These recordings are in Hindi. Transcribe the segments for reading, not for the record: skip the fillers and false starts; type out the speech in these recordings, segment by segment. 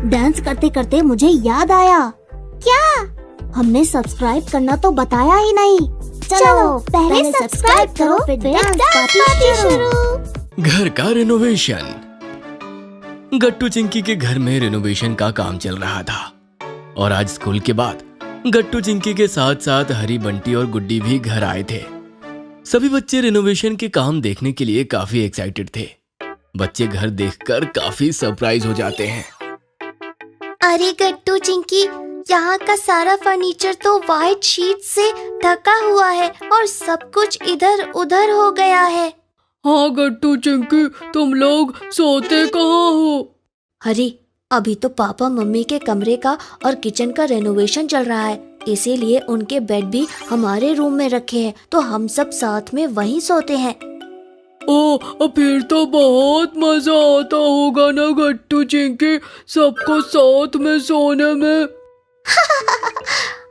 डांस करते करते मुझे याद आया। क्या? हमने सब्सक्राइब करना तो बताया ही नहीं। चलो पहले सब्सक्राइब करो फिर डांस पार्टी शुरू। घर का रेनोवेशन। गट्टू चिंकी के घर में रेनोवेशन का काम चल रहा था और आज स्कूल के बाद गट्टू चिंकी के साथ साथ हरी, बंटी और गुड्डी भी घर आए थे। सभी बच्चे रेनोवेशन के काम देखने के लिए काफी एक्साइटेड थे। बच्चे घर देखकर काफी सरप्राइज हो जाते हैं। अरे गट्टू चिंकी, यहाँ का सारा फर्नीचर तो व्हाइट शीट से ढका हुआ है और सब कुछ इधर उधर हो गया है। हाँ गट्टू चिंकी, तुम लोग सोते कहाँ हो? हरी, अभी तो पापा मम्मी के कमरे का और किचन का रेनोवेशन चल रहा है, इसीलिए उनके बेड भी हमारे रूम में रखे हैं, तो हम सब साथ में वहीं सोते हैं। ओ, फिर तो बहुत मजा आता होगा ना गट्टू चिंकी, सबको साथ में सोने में।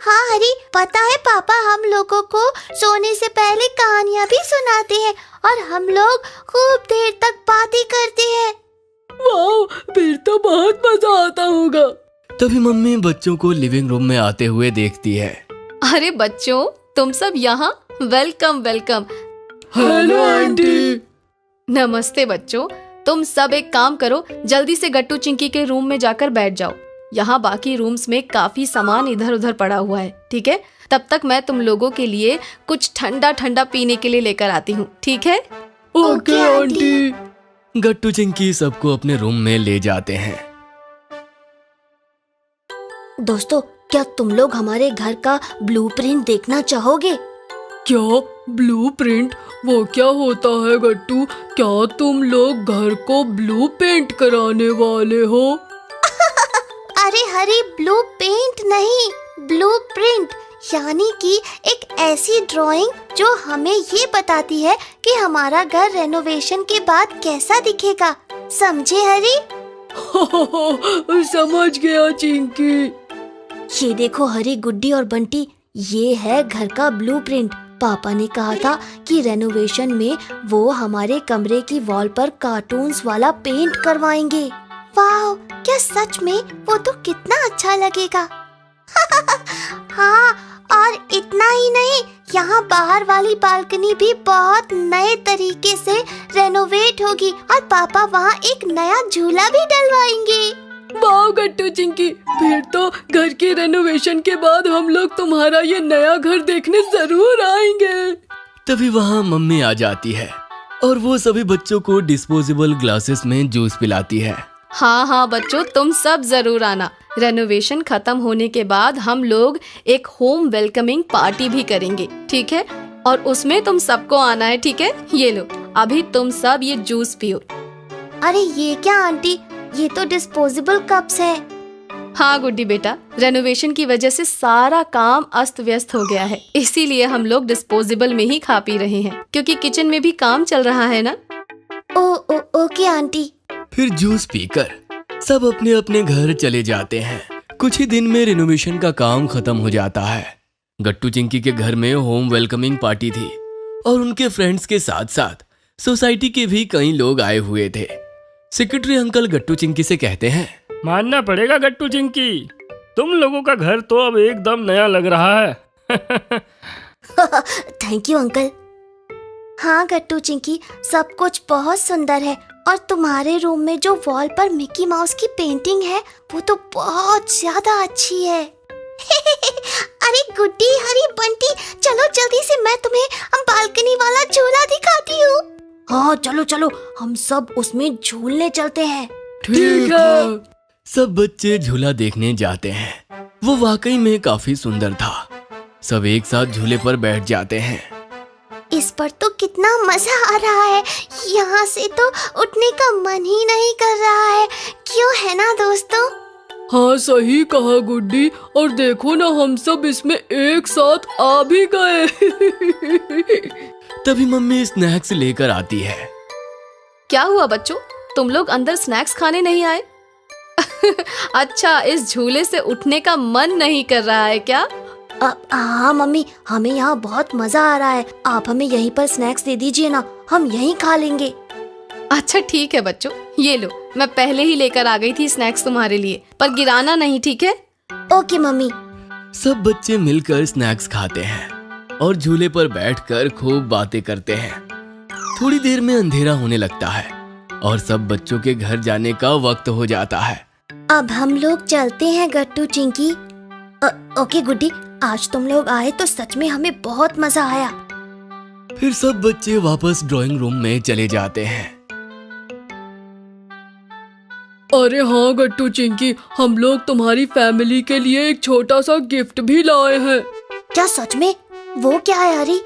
हाँ हरी, पता है पापा हम लोगों को सोने से पहले कहानियाँ भी सुनाते हैं और हम लोग खूब देर तक बातें करते हैं। वाह, फिर तो बहुत मजा आता होगा। तभी मम्मी बच्चों को लिविंग रूम में आते हुए देखती है। अरे बच्चों, तुम सब यहाँ, वेलकम वेलकम। Hello aunty. नमस्ते बच्चों, तुम सब एक काम करो, जल्दी से गट्टू चिंकी के रूम में जाकर बैठ जाओ। यहाँ बाकी रूम्स में काफी सामान इधर उधर पड़ा हुआ है, ठीक है? तब तक मैं तुम लोगों के लिए कुछ ठंडा ठंडा पीने के लिए लेकर आती हूँ, ठीक है? Okay aunty. गट्टू चिंकी सबको अपने रूम में ले जाते हैं। दोस्तों, क्या तुम लोग हमारे घर का ब्लूप्रिंट देखना चाहोगे? क्या ब्लूप्रिंट? वो क्या होता है गट्टू? क्या तुम लोग घर को ब्लू पेंट कराने वाले हो? अरे हरी, ब्लू पेंट नहीं, ब्लू प्रिंट, यानी कि एक ऐसी ड्राइंग जो हमें ये बताती है कि हमारा घर रेनोवेशन के बाद कैसा दिखेगा। समझे हरी? समझ गया चिंकी। ये देखो हरी, गुड्डी और बंटी, ये है घर का ब्लूप्रिंट। पापा ने कहा था कि रेनोवेशन में वो हमारे कमरे की वॉल पर कार्टून्स वाला पेंट करवाएंगे। वाह, क्या सच में? वो तो कितना अच्छा लगेगा। हाँ, और इतना ही नहीं, यहाँ बाहर वाली बालकनी भी बहुत नए तरीके से रेनोवेट होगी और पापा वहाँ एक नया झूला भी डलवाएंगे। वाह गट्टू चिंकी, फिर तो घर के रेनोवेशन के बाद हम लोग तुम्हारा ये नया घर देखने जरूर आएंगे। तभी वहाँ मम्मी आ जाती है और वो सभी बच्चों को डिस्पोजेबल ग्लासेस में जूस पिलाती है। हाँ हाँ बच्चों, तुम सब जरूर आना। रेनोवेशन खत्म होने के बाद हम लोग एक होम वेलकमिंग पार्टी भी करेंगे, ठीक है? और उसमें तुम सबको आना है, ठीक है? ये लो, अभी तुम सब ये जूस पियो। अरे ये क्या आंटी, ये तो डिस्पोजेबल कप्स है। हाँ गुड्डी बेटा, रेनोवेशन की वजह से सारा काम अस्त व्यस्त हो गया है, इसीलिए हम लोग डिस्पोजेबल में ही खा पी रहे हैं, क्योंकि किचन में भी काम चल रहा है ना। Okay aunty. फिर जूस पीकर सब अपने अपने घर चले जाते हैं। कुछ ही दिन में रेनोवेशन का काम खत्म हो जाता है। गट्टू चिंकी के घर में होम वेलकमिंग पार्टी थी और उनके फ्रेंड्स के साथ साथ सोसाइटी के भी कई लोग आए हुए थे। सेक्रेटरी अंकल गट्टू चिंकी से कहते हैं, मानना पड़ेगा गट्टू चिंकी, तुम लोगों का घर तो अब एकदम नया लग रहा है। Thank you uncle. हाँ गट्टू चिंकी, सब कुछ बहुत सुंदर है और तुम्हारे रूम में जो वॉल पर मिकी माउस की पेंटिंग है वो तो बहुत ज्यादा अच्छी है। अरे गुड्डी, हरी, बंटी, चलो जल्दी से, मैं तुम्हें बालकनी वाला झूला दिखाती हूँ। हाँ चलो चलो, हम सब उसमें झूलने चलते हैं। ठीक है। सब बच्चे झूला देखने जाते हैं। वो वाकई में काफी सुंदर था। सब एक साथ झूले पर बैठ जाते हैं। इस पर तो कितना मजा आ रहा है, यहाँ से तो उठने का मन ही नहीं कर रहा है, क्यों है ना दोस्तों? हाँ सही कहा गुड्डी, और देखो ना, हम सब इसमें एक साथ आ भी गए। तभी मम्मी स्नैक्स लेकर आती है। क्या हुआ बच्चों, तुम लोग अंदर स्नैक्स खाने नहीं आए? अच्छा, इस झूले से उठने का मन नहीं कर रहा है क्या? हाँ मम्मी, हमें यहाँ बहुत मजा आ रहा है, आप हमें यहीं पर स्नैक्स दे दीजिए ना, हम यहीं खा लेंगे। अच्छा ठीक है बच्चों, ये लो, मैं पहले ही लेकर आ गई थी स्नैक्स तुम्हारे लिए, पर गिराना नहीं, ठीक है? Okay mummy. सब बच्चे मिलकर स्नैक्स खाते हैं और झूले पर बैठकर खूब बातें करते हैं। थोड़ी देर में अंधेरा होने लगता है और सब बच्चों के घर जाने का वक्त हो जाता है। अब हम लोग चलते हैं गट्टू चिंकी। ओके गुड्डी, आज तुम लोग आए तो सच में हमें बहुत मजा आया। फिर सब बच्चे वापस ड्राइंग रूम में चले जाते हैं। अरे हाँ गट्टू चिंकी, हम लोग तुम्हारी फैमिली के लिए एक छोटा सा गिफ्ट भी लाए हैं। क्या सच में? वो क्या है हरी?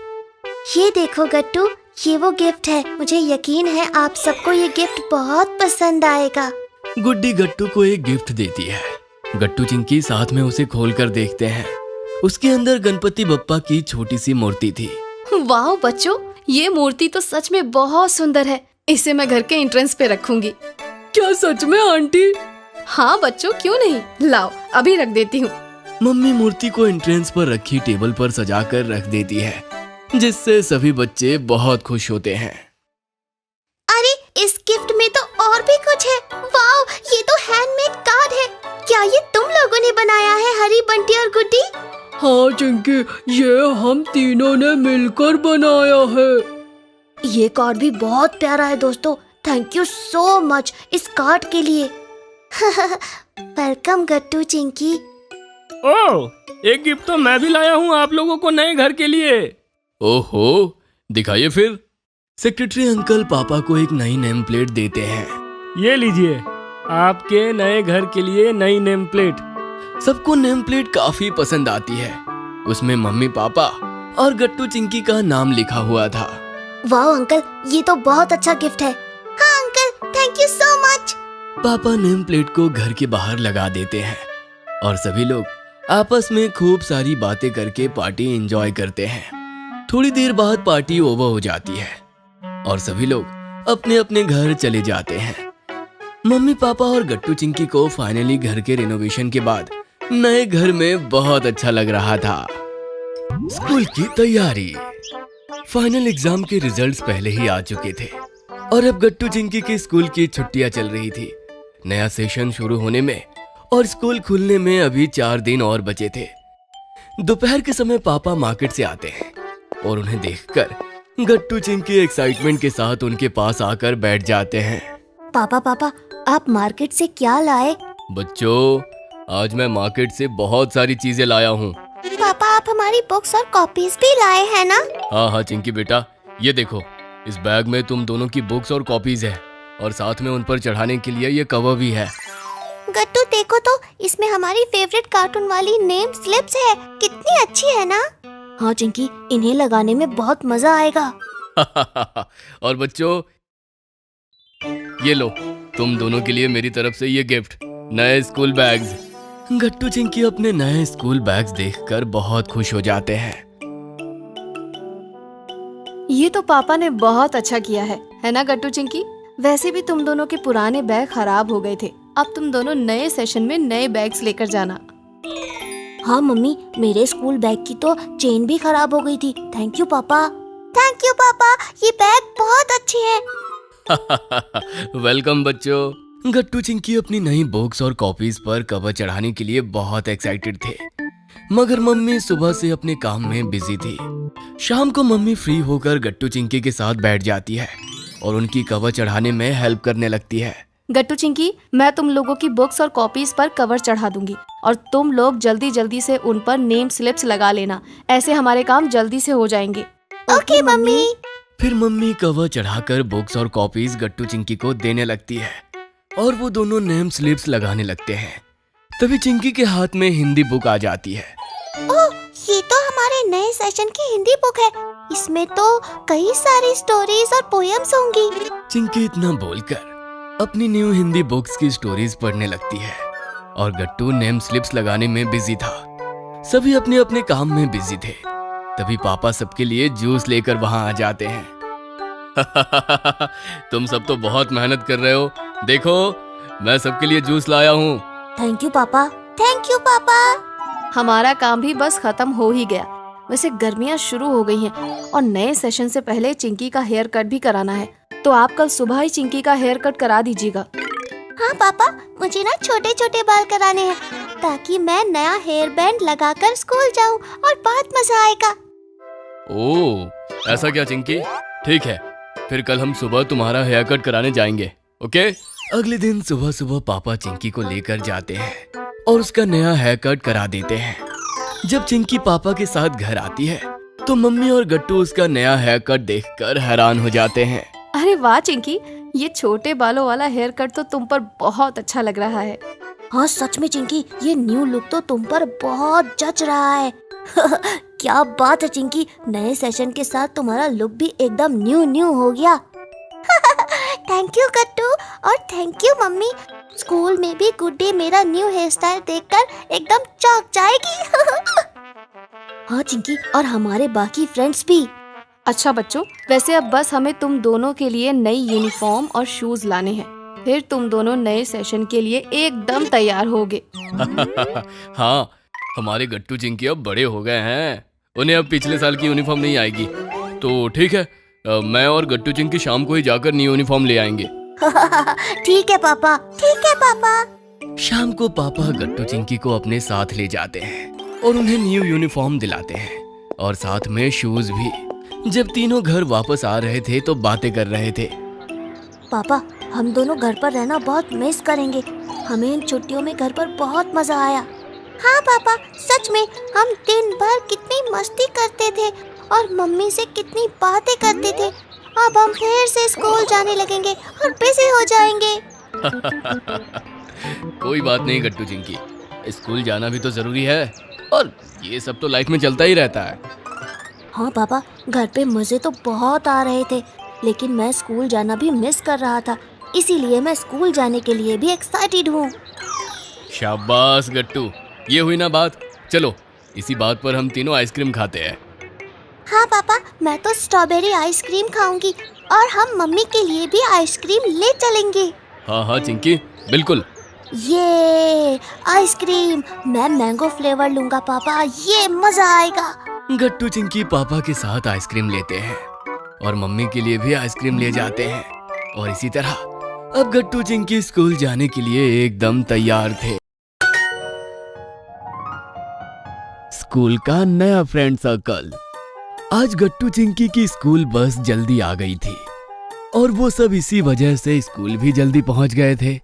ये देखो गट्टू, ये वो गिफ्ट है। मुझे यकीन है आप सबको ये गिफ्ट बहुत पसंद आएगा। गुड्डी गट्टू को एक गिफ्ट देती है। गट्टू चिंकी साथ में उसे खोलकर देखते हैं। उसके अंदर गणपति बप्पा की छोटी सी मूर्ति थी। वाह बच्चों, ये मूर्ति तो सच में बहुत सुंदर है। इसे मैं घर के एंट्रेंस पे रखूंगी। क्या सच में आंटी? हाँ बच्चों, क्यों नहीं, लाओ अभी रख देती हूँ। मम्मी मूर्ति को एंट्रेंस पर रखी टेबल पर सजाकर रख देती है, जिससे सभी बच्चे बहुत खुश होते हैं। अरे इस गिफ्ट में तो और भी कुछ है। वाओ, ये तो हैंडमेड कार्ड है। क्या ये तुम लोगों ने बनाया है हरी, बंटी और गुड्डी? हाँ चिंकी, ये हम तीनों ने मिलकर बनाया है। ये कार्ड भी बहुत प्यारा है दोस्तों। थैंक यू सो मच इस कार्ड के लिए। वेलकम गट्टू चिंकी। ओह, एक गिफ्ट तो मैं भी लाया हूँ आप लोगों को नए घर के लिए। ओहो, दिखाइए फिर। सेक्रेटरी अंकल पापा को एक नई नेम प्लेट देते हैं। ये लीजिए, आपके नए घर के लिए नई नेम प्लेट। सबको नेम प्लेट काफी पसंद आती है। उसमें मम्मी पापा और गट्टू चिंकी का नाम लिखा हुआ था। वाह अंकल, ये तो बहुत अच्छा गिफ्ट है। हाँ uncle, thank you so much. पापा नेम प्लेट को घर के बाहर लगा देते हैं और सभी लोग आपस में खूब सारी बातें करके पार्टी एंजॉय करते हैं। थोड़ी देर बाद पार्टी ओवर हो जाती है और सभी लोग अपने अपने घर चले जाते हैं। मम्मी पापा और गट्टू चिंकी को फाइनली घर के रिनोवेशन के बाद नए घर में बहुत अच्छा लग रहा था। स्कूल की तैयारी। फाइनल एग्जाम के रिजल्ट्स पहले ही आ चुके थे और अब गट्टू चिंकी की स्कूल की छुट्टियां चल रही थी। नया सेशन शुरू होने में और स्कूल खुलने में अभी 4 दिन और बचे थे। दोपहर के समय पापा मार्केट से आते हैं और उन्हें देखकर गट्टू चिंकी एक्साइटमेंट के साथ उनके पास आकर बैठ जाते हैं। पापा, आप मार्केट से क्या लाए? बच्चों, आज मैं मार्केट से बहुत सारी चीजें लाया हूँ। पापा, आप हमारी बुक्स और कॉपीज भी लाए हैं ना? हाँ चिंकी बेटा, ये देखो, इस बैग में तुम दोनों की बुक्स और कॉपीज है और साथ में उन पर चढ़ाने के लिए ये कवर भी है। गट्टू देखो तो, इसमें हमारी फेवरेट कार्टून वाली नेम स्लिप्स है। कितनी अच्छी है ना? हाँ चिंकी, इन्हें लगाने में बहुत मजा आएगा। और बच्चों, ये लो, तुम दोनों के लिए मेरी तरफ से ये गिफ्ट, नए स्कूल बैग्स। गट्टू चिंकी अपने नए स्कूल बैग्स देखकर बहुत खुश हो जाते हैं। ये तो पापा ने बहुत अच्छा किया है ना गट्टू चिंकी? वैसे भी तुम दोनों के पुराने बैग खराब हो गए थे। अब तुम दोनों नए सेशन में नए बैग्स लेकर जाना। हाँ मम्मी, मेरे स्कूल बैग की तो चेन भी खराब हो गई थी। थैंक यू पापा। थैंक यू पापा, ये बैग बहुत अच्छी है। वेलकम बच्चों। गट्टू चिंकी अपनी नई बुक्स और कॉपीज पर कवर चढ़ाने के लिए बहुत एक्साइटेड थे, मगर मम्मी सुबह से अपने काम में बिजी थी। शाम को मम्मी फ्री होकर गट्टू चिंकी के साथ बैठ जाती है और उनकी कवर चढ़ाने में हेल्प करने लगती है। गट्टू चिंकी, मैं तुम लोगों की बुक्स और कॉपीज पर कवर चढ़ा दूंगी और तुम लोग जल्दी जल्दी से उन पर नेम स्लिप्स लगा लेना। ऐसे हमारे काम जल्दी से हो जाएंगे। Okay mummy. फिर मम्मी कवर चढ़ाकर बुक्स और कॉपीज गट्टू चिंकी को देने लगती है और वो दोनों नेम स्लिप्स लगाने लगते हैं। तभी चिंकी के हाथ में हिंदी बुक आ जाती है। ओह, ये तो हमारे नए सेशन की हिंदी बुक है। इसमें तो कई सारी स्टोरीज और पोएम्स होंगी। चिंकी इतना बोलकर अपनी न्यू हिंदी बुक्स की स्टोरीज पढ़ने लगती है और गट्टू नेम स्लिप्स लगाने में बिजी था। सभी अपने अपने काम में बिजी थे। तभी पापा सबके लिए जूस लेकर वहां आ जाते हैं। तुम सब तो बहुत मेहनत कर रहे हो। देखो, मैं सबके लिए जूस लाया हूँ। थैंक यू पापा। थैंक यू पापा। हमारा काम भी बस खत्म हो ही गया। वैसे गर्मियाँ शुरू हो गई हैं और नए सेशन से पहले चिंकी का हेयर कट भी कराना है। तो आप कल सुबह ही चिंकी का हेयर कट करा दीजिएगा। हाँ पापा, मुझे ना छोटे छोटे बाल कराने हैं ताकि मैं नया हेयर बैंड लगाकर स्कूल जाऊं और बहुत मजा आएगा। ओह, ऐसा क्या चिंकी? ठीक है, फिर कल हम सुबह तुम्हारा हेयर कट कराने जाएंगे, ओके? अगले दिन सुबह सुबह पापा चिंकी को लेकर जाते हैं और उसका नया हेयर कट करा देते हैं। जब चिंकी पापा के साथ घर आती है तो मम्मी और गट्टू उसका नया हेयर कट देखकर हैरान हो जाते हैं। अरे वाह चिंकी, ये छोटे बालों वाला हेयर कट तो तुम पर बहुत अच्छा लग रहा है। हाँ सच में चिंकी, ये न्यू लुक तो तुम पर बहुत जच रहा है। क्या बात है चिंकी, नए सेशन के साथ तुम्हारा लुक भी एकदम न्यू हो गया। थैंक यू गट्टू और थैंक यू मम्मी। स्कूल में भी गुड्डी मेरा न्यू हेयर स्टाइल देखकर एकदम चौंक जाएगी। हाँ चिंकी, और हमारे बाकी फ्रेंड्स भी। अच्छा बच्चों, वैसे अब बस हमें तुम दोनों के लिए नई यूनिफॉर्म और शूज लाने हैं, फिर तुम दोनों नए सेशन के लिए एकदम तैयार होगे। हाँ, हमारे गट्टू चिंकी अब बड़े हो गए हैं, उन्हें अब पिछले साल की यूनिफॉर्म नहीं आएगी। तो ठीक है, मैं और गट्टू चिंकी शाम को ही जाकर नई यूनिफॉर्म ले आएंगे। ठीक है पापा, ठीक है पापा। शाम को पापा गट्टू चिंकी को अपने साथ ले जाते हैं और उन्हें न्यू यूनिफॉर्म दिलाते हैं और साथ में शूज भी। जब तीनों घर वापस आ रहे थे तो बातें कर रहे थे। पापा, हम दोनों घर पर रहना बहुत मिस करेंगे। हमें इन छुट्टियों में घर पर बहुत मजा आया। हाँ पापा, सच में हम दिन भर कितनी मस्ती करते थे और मम्मी से कितनी बातें करते थे। अब हम फिर से स्कूल जाने लगेंगे और बिजी हो जाएंगे। कोई बात नहीं गट्टू चिंकी, स्कूल जाना भी तो जरूरी है और ये सब तो लाइफ में चलता ही रहता है। हाँ पापा, घर पे मजे तो बहुत आ रहे थे, लेकिन मैं स्कूल जाना भी मिस कर रहा था, इसीलिए मैं स्कूल जाने के लिए भी एक्साइटेड हूँ। शाबाश गट्टू, ये हुई ना बात। चलो, इसी बात पर हम तीनों आइसक्रीम खाते हैं। हाँ पापा, मैं तो स्ट्रॉबेरी आइसक्रीम खाऊंगी और हम मम्मी के लिए भी आइसक्रीम ले चलेंगे। हाँ चिंकी, बिल्कुल। ये आइसक्रीम, मैं मैंगो फ्लेवर लूंगा पापा, ये मजा आएगा। गट्टू चिंकी पापा के साथ आइसक्रीम लेते हैं और मम्मी के लिए भी आइसक्रीम ले जाते हैं और इसी तरह अब गट्टू चिंकी स्कूल जाने के लिए एकदम तैयार थे। स्कूल का नया फ्रेंड सर्कल। आज गट्टू चिंकी की स्कूल बस जल्दी आ गई थी और वो सब इसी वजह से स्कूल भी जल्दी पहुंच गए थे।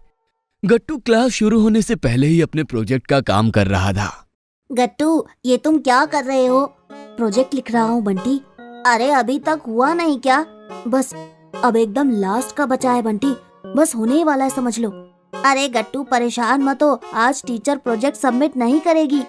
गट्टू क्लास शुरू होने से पहले ही अपने प्रोजेक्ट का काम कर रहा था। गट्टू, ये तुम क्या कर रहे हो? प्रोजेक्ट लिख रहा हूँ बंटी। अरे अभी तक हुआ नहीं क्या? बस अब एकदम लास्ट का बचा है बंटी, बस होने ही वाला है, समझ लो। अरे गट्टू परेशान मत हो, आज टीचर प्रोजेक्ट सबमिट नहीं करेगी।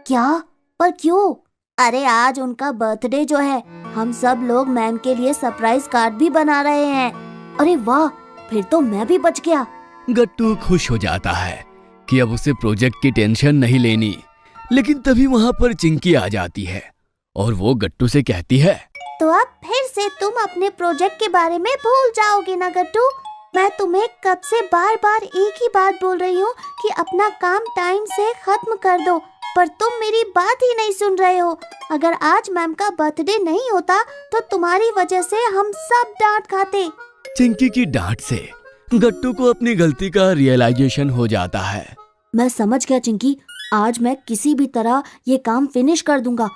क्या? पर क्यों? अरे आज उनका बर्थडे जो है, हम सब लोग मैम के लिए सरप्राइज कार्ड भी बना रहे हैं। अरे वाह, फिर तो मैं भी बच गया। गट्टू खुश हो जाता है कि अब उसे प्रोजेक्ट की टेंशन नहीं लेनी, लेकिन तभी वहाँ पर चिंकी आ जाती है और वो गट्टू से कहती है, तो अब फिर से तुम अपने प्रोजेक्ट के बारे में भूल जाओगे ना गट्टू? मैं तुम्हें कब से बार बार एक ही बात बोल रही हूँ कि अपना काम टाइम से खत्म कर दो, पर तुम मेरी बात ही नहीं सुन रहे हो। अगर आज मैम का बर्थडे नहीं होता तो तुम्हारी वजह से हम सब डांट खाते। चिंकी की डांट से गट्टू को अपनी गलती का रियलाइजेशन हो जाता है। मैं समझ गया चिंकी, आज मैं किसी भी तरह ये काम फिनिश कर दूंगा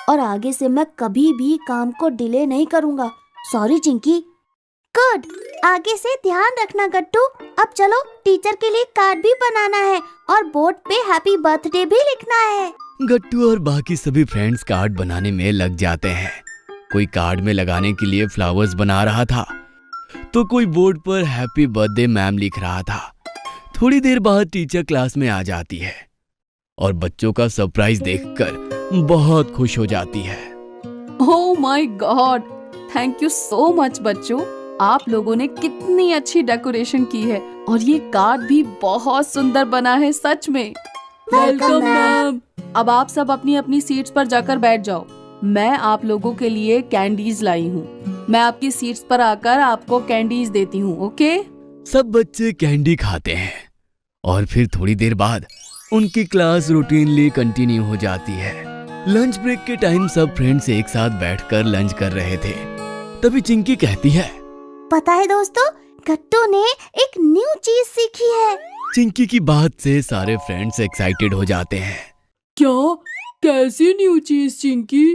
और आगे से मैं कभी भी काम को डिले नहीं करूंगा। सॉरी चिंकी। गुड, आगे से ध्यान रखना गट्टू। अब चलो, टीचर के लिए कार्ड भी बनाना है और बोर्ड पे हैप्पी बर्थडे भी लिखना है। गट्टू और बाकी सभी फ्रेंड्स कार्ड बनाने में लग जाते हैं। कोई कार्ड में लगाने के लिए फ्लावर्स बना रहा था तो कोई बोर्ड पर हैप्पी बर्थडे मैम लिख रहा था। थोड़ी देर बाद टीचर क्लास में आ जाती है और बच्चों का सरप्राइज देखकर बहुत खुश हो जाती है। Oh my God, thank you so much बच्चों, आप लोगों ने कितनी अच्छी डेकोरेशन की है और ये कार्ड भी बहुत सुंदर बना है, सच में। Welcome ma'am. अब आप सब अपनी अपनी सीट्स पर जाकर बैठ जाओ। मैं आप लोगों के लिए कैंडीज लाई हूँ। मैं आपकी सीट्स पर आकर आपको कैंडीज देती हूँ, ओके? सब बच्चे कैंडी खाते हैं और फिर थोड़ी देर बाद उनकी क्लास रूटीनली कंटिन्यू हो जाती है। लंच ब्रेक के टाइम सब फ्रेंड्स एक साथ बैठकर लंच कर रहे थे। तभी चिंकी कहती है, पता है दोस्तों, गट्टू ने एक न्यू चीज सीखी है। चिंकी की बात से सारे फ्रेंड्स एक्साइटेड हो जाते हैं। क्या? कैसी न्यू चीज चिंकी?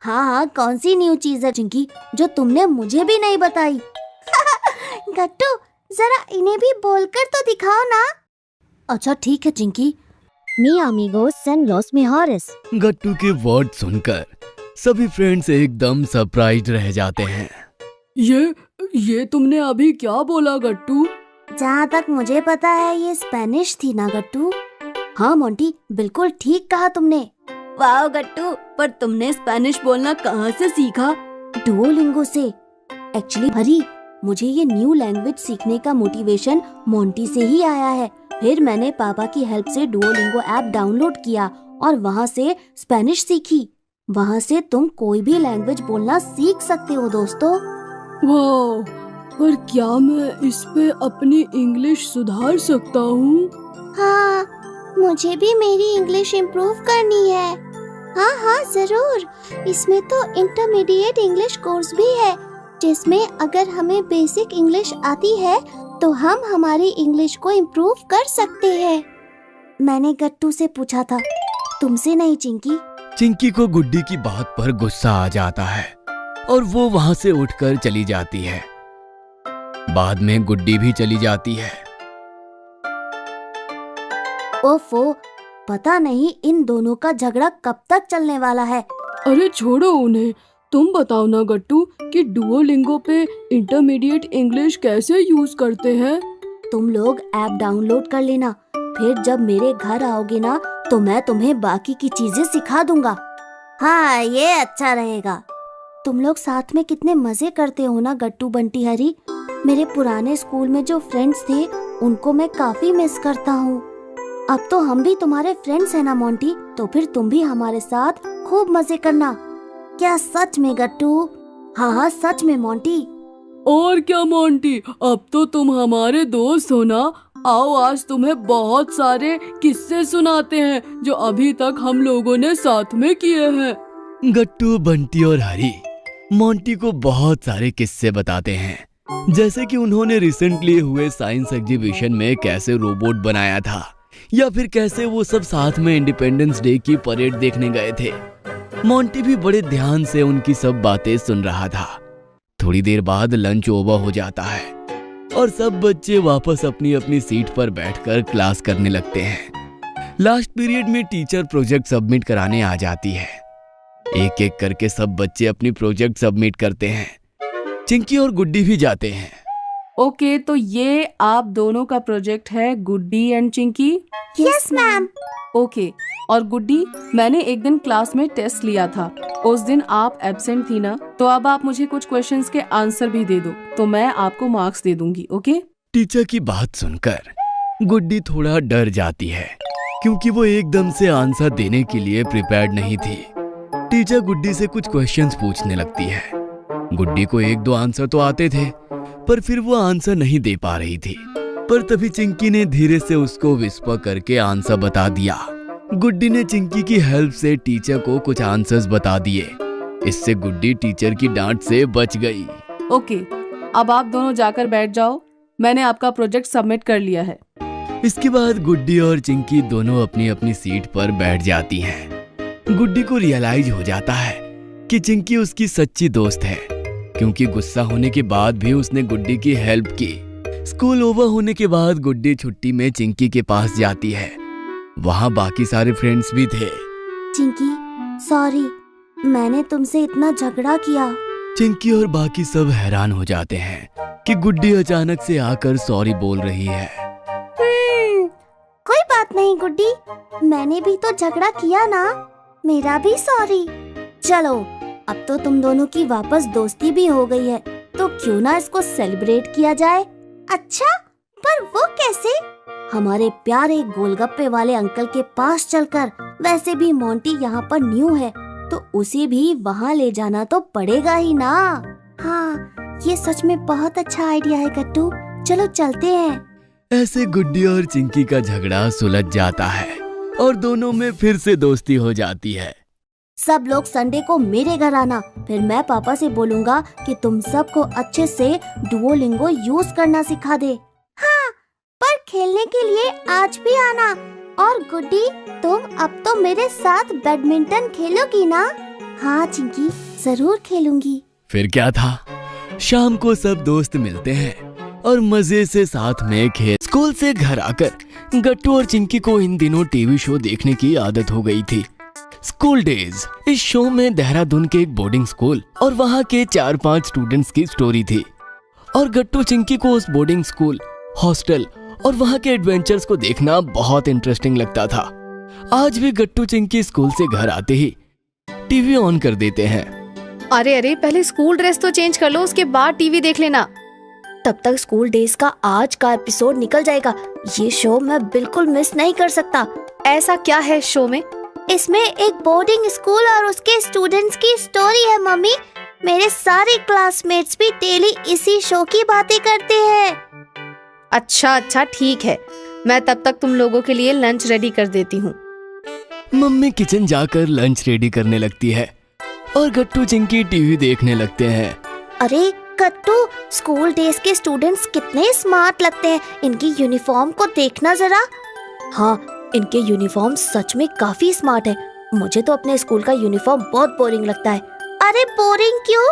हाँ, कौन सी न्यू चीज है चिंकी जो तुमने मुझे भी नहीं बताई? गट्टू, जरा इन्हें भी बोलकर तो दिखाओ ना। अच्छा ठीक है चिंकी। मी अमीगोस एंड लॉस मेजोरिस। गट्टू के वर्ड सुनकर सभी फ्रेंड्स एकदम सरप्राइज्ड रह जाते हैं। ये तुमने अभी क्या बोला गट्टू? जहाँ तक मुझे पता है ये स्पेनिश थी ना गट्टू? हाँ मोंटी, बिल्कुल ठीक कहा तुमने। वाह गट्टू, पर तुमने स्पेनिश बोलना कहाँ से सीखा? डुओलिंगो से। एक्चुअली हरी, मुझे ये न्यू लैंग्वेज सीखने का मोटिवेशन मोंटी से ही आया है। फिर मैंने पापा की हेल्प से डुओलिंगो ऐप डाउनलोड किया और वहाँ से स्पेनिश सीखी। वहाँ से तुम कोई भी लैंग्वेज बोलना सीख सकते हो दोस्तों। वाह, पर क्या मैं इस पे अपनी इंग्लिश सुधार सकता हूँ? हाँ, मुझे भी मेरी इंग्लिश इम्प्रूव करनी है। हाँ हाँ जरूर। इसमें तो इंटरमीडिएट इंग्लिश कोर्स भी है, जिसमें अगर हमें बेसिक इंग्लिश आती है तो हम हमारी इंग्लिश को इम्प्रूव कर सकते हैं। मैंने गट्टू से पूछा था, तुमसे नहीं चिंकी। चिंकी को गुड्डी की बात पर गुस्सा आ जाता है और वो वहाँ से उठकर चली जाती है। बाद में गुड्डी भी चली जाती है। ओफो, पता नहीं इन दोनों का झगड़ा कब तक चलने वाला है। अरे छोड़ो उन्हें, तुम बताओ ना गट्टू कि डुओलिंगो पे इंटरमीडिएट इंग्लिश कैसे यूज करते हैं? तुम लोग ऐप डाउनलोड कर लेना, फिर जब मेरे घर आओगे ना तो मैं तुम्हें बाकी की चीजें सिखा दूंगा। हाँ, ये अच्छा रहेगा। तुम लोग साथ में कितने मजे करते हो ना गट्टू, बंटी, हरी। मेरे पुराने स्कूल में जो फ्रेंड्स थे उनको मैं काफी मिस करता हूँ। अब तो हम भी तुम्हारे फ्रेंड्स हैं ना मोंटी, तो फिर तुम भी हमारे साथ खूब मजे करना। क्या सच में गट्टू? हाँ हाँ सच में मोंटी। और क्या मोंटी, अब तो तुम हमारे दोस्त हो ना। आओ आज तुम्हें बहुत सारे किस्से सुनाते हैं जो अभी तक हम लोगों ने साथ में किए हैं। गट्टू, बंटी और हरी मोंटी को बहुत सारे किस्से बताते हैं, जैसे कि उन्होंने रिसेंटली हुए साइंस एग्जीबिशन में कैसे रोबोट बनाया था, या फिर कैसे वो सब साथ में इंडिपेंडेंस डे की परेड देखने गए थे। मोंटी भी बड़े ध्यान से उनकी सब बातें सुन रहा था। थोड़ी देर बाद लंच ओवर हो जाता है और सब बच्चे वापस अपनी अपनी सीट पर बैठकर क्लास करने लगते हैं। लास्ट पीरियड में टीचर प्रोजेक्ट सबमिट कराने आ जाती है। एक एक करके सब बच्चे अपनी प्रोजेक्ट सबमिट करते हैं। चिंकी और गुड्डी भी जाते हैं। ओके, तो ये आप दोनों का प्रोजेक्ट है, Guddi and Chinki. Yes ma'am. Okay, और गुड्डी, मैंने एक दिन क्लास में टेस्ट लिया था। उस दिन आप एब्सेंट थी ना, तो अब आप मुझे कुछ क्वेश्चंस के आंसर भी दे दो, तो मैं आपको मार्क्स दे दूंगी। ओके? टीचर की बात सुनकर गुड्डी थोड़ा डर जाती है, क्योंकि वो एकदम से आंसर देने के लिए प्रिपेयर्ड नहीं थी। टीचर गुड्डी से कुछ क्वेश्चंस पूछने लगती है। गुड्डी को एक दो आंसर तो आते थे, पर फिर वो आंसर नहीं दे पा रही थी। पर तभी चिंकी ने धीरे से उसको विस्पर करके आंसर बता दिया। गुड्डी ने चिंकी की हेल्प से टीचर को कुछ आंसर्स बता दिए। इससे गुड्डी टीचर की डांट से बच गई। ओके, अब आप दोनों जाकर बैठ जाओ, मैंने आपका प्रोजेक्ट सबमिट कर लिया है। इसके बाद गुड्डी और चिंकी दोनों अपनी अपनी सीट पर बैठ जाती हैं। गुड्डी को रियलाइज हो जाता है कि चिंकी उसकी सच्ची दोस्त है, क्योंकि गुस्सा होने के बाद भी उसने गुड्डी की हेल्प की। स्कूल ओवर होने के बाद गुड्डी छुट्टी में चिंकी के पास जाती है। वहाँ बाकी सारे फ्रेंड्स भी थे। चिंकी, सॉरी, मैंने तुमसे इतना झगड़ा किया। चिंकी और बाकी सब हैरान हो जाते हैं कि गुड्डी अचानक से आकर सॉरी बोल रही है। कोई बात नहीं गुड्डी, मैंने भी तो झगड़ा किया ना, मेरा भी सॉरी। चलो, अब तो तुम दोनों की वापस दोस्ती भी हो गई है, तो क्यों ना इसको सेलिब्रेट किया जाए। अच्छा, पर वो कैसे? हमारे प्यारे गोलगप्पे वाले अंकल के पास चलकर। वैसे भी मोंटी यहाँ पर न्यू है, तो उसे भी वहाँ ले जाना तो पड़ेगा ही ना। हाँ, ये सच में बहुत अच्छा आइडिया है गट्टू, चलो चलते हैं। ऐसे गुड्डी और चिंकी का झगड़ा सुलझ जाता है और दोनों में फिर से दोस्ती हो जाती है। सब लोग संडे को मेरे घर आना। फिर मैं पापा से बोलूँगा कि तुम सबको अच्छे से डुओलिंगो यूज करना सिखा दे। हाँ, पर खेलने के लिए आज भी आना। और गुड्डी, तुम अब तो मेरे साथ बैडमिंटन खेलोगी ना? हाँ चिंकी, जरूर खेलूंगी। फिर क्या था, शाम को सब दोस्त मिलते हैं और मजे से साथ में खेल। स्कूल से घर आकर गट्टू और चिंकी को इन दिनों टीवी शो देखने की आदत हो गई थी। School days. इस शो में देहरादून के एक बोर्डिंग स्कूल और वहाँ के 4-5 स्टूडेंट्स की स्टोरी थी और गट्टू चिंकी को उस बोर्डिंग स्कूल, हॉस्टल और वहाँ के एडवेंचर्स को देखना बहुत इंटरेस्टिंग लगता था। आज भी गट्टू चिंकी स्कूल से घर आते ही टीवी ऑन कर देते हैं। अरे पहले स्कूल ड्रेस तो चेंज कर लो, उसके बाद टीवी देख लेना। तब तक स्कूल डेज का आज का एपिसोड निकल जाएगा। ये शो मैं बिल्कुल मिस नहीं कर सकता। ऐसा क्या है इस शो में? इसमें एक बोर्डिंग स्कूल और उसके स्टूडेंट्स की स्टोरी है मम्मी। मेरे सारे क्लासमेट्स भी डेली इसी शो की बातें करते हैं। अच्छा ठीक है, मैं तब तक तुम लोगों के लिए लंच रेडी कर देती हूँ। मम्मी किचन जाकर लंच रेडी करने लगती है और गट्टू चिंकी टीवी देखने लगते हैं। अरे गट्टू, स्कूल डेज के स्टूडेंट्स कितने स्मार्ट लगते हैं। इनकी यूनिफॉर्म को देखना जरा। हाँ, इनके यूनिफॉर्म सच में काफी स्मार्ट है। मुझे तो अपने स्कूल का यूनिफॉर्म बहुत बोरिंग लगता है। अरे बोरिंग क्यों?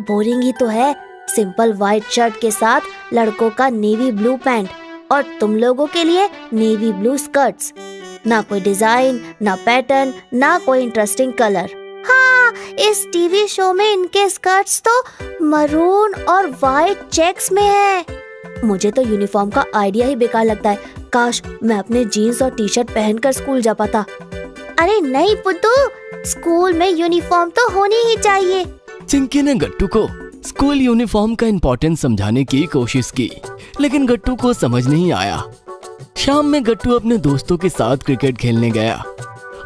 बोरिंग ही तो है। सिंपल व्हाइट शर्ट के साथ लड़कों का नेवी ब्लू पैंट और तुम लोगों के लिए नेवी ब्लू स्कर्ट्स। ना कोई डिजाइन, ना पैटर्न, ना कोई इंटरेस्टिंग कलर। हाँ, इस टीवी शो में इनके स्कर्ट्स तो मरून और वाइट चेक्स में है। मुझे तो यूनिफॉर्म का आइडिया ही बेकार लगता है। काश मैं अपने जीन्स और टी शर्ट पहनकर स्कूल जा पाता। अरे नहीं पुत्तू, स्कूल में यूनिफॉर्म तो होनी ही चाहिए। चिंकी ने गट्टू को स्कूल यूनिफॉर्म का इम्पोर्टेंस समझाने की कोशिश की, लेकिन गट्टू को समझ नहीं आया। शाम में गट्टू अपने दोस्तों के साथ क्रिकेट खेलने गया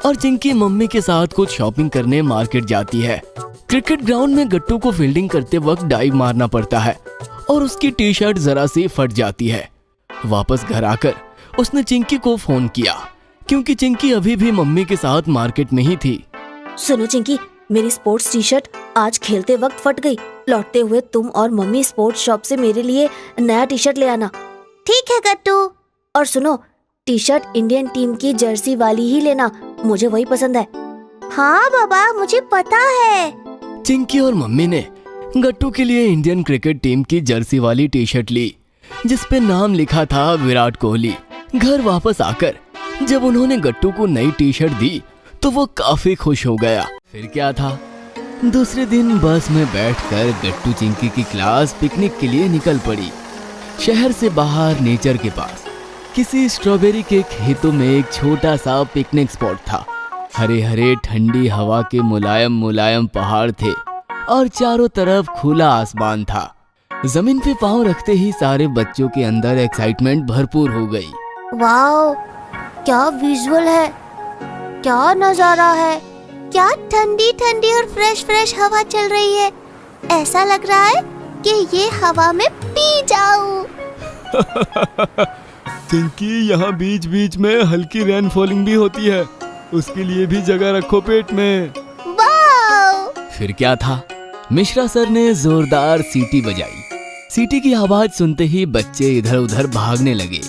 और चिंकी मम्मी के साथ कुछ शॉपिंग करने मार्केट जाती है। क्रिकेट ग्राउंड में गट्टू को फील्डिंग करते वक्त डाइव मारना पड़ता है और उसकी टी शर्ट जरा सी फट जाती है। वापस घर आकर उसने चिंकी को फोन किया क्योंकि चिंकी अभी भी मम्मी के साथ मार्केट में ही थी। सुनो चिंकी, मेरी स्पोर्ट्स टी शर्ट आज खेलते वक्त फट गई। लौटते हुए तुम और मम्मी स्पोर्ट्स शॉप से मेरे लिए नया टी शर्ट ले आना। ठीक है गट्टू। और सुनो, टी शर्ट इंडियन टीम की जर्सी वाली ही लेना, मुझे वही पसंद है। हाँ बाबा, मुझे पता है। चिंकी और मम्मी ने गट्टू के लिए इंडियन क्रिकेट टीम की जर्सी वाली टी शर्ट ली जिसपे नाम लिखा था विराट कोहली। घर वापस आकर जब उन्होंने गट्टू को नई टी शर्ट दी तो वो काफी खुश हो गया। फिर क्या था, दूसरे दिन बस में बैठकर गट्टू चिंकी की क्लास पिकनिक के लिए निकल पड़ी। शहर से बाहर नेचर के पास किसी स्ट्रॉबेरी के खेतों में एक छोटा सा पिकनिक स्पॉट था। हरे हरे ठंडी हवा के मुलायम मुलायम पहाड़ थे और चारों तरफ खुला आसमान था। जमीन पे पांव रखते ही सारे बच्चों के अंदर एक्साइटमेंट भरपूर हो गई। वाओ, क्या विजुअल है, क्या नजारा है। क्या ठंडी ठंडी और फ्रेश फ्रेश हवा चल रही है। ऐसा लग रहा है कि ये हवा में पी जाऊं। चिंकी, यहाँ बीच बीच में हल्की रेन फॉलिंग भी होती है, उसके लिए भी जगह रखो पेट में। वाओ! फिर क्या था, मिश्रा सर ने जोरदार सीटी बजाई। सीटी की आवाज सुनते ही बच्चे इधर उधर भागने लगे,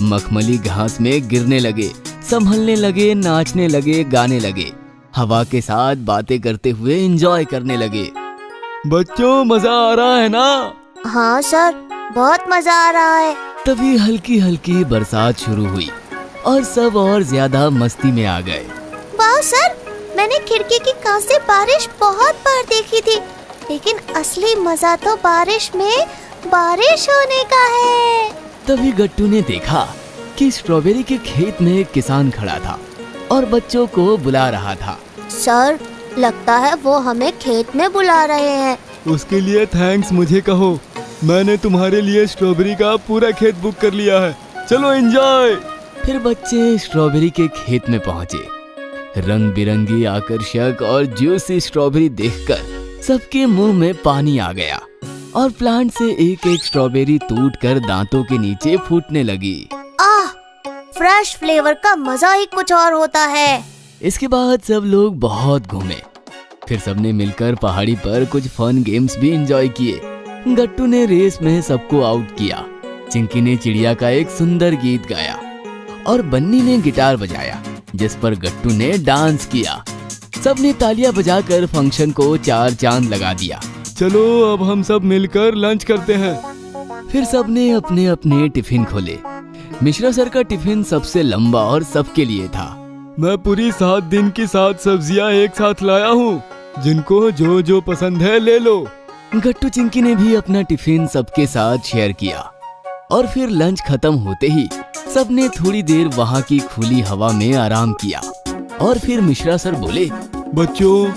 मखमली घास में गिरने लगे, संभलने लगे, नाचने लगे, गाने लगे, हवा के साथ बातें करते हुए एंजॉय करने लगे। बच्चों, मजा आ रहा है ना? हाँ सर, बहुत मजा आ रहा है। तभी हल्की हल्की बरसात शुरू हुई और सब और ज्यादा मस्ती में आ गए। वाह सर, मैंने खिड़की की कांच से बारिश बहुत बार देखी थी, लेकिन असली मजा तो बारिश में बारिश होने का है। तभी गट्टू ने देखा कि स्ट्रॉबेरी के खेत में एक किसान खड़ा था और बच्चों को बुला रहा था। सर, लगता है वो हमें खेत में बुला रहे हैं। उसके लिए थैंक्स मुझे कहो, मैंने तुम्हारे लिए स्ट्रॉबेरी का पूरा खेत बुक कर लिया है, चलो एंजॉय। फिर बच्चे स्ट्रॉबेरी के खेत में पहुंचे। रंग बिरंगी, आकर्षक और जूसी स्ट्रॉबेरी देखकर सबके मुंह में पानी आ गया और प्लांट से एक एक स्ट्रॉबेरी टूटकर दांतों के नीचे फूटने लगी। आह, फ्रेश फ्लेवर का मजा ही कुछ और होता है। इसके बाद सब लोग बहुत घूमे। फिर सबने मिलकर पहाड़ी पर कुछ फन गेम्स भी एंजॉय किए। गट्टू ने रेस में सबको आउट किया। चिंकी ने चिड़िया का एक सुंदर गीत गाया और बन्नी ने गिटार बजाया, जिस पर गट्टू ने डांस किया। सबने तालियां बजाकर फंक्शन को 4 चांद लगा दिया। चलो अब हम सब मिलकर लंच करते हैं। फिर सबने अपने अपने टिफिन खोले। मिश्रा सर का टिफिन सबसे लंबा और सबके लिए था। मैं पूरी 7 दिन की 7 सब्जियां एक साथ लाया हूँ, जिनको जो जो पसंद है ले लो। गट्टू चिंकी ने भी अपना टिफिन सबके साथ शेयर किया और फिर लंच खत्म होते ही सबने थोड़ी देर वहाँ की खुली हवा में आराम किया। और फिर मिश्रा सर बोले, बच्चों,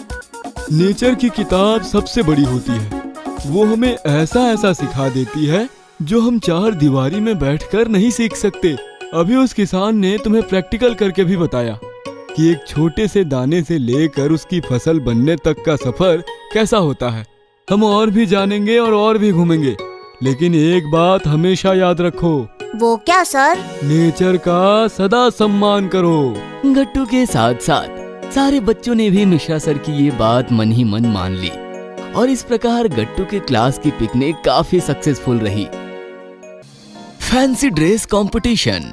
नेचर की किताब सबसे बड़ी होती है। वो हमें ऐसा ऐसा सिखा देती है जो हम 4 दीवारी में बैठकर नहीं सीख सकते। अभी उस किसान ने तुम्हें प्रैक्टिकल करके भी बताया कि एक छोटे से दाने से लेकर उसकी फसल बनने तक का सफर कैसा होता है। हम और भी जानेंगे और भी घूमेंगे, लेकिन एक बात हमेशा याद रखो। वो क्या सर? नेचर का सदा सम्मान करो। गट्टू के साथ साथ सारे बच्चों ने भी मिश्रा सर की ये बात मन ही मन मान ली और इस प्रकार गट्टू के क्लास की पिकनिक काफी सक्सेसफुल रही। Fancy dress competition.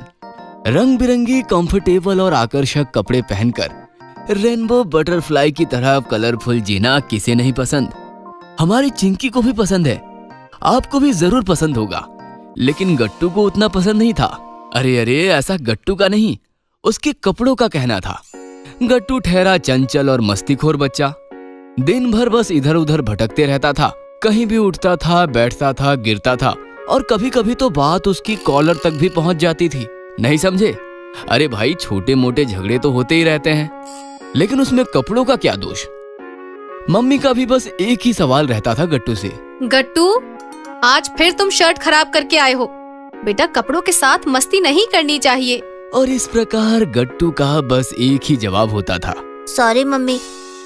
रंग बिरंगी, कंफर्टेबल और आकर्षक कपड़े पहनकर रेनबो बटरफ्लाई की तरह कलरफुल जीना किसे नहीं पसंद। हमारी चिंकी को भी पसंद है, आपको भी जरूर पसंद होगा, लेकिन गट्टू को उतना पसंद नहीं था। अरे ऐसा गट्टू का नहीं, उसके कपड़ों का कहना था। गट्टू ठहरा चंचल और मस्तीखोर बच्चा। दिन भर बस इधर उधर भटकते रहता था। कहीं भी उठता था, बैठता था, गिरता था और कभी कभी तो बात उसकी कॉलर तक भी पहुंच जाती थी। नहीं समझे? अरे भाई, छोटे मोटे झगड़े तो होते ही रहते हैं, लेकिन उसमें कपड़ों का क्या दोष। मम्मी का भी बस एक ही सवाल रहता था गट्टू से, गट्टू, आज फिर तुम शर्ट खराब करके आए हो। बेटा, कपड़ों के साथ मस्ती नहीं करनी चाहिए। और इस प्रकार गट्टू का बस एक ही जवाब होता था, सॉरी मम्मी,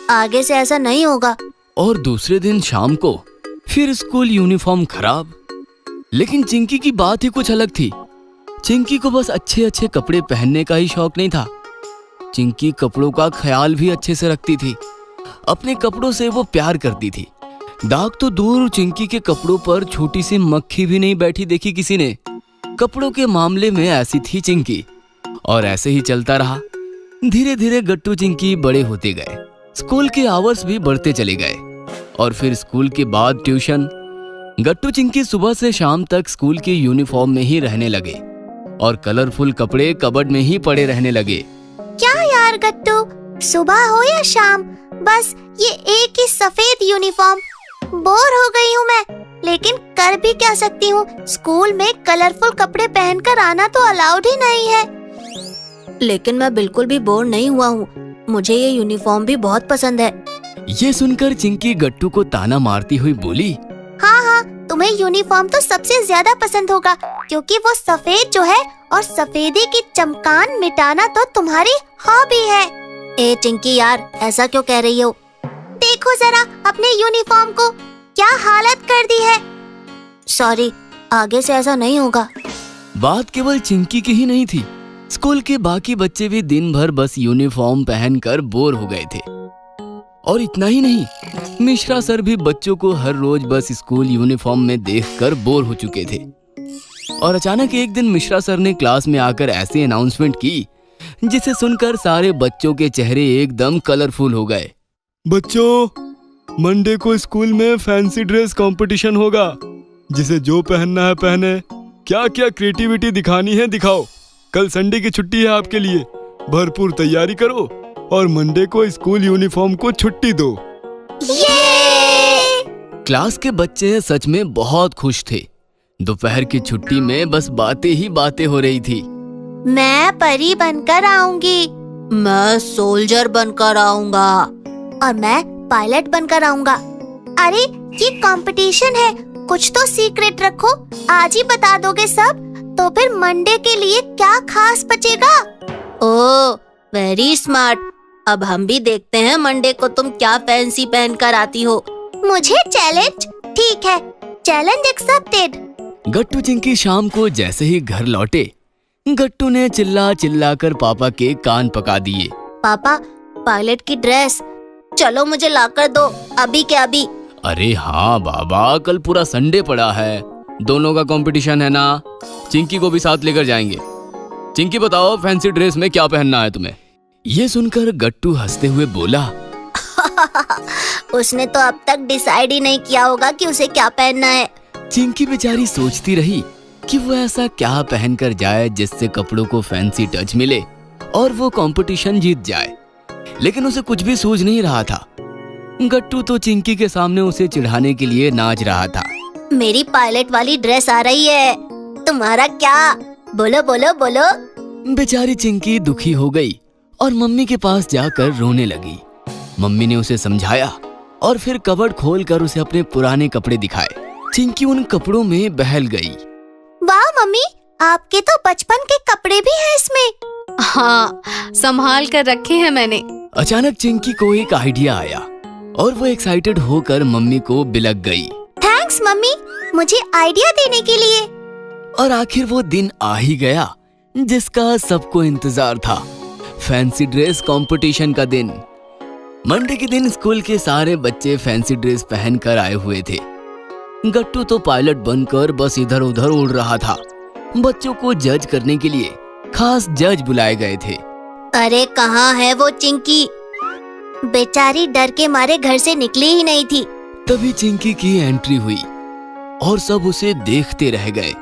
आगे से ऐसा नहीं होगा। और दूसरे दिन शाम को फिर स्कूल यूनिफॉर्म खराब। लेकिन चिंकी की बात ही कुछ अलग थी। चिंकी को बस अच्छे अच्छे कपड़े पहनने का ही शौक नहीं था। चिंकी कपड़ों का ख्याल भी अच्छे से रखती थी। अपने कपड़ों से वो प्यार करती थी। दाग तो दूर, चिंकी के कपड़ों पर छोटी सी मक्खी भी नहीं बैठी देखी किसी ने। कपड़ों के मामले में ऐसी थी चिंकी, और ऐसे ही चलता रहा। धीरे धीरे गट्टू चिंकी बड़े होते गए। स्कूल के आवर्स भी बढ़ते चले गए और फिर स्कूल के बाद ट्यूशन। गट्टू चिंकी सुबह से शाम तक स्कूल के यूनिफॉर्म में ही रहने लगे और कलरफुल कपड़े कबर्ड में ही पड़े रहने लगे। क्या यार गट्टू, सुबह हो या शाम, बस ये एक ही सफेद यूनिफॉर्म। बोर हो गई हूँ मैं, लेकिन कर भी क्या सकती हूँ। स्कूल में कलरफुल कपड़े पहनकर आना तो अलाउड ही नहीं है। लेकिन मैं बिल्कुल भी बोर नहीं हुआ हूँ, मुझे ये यूनिफॉर्म भी बहुत पसंद है। ये सुनकर चिंकी गट्टू को ताना मारती हुई बोली, हाँ, तुम्हें यूनिफॉर्म तो सबसे ज्यादा पसंद होगा, क्योंकि वो सफेद जो है और सफेदी की चमकान मिटाना तो तुम्हारी हॉबी है। ए चिंकी यार, ऐसा क्यों कह रही हो? देखो जरा अपने यूनिफॉर्म को, क्या हालत कर दी है। सॉरी, आगे से ऐसा नहीं होगा। बात केवल चिंकी की ही नहीं थी। स्कूल के बाकी बच्चे भी दिन भर बस यूनिफॉर्म पहनकर बोर हो गए थे। और इतना ही नहीं, मिश्रा सर भी बच्चों को हर रोज बस स्कूल यूनिफॉर्म में देखकर बोर हो चुके थे। और अचानक एक दिन मिश्रा सर ने क्लास में आकर ऐसी अनाउंसमेंट की जिसे सुनकर सारे बच्चों के चेहरे एकदम कलरफुल हो गए। बच्चों, मंडे को स्कूल में फैंसी ड्रेस कंपटीशन होगा। जिसे जो पहनना है पहने, क्या क्या क्रिएटिविटी दिखानी है दिखाओ। कल संडे की छुट्टी है आपके लिए, भरपूर तैयारी करो और मंडे को स्कूल यूनिफॉर्म को छुट्टी दो। क्लास के बच्चे सच में बहुत खुश थे। दोपहर की छुट्टी में बस बातें ही बातें हो रही थी। मैं परी बनकर आऊंगी, मैं सोल्जर बनकर आऊंगा और मैं पायलट बनकर आऊंगा। अरे ये कंपटीशन है, कुछ तो सीक्रेट रखो। आज ही बता दोगे सब तो फिर मंडे के लिए क्या खास बचेगा। ओह, वेरी स्मार्ट। अब हम भी देखते हैं मंडे को तुम क्या फैंसी पहन कर आती हो। मुझे चैलेंज? ठीक है, चैलेंज एक्सेप्टेड। गट्टू चिंकी शाम को जैसे ही घर लौटे, गट्टू ने चिल्ला चिल्ला कर पापा के कान पका दिए। पापा, पायलट की ड्रेस, चलो मुझे लाकर दो, अभी के अभी। अरे हाँ बाबा, कल पूरा संडे पड़ा है, दोनों का कंपटीशन है ना, चिंकी को भी साथ लेकर जाएंगे। चिंकी बताओ, फैंसी ड्रेस में क्या पहनना है तुम्हें? ये सुनकर गट्टू हंसते हुए बोला, उसने तो अब तक डिसाइड ही नहीं किया होगा कि उसे क्या पहनना है। चिंकी बेचारी सोचती रही कि वो ऐसा क्या पहनकर जाए जिससे कपड़ों को फैंसी टच मिले और वो कंपटीशन जीत जाए, लेकिन उसे कुछ भी सूझ नहीं रहा था। गट्टू तो चिंकी के सामने उसे चिढ़ाने के लिए नाच रहा था। मेरी पायलट वाली ड्रेस आ रही है, तुम्हारा क्या? बोलो बोलो बोलो। बेचारी चिंकी दुखी हो गई और मम्मी के पास जाकर रोने लगी। मम्मी ने उसे समझाया और फिर कबर्ड खोलकर उसे अपने पुराने कपड़े दिखाए। चिंकी उन कपड़ों में बहल गई। वाह मम्मी, आपके तो बचपन के कपड़े भी हैं इसमें। हाँ, संभाल कर रखे हैं मैंने। अचानक चिंकी को एक आइडिया आया और वो एक्साइटेड होकर मम्मी को बिलक गई। थैंक्स मम्मी, मुझे आइडिया देने के लिए। और आखिर वो दिन आ ही गया जिसका सबको इंतजार था, फैंसी ड्रेस कंपटीशन का दिन। मंडे के दिन स्कूल के सारे बच्चे फैंसी ड्रेस पहनकर आए हुए थे। गट्टू तो पायलट बनकर बस इधर उधर उड़ रहा था। बच्चों को जज करने के लिए खास जज बुलाए गए थे। अरे कहाँ है वो चिंकी? बेचारी डर के मारे घर से निकली ही नहीं थी। तभी चिंकी की एंट्री हुई और सब उसे देखते रह गए।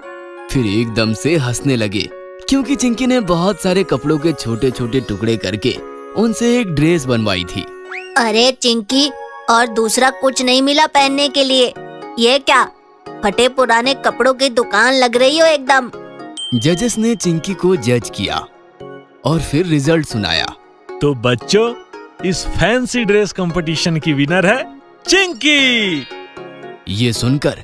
फिर एकदम से हंसने लगे क्योंकि चिंकी ने बहुत सारे कपड़ों के छोटे छोटे टुकड़े करके उनसे एक ड्रेस बनवाई थी। अरे चिंकी, और दूसरा कुछ नहीं मिला पहनने के लिए? ये क्या फटे पुराने कपड़ों की दुकान लग रही हो एकदम। जजेस ने चिंकी को जज किया और फिर रिजल्ट सुनाया। तो बच्चों, इस फैंसी ड्रेस कंपटीशन की विनर है चिंकी। ये सुनकर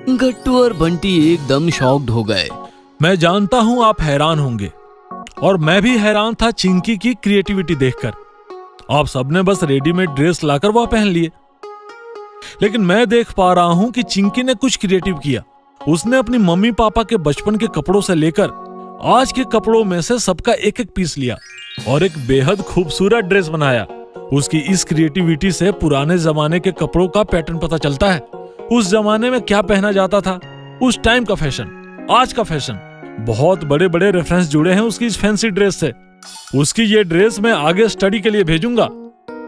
गट्टू और बंटी एकदम शॉक्ड हो गए। मैं जानता हूं आप हैरान होंगे, और मैं भी हैरान था चिंकी की क्रिएटिविटी देखकर। आप सबने बस रेडीमेड ड्रेस लाकर वह पहन लिए, लेकिन मैं देख पा रहा हूं कि चिंकी ने कुछ क्रिएटिव किया। उसने अपनी मम्मी पापा के बचपन के कपड़ों से लेकर आज के कपड़ों में से सबका एक एक पीस लिया और एक बेहद खूबसूरत ड्रेस बनाया। उसकी इस क्रिएटिविटी से पुराने जमाने के कपड़ों का पैटर्न पता चलता है। उस जमाने में क्या पहना जाता था, उस टाइम का फैशन, आज का फैशन, बहुत बड़े बड़े रेफरेंस जुड़े हैं उसकी इस फैंसी ड्रेस से। उसकी ये ड्रेस मैं आगे स्टडी के लिए भेजूंगा,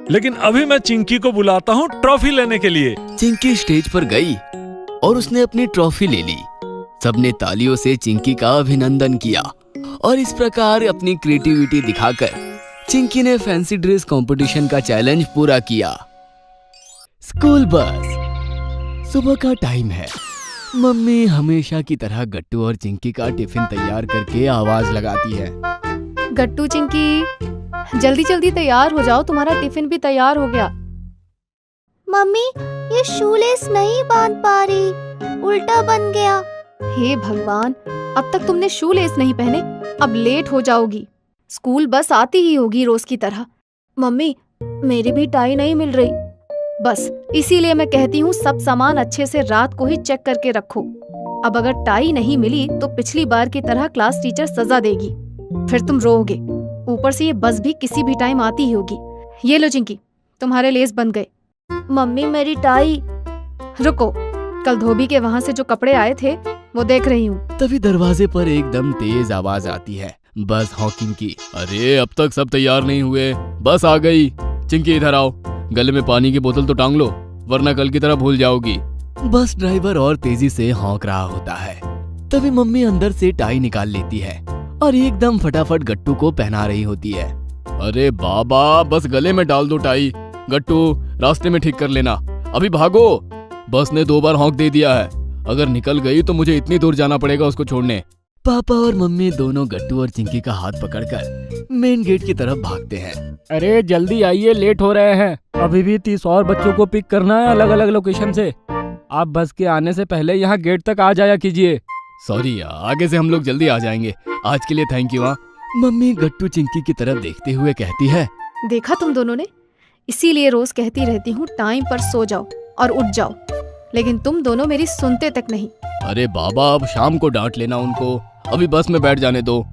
लेकिन अभी मैं चिंकी को बुलाता हूँ ट्रॉफी लेने के लिए। चिंकी स्टेज पर गई और उसने अपनी ट्रॉफी ले ली। सबने तालियों से चिंकी का अभिनंदन किया और इस प्रकार अपनी क्रिएटिविटी दिखाकर चिंकी ने फैंसी ड्रेस कंपटीशन का चैलेंज पूरा किया। School bus. सुबह का टाइम है। मम्मी हमेशा की तरह गट्टू और चिंकी का टिफिन तैयार करके आवाज लगाती है। गट्टू चिंकी, जल्दी जल्दी तैयार हो जाओ, तुम्हारा टिफिन भी तैयार हो गया। मम्मी, ये शूलेस नहीं बांध पा रही, उल्टा बन गया। हे भगवान, अब तक तुमने शू लेस नहीं पहने, अब लेट हो जाओगी। स्कूल बस आती ही होगी रोज की तरह। मम्मी, मेरी भी टाई नहीं मिल रही। बस इसीलिए मैं कहती हूँ सब सामान अच्छे से रात को ही चेक करके रखो। अब अगर टाई नहीं मिली तो पिछली बार की तरह क्लास टीचर सजा देगी, फिर तुम रोओगे। ऊपर से ये बस भी किसी भी टाइम आती ही होगी। ये लो चिंकी, तुम्हारे लेस बन गए। मम्मी, मेरी टाई। रुको, कल धोबी के वहाँ से जो कपड़े आए थे वो देख रही हूँ। तभी दरवाजे पर एकदम तेज आवाज आती है बस हॉकिंग की। अरे अब तक सब तैयार नहीं हुए, बस आ गई। चिंकी इधर आओ, गले में पानी की बोतल तो टांग लो, वरना कल की तरह भूल जाओगी। बस ड्राइवर और तेजी से हॉक रहा होता है। तभी मम्मी अंदर से टाई निकाल लेती है और एकदम फटाफट गट्टू को पहना रही होती है। अरे बाबा, बस गले में डाल दो टाई। गट्टू, रास्ते में ठीक कर लेना, अभी भागो। बस ने 2 बार हॉक दे दिया है, अगर निकल गई तो मुझे इतनी दूर जाना पड़ेगा उसको छोड़ने। पापा और मम्मी दोनों गट्टू और चिंकी का हाथ पकड़कर मेन गेट की तरफ भागते हैं। अरे जल्दी आइए, लेट हो रहे हैं। अभी भी 30 और बच्चों को पिक करना है अलग अलग लोकेशन से। आप बस के आने से पहले यहाँ गेट तक आ जाया कीजिए। सॉरी, आगे से हम लोग जल्दी आ जाएंगे। आज के लिए थैंक यू। मम्मी गट्टू चिंकी की तरफ देखते हुए कहती है, देखा तुम दोनों ने, इसीलिए रोज कहती रहती हूँ टाइम पर सो जाओ और उठ जाओ, लेकिन तुम दोनों मेरी सुनते तक नहीं। अरे बाबा, अब शाम को डांट लेना उनको, अभी बस में बैठ जाने दो।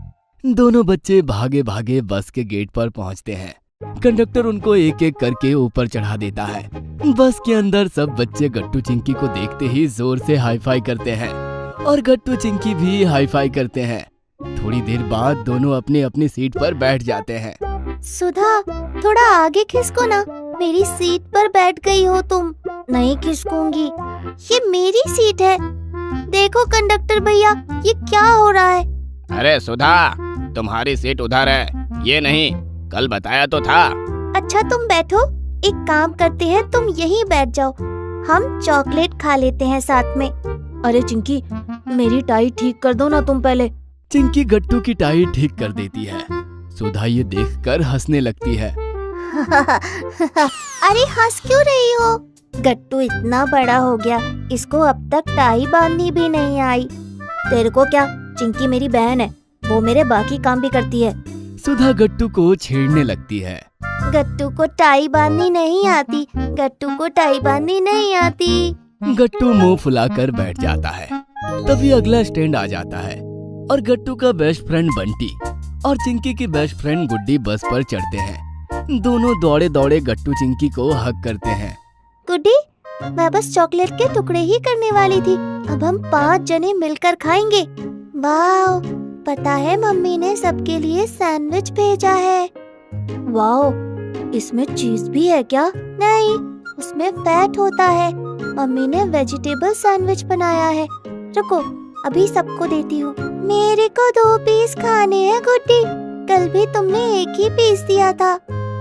दोनों बच्चे भागे भागे बस के गेट पर पहुंचते हैं। कंडक्टर उनको एक एक करके ऊपर चढ़ा देता है। बस के अंदर सब बच्चे गट्टू चिंकी को देखते ही जोर से हाई फाई करते हैं और गट्टू चिंकी भी हाई फाई करते हैं। थोड़ी देर बाद दोनों अपनी अपनी सीट पर बैठ जाते हैं। सुधा, थोड़ा आगे खिसको ना, मेरी सीट पर बैठ गई हो तुम। नहीं खिसकूंगी, ये मेरी सीट है। देखो कंडक्टर भैया, ये क्या हो रहा है? अरे सुधा, तुम्हारी सीट उधर है, ये नहीं, कल बताया तो था। अच्छा तुम बैठो, एक काम करते हैं, तुम यहीं बैठ जाओ, हम चॉकलेट खा लेते हैं साथ में। अरे चिंकी, मेरी टाई ठीक कर दो ना तुम पहले। चिंकी गट्टू की टाई ठीक कर देती है। सुधा ये देखकर हंसने लगती है। अरे हंस क्यों रही हो? गट्टू इतना बड़ा हो गया, इसको अब तक टाई बांधनी भी नहीं आई। तेरे को क्या, चिंकी मेरी बहन है, वो मेरे बाकी काम भी करती है। सुधा गट्टू को छेड़ने लगती है। गट्टू को टाई बांधनी नहीं आती, गट्टू को टाई बांधनी नहीं आती। गट्टू मुंह फुलाकर बैठ जाता है। तभी अगला स्टैंड आ जाता है और गट्टू का बेस्ट फ्रेंड बंटी और चिंकी की बेस्ट फ्रेंड गुड्डी बस पर चढ़ते हैं। दोनों दौड़े दौड़े गट्टू चिंकी को हग करते हैं। गुड्डी, मैं बस चॉकलेट के टुकड़े ही करने वाली थी, अब हम 5 जने मिलकर खाएंगे। वाह, पता है मम्मी ने सबके लिए सैंडविच भेजा है। वाह, इसमें चीज भी है क्या? नहीं, उसमें फैट होता है। मम्मी ने वेजिटेबल सैंडविच बनाया है। रुको, अभी सबको देती हूँ। मेरे को 2 पीस खाने हैं गुड्डी, कल भी तुमने एक ही पीस दिया था।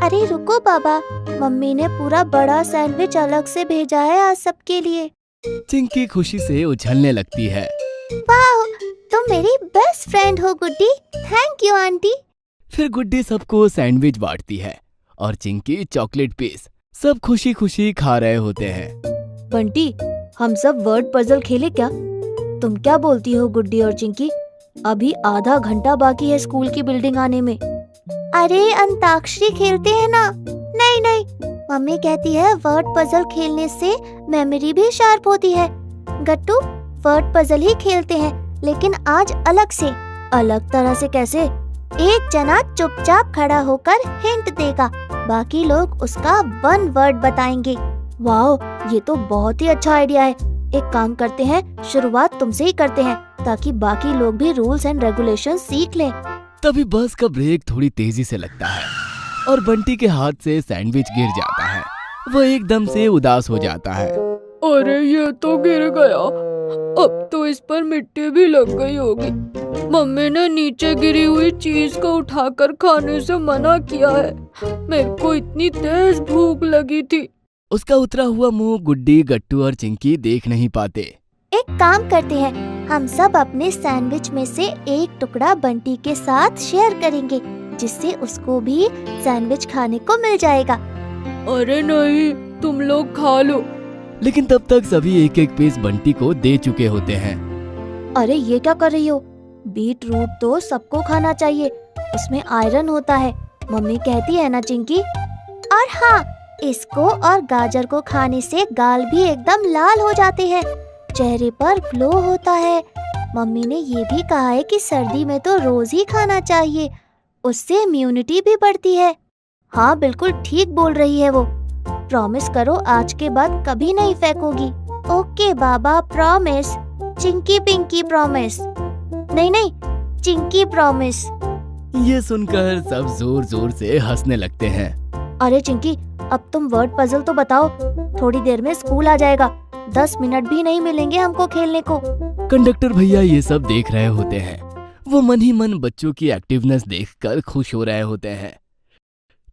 अरे रुको बाबा, मम्मी ने पूरा बड़ा सैंडविच अलग से भेजा है आज सबके लिए। चिंकी खुशी से उछलने लगती है। वाह, तुम मेरी बेस्ट फ्रेंड हो गुड्डी, थैंक यू आंटी। फिर गुड्डी सबको सैंडविच बांटती है और चिंकी चॉकलेट पीस। सब खुशी खुशी खा रहे होते हैं। बंटी, हम सब वर्ड पजल खेले क्या? तुम क्या बोलती हो गुड्डी और चिंकी? अभी आधा घंटा बाकी है स्कूल की बिल्डिंग आने में। अरे अंताक्षरी खेलते हैं ना। नहीं नहीं, मम्मी कहती है वर्ड पजल खेलने से मेमोरी भी शार्प होती है। गट्टू, वर्ड पजल ही खेलते हैं, लेकिन आज अलग से। अलग तरह से कैसे? एक जना चुपचाप खड़ा होकर हिंट देगा, बाकी लोग उसका 1 वर्ड बताएंगे। वाह, ये तो बहुत ही अच्छा आइडिया है। एक काम करते हैं, शुरुआत तुमसे ही करते हैं, ताकि बाकी लोग भी रूल्स एंड रेगुलेशन सीख लें। तभी बस का ब्रेक थोड़ी तेजी से लगता है और बंटी के हाथ से सैंडविच गिर जाता है। वो एकदम से उदास हो जाता है। अरे ये तो गिर गया, अब तो इस पर मिट्टी भी लग गई होगी। मम्मी ने नीचे गिरी हुई चीज को उठाकर खाने से मना किया है। मेरे को इतनी तेज भूख लगी थी। उसका उतरा हुआ मुंह गुड्डी, गट्टू और चिंकी देख नहीं पाते। एक काम करते हैं, हम सब अपने सैंडविच में से एक टुकड़ा बंटी के साथ शेयर करेंगे, जिससे उसको भी सैंडविच खाने को मिल जाएगा। अरे नहीं, तुम लोग खा लो। लेकिन तब तक सभी एक एक पीस बंटी को दे चुके होते हैं। अरे ये क्या कर रही हो? बीट रूट तो सबको खाना चाहिए, उसमें आयरन होता है, मम्मी कहती है ना चिंकी। और हाँ, इसको और गाजर को खाने से गाल भी एकदम लाल हो जाते हैं, चेहरे पर ग्लो होता है। मम्मी ने ये भी कहा है कि सर्दी में तो रोज ही खाना चाहिए, उससे इम्यूनिटी भी बढ़ती है। हाँ बिल्कुल ठीक बोल रही है वो। प्रॉमिस करो आज के बाद कभी नहीं फेंकोगी। ओके बाबा, प्रॉमिस। चिंकी पिंकी प्रॉमिस। नहीं नहीं, चिंकी प्रॉमिस। ये सुनकर सब जोर जोर से हंसने लगते हैं। अरे चिंकी, अब तुम वर्ड पजल तो बताओ, थोड़ी देर में स्कूल आ जाएगा, 10 मिनट भी नहीं मिलेंगे हमको खेलने को। कंडक्टर भैया ये सब देख रहे होते हैं। वो मन ही मन बच्चों की एक्टिवनेस देखकर खुश हो रहे होते हैं।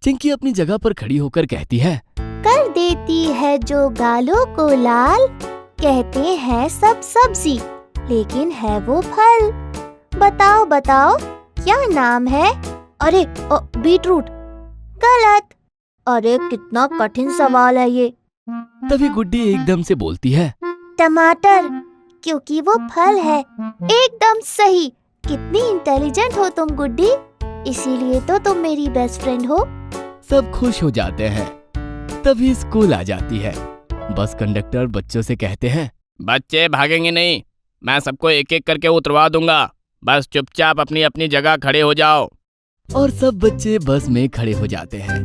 चिंकी अपनी जगह पर खड़ी होकर कहती है, कर देती है जो गालों को लाल, कहते हैं सब सब्जी, लेकिन है वो फल। बताओ बताओ, क्या नाम है? अरे बीट रूट। गलत। अरे कितना कठिन सवाल है ये। तभी गुड्डी एकदम से बोलती है, टमाटर, क्योंकि वो फल है। एकदम सही। कितनी इंटेलिजेंट हो तुम गुड्डी, इसीलिए तो तुम मेरी बेस्ट फ्रेंड हो। सब खुश हो जाते हैं। तभी स्कूल आ जाती है। बस कंडक्टर बच्चों से कहते हैं, बच्चे भागेंगे नहीं, मैं सबको एक एक करके उतरवा दूंगा, बस चुपचाप अपनी अपनी जगह खड़े हो जाओ। और सब बच्चे बस में खड़े हो जाते हैं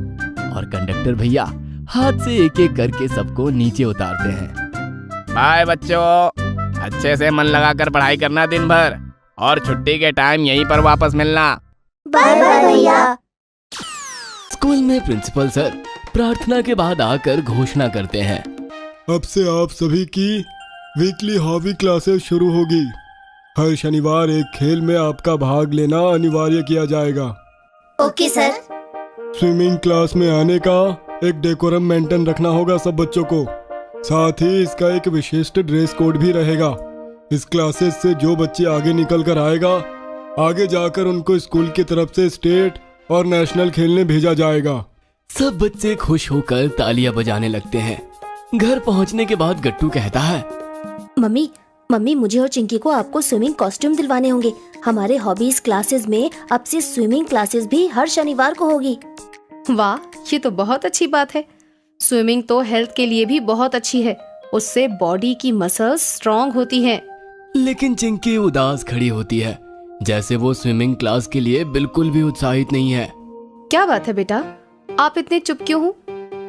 और कंडक्टर भैया हाथ से एक एक करके सबको नीचे उतारते हैं। बाय बच्चों, अच्छे से मन लगाकर पढ़ाई करना दिन भर और छुट्टी के टाइम यहीं पर वापस मिलना। बाय बाय भैया। स्कूल में प्रिंसिपल सर प्रार्थना के बाद आकर घोषणा करते हैं, अब से आप सभी की वीकली हॉबी क्लासेस शुरू होगी। हर शनिवार एक खेल में आपका भाग लेना अनिवार्य किया जाएगा। Okay sir. स्विमिंग क्लास में आने का एक डेकोरम मेंटेन रखना होगा सब बच्चों को। साथ ही इसका एक विशिष्ट ड्रेस कोड भी रहेगा। इस क्लासेस से जो बच्चे आगे निकल कर आएगा, आगे जाकर उनको स्कूल की तरफ से स्टेट और नेशनल खेलने भेजा जाएगा। सब बच्चे खुश होकर तालियां बजाने लगते हैं। घर पहुंचने के बाद गट्टू कहता है, मम्मी मुझे और चिंकी को आपको स्विमिंग कॉस्ट्यूम दिलवाने होंगे। हमारे हॉबीज क्लासेस में अब से स्विमिंग क्लासेस भी हर शनिवार को होगी। वाह, ये तो बहुत अच्छी बात है। स्विमिंग तो हेल्थ के लिए भी बहुत अच्छी है, उससे बॉडी की मसल्स स्ट्रॉन्ग होती हैं। लेकिन चिंकी उदास खड़ी होती है, जैसे वो स्विमिंग क्लास के लिए बिल्कुल भी उत्साहित नहीं है। क्या बात है बेटा, आप इतने चुप क्यों हो?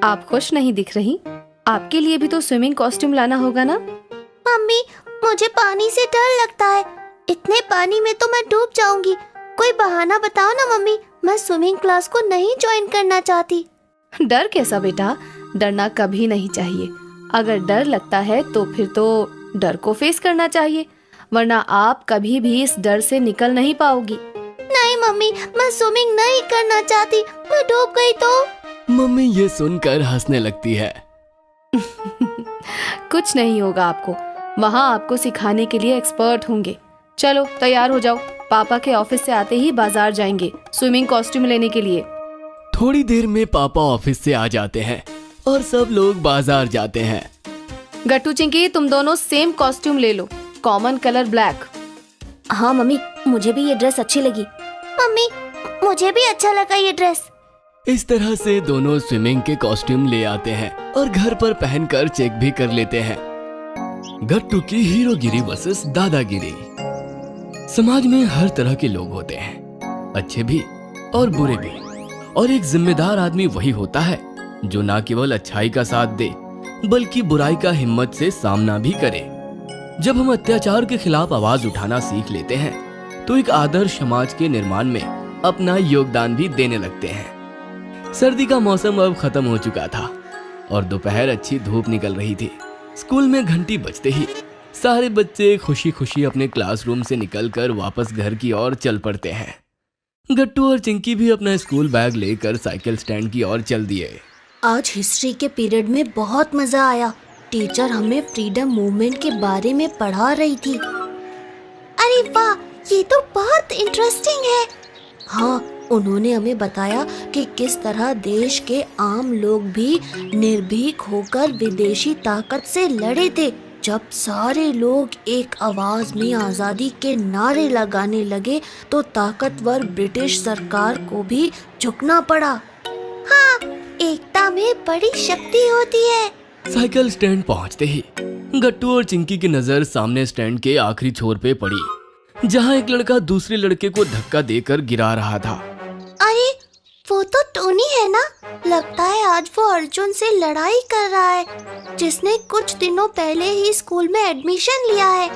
आप खुश नहीं दिख रही। आपके लिए भी तो स्विमिंग कॉस्ट्यूम लाना होगा ना? मम्मी, मुझे पानी से डर लगता है। इतने पानी में तो मैं डूब जाऊंगी। कोई बहाना बताओ ना मम्मी, मैं स्विमिंग क्लास को नहीं ज्वाइन करना चाहती। डर कैसा बेटा, डरना कभी नहीं चाहिए। अगर डर लगता है तो फिर तो डर को फेस करना चाहिए, वरना आप कभी भी इस डर से निकल नहीं पाओगी। नहीं मम्मी, मैं स्विमिंग नहीं करना चाहती। मैं डूब गई तो? मम्मी ये सुनकर हंसने लगती है। कुछ नहीं होगा आपको, वहाँ आपको सिखाने के लिए एक्सपर्ट होंगे। चलो तैयार हो जाओ, पापा के ऑफिस से आते ही बाजार जाएंगे स्विमिंग कॉस्ट्यूम लेने के लिए। थोड़ी देर में पापा ऑफिस से आ जाते हैं और सब लोग बाजार जाते हैं। गट्टू चिंकी, तुम दोनों सेम कॉस्ट्यूम ले लो, कॉमन कलर ब्लैक। हाँ मम्मी, मुझे भी ये ड्रेस अच्छी लगी। मम्मी, मुझे भी अच्छा लगा ये ड्रेस। इस तरह से दोनों स्विमिंग के कॉस्ट्यूम ले आते हैं और घर पर पहनकर चेक भी कर लेते हैं। गट्टू की हीरोगिरी वर्सेस दादागिरी। समाज में हर तरह के लोग होते हैं, अच्छे भी और बुरे भी, और एक जिम्मेदार आदमी वही होता है जो न केवल अच्छाई का साथ दे बल्कि बुराई का हिम्मत से सामना भी करे। जब हम अत्याचार के खिलाफ आवाज उठाना सीख लेते हैं तो एक आदर्श समाज के निर्माण में अपना योगदान भी देने लगते हैं। सर्दी का मौसम अब खत्म हो चुका था और दोपहर अच्छी धूप निकल रही थी। स्कूल में घंटी बजते ही सारे बच्चे खुशी खुशी अपने क्लासरूम से निकलकर वापस घर की ओर चल पड़ते हैं। गट्टू और चिंकी भी अपना स्कूल बैग लेकर साइकिल स्टैंड की ओर चल दिए। आज हिस्ट्री के पीरियड में बहुत मजा आया। टीचर हमें फ्रीडम मूवमेंट के बारे में पढ़ा रही थी। अरे वाह, ये तो बहुत इंटरेस्टिंग है। हाँ, उन्होंने हमें बताया कि किस तरह देश के आम लोग भी निर्भीक होकर विदेशी ताकत से लड़े थे। जब सारे लोग एक आवाज में आजादी के नारे लगाने लगे तो ताकतवर ब्रिटिश सरकार को भी झुकना पड़ा। हाँ, एकता में बड़ी शक्ति होती है। साइकिल स्टैंड पहुंचते ही गट्टू और चिंकी की नजर सामने स्टैंड के आखिरी छोर पे पड़ी, जहां एक लड़का दूसरे लड़के को धक्का देकर गिरा रहा था। अरे, वो तो टोनी है ना? लगता है आज वो अर्जुन से लड़ाई कर रहा है, जिसने कुछ दिनों पहले ही स्कूल में एडमिशन लिया है।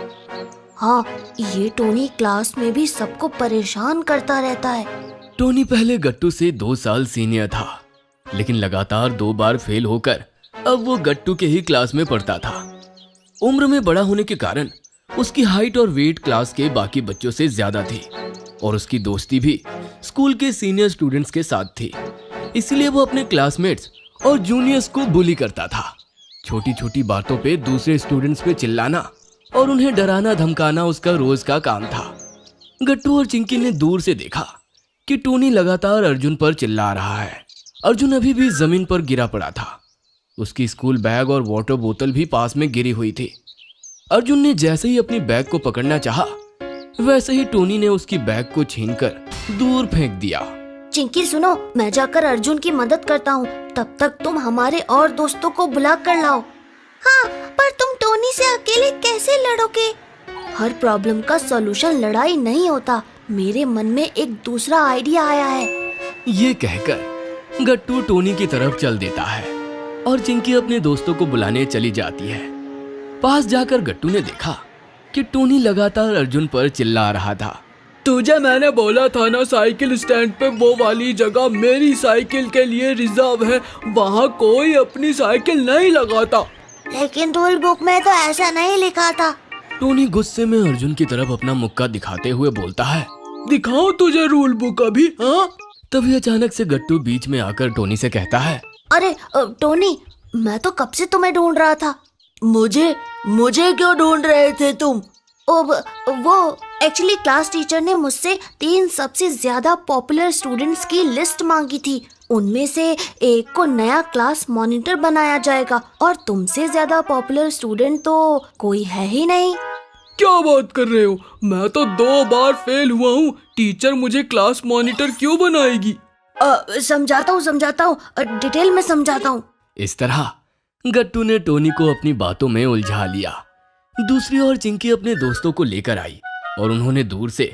हाँ, ये टोनी क्लास में भी सबको परेशान करता रहता है। टोनी पहले गट्टू से 2 साल सीनियर था, लेकिन लगातार 2 बार फेल होकर अब वो गट्टू के ही क्लास में पढ़ता था। उम्र में बड़ा होने के कारण उसकी हाइट और वेट क्लास के बाकी बच्चों से ज्यादा थी और उसकी दोस्ती भी स्कूल के सीनियर स्टूडेंट्स के साथ थी। इसलिए वो अपने क्लासमेट्स और जूनियर्स को बुली करता था। छोटी छोटी बातों पे दूसरे स्टूडेंट्स पे चिल्लाना और उन्हें डराना धमकाना उसका रोज का काम था। गट्टू और चिंकी ने दूर से देखा कि टोनी लगातार अर्जुन पर चिल्ला रहा है। अर्जुन अभी भी जमीन पर गिरा पड़ा था। उसकी स्कूल बैग और वाटर बोतल भी पास में गिरी हुई थी। अर्जुन ने जैसे ही अपनी बैग को पकड़ना चाहा, वैसे ही टोनी ने उसकी बैग को छीनकर दूर फेंक दिया। चिंकी सुनो, मैं जाकर अर्जुन की मदद करता हूँ। तब तक तुम हमारे और दोस्तों को बुला कर लाओ। हाँ, पर तुम टोनी से अकेले कैसे लड़ोगे? हर प्रॉब्लम का सॉल्यूशन लड़ाई नहीं होता, मेरे मन में एक दूसरा आइडिया आया है। ये कहकर गट्टू टोनी की तरफ चल देता है और चिंकी अपने दोस्तों को बुलाने चली जाती है। पास जाकर गट्टू ने देखा कि टोनी लगातार अर्जुन पर चिल्ला रहा था। तुझे मैंने बोला था ना, साइकिल स्टैंड पे वो वाली जगह मेरी साइकिल के लिए रिजर्व है, वहाँ कोई अपनी साइकिल नहीं लगाता। लेकिन रूल बुक में तो ऐसा नहीं लिखा था। टोनी गुस्से में अर्जुन की तरफ अपना मुक्का दिखाते हुए बोलता है। दिखाओ तुझे रूल बुक अभी। हाँ, तभी अचानक से गट्टू बीच में आकर टोनी से कहता है, अरे टोनी, मैं तो कब से तुम्हें ढूंढ रहा था। मुझे क्यों ढूंढ रहे थे तुम? वो एक्चुअली क्लास टीचर ने मुझसे 3 सबसे ज्यादा पॉपुलर स्टूडेंट्स की लिस्ट मांगी थी। उनमें से एक को नया क्लास मॉनिटर बनाया जाएगा और तुमसे ज्यादा पॉपुलर स्टूडेंट तो कोई है ही नहीं। क्या बात कर रहे हो? मैं तो 2 बार फेल हुआ हूँ। टीचर मुझे क्लास मॉनिटर क्यों बनाएगी? समझाता हूँ, डिटेल में समझाता हूँ। इस तरह गट्टू ने टोनी को अपनी बातों में उलझा लिया। दूसरी ओर चिंकी अपने दोस्तों को लेकर आई और उन्होंने दूर से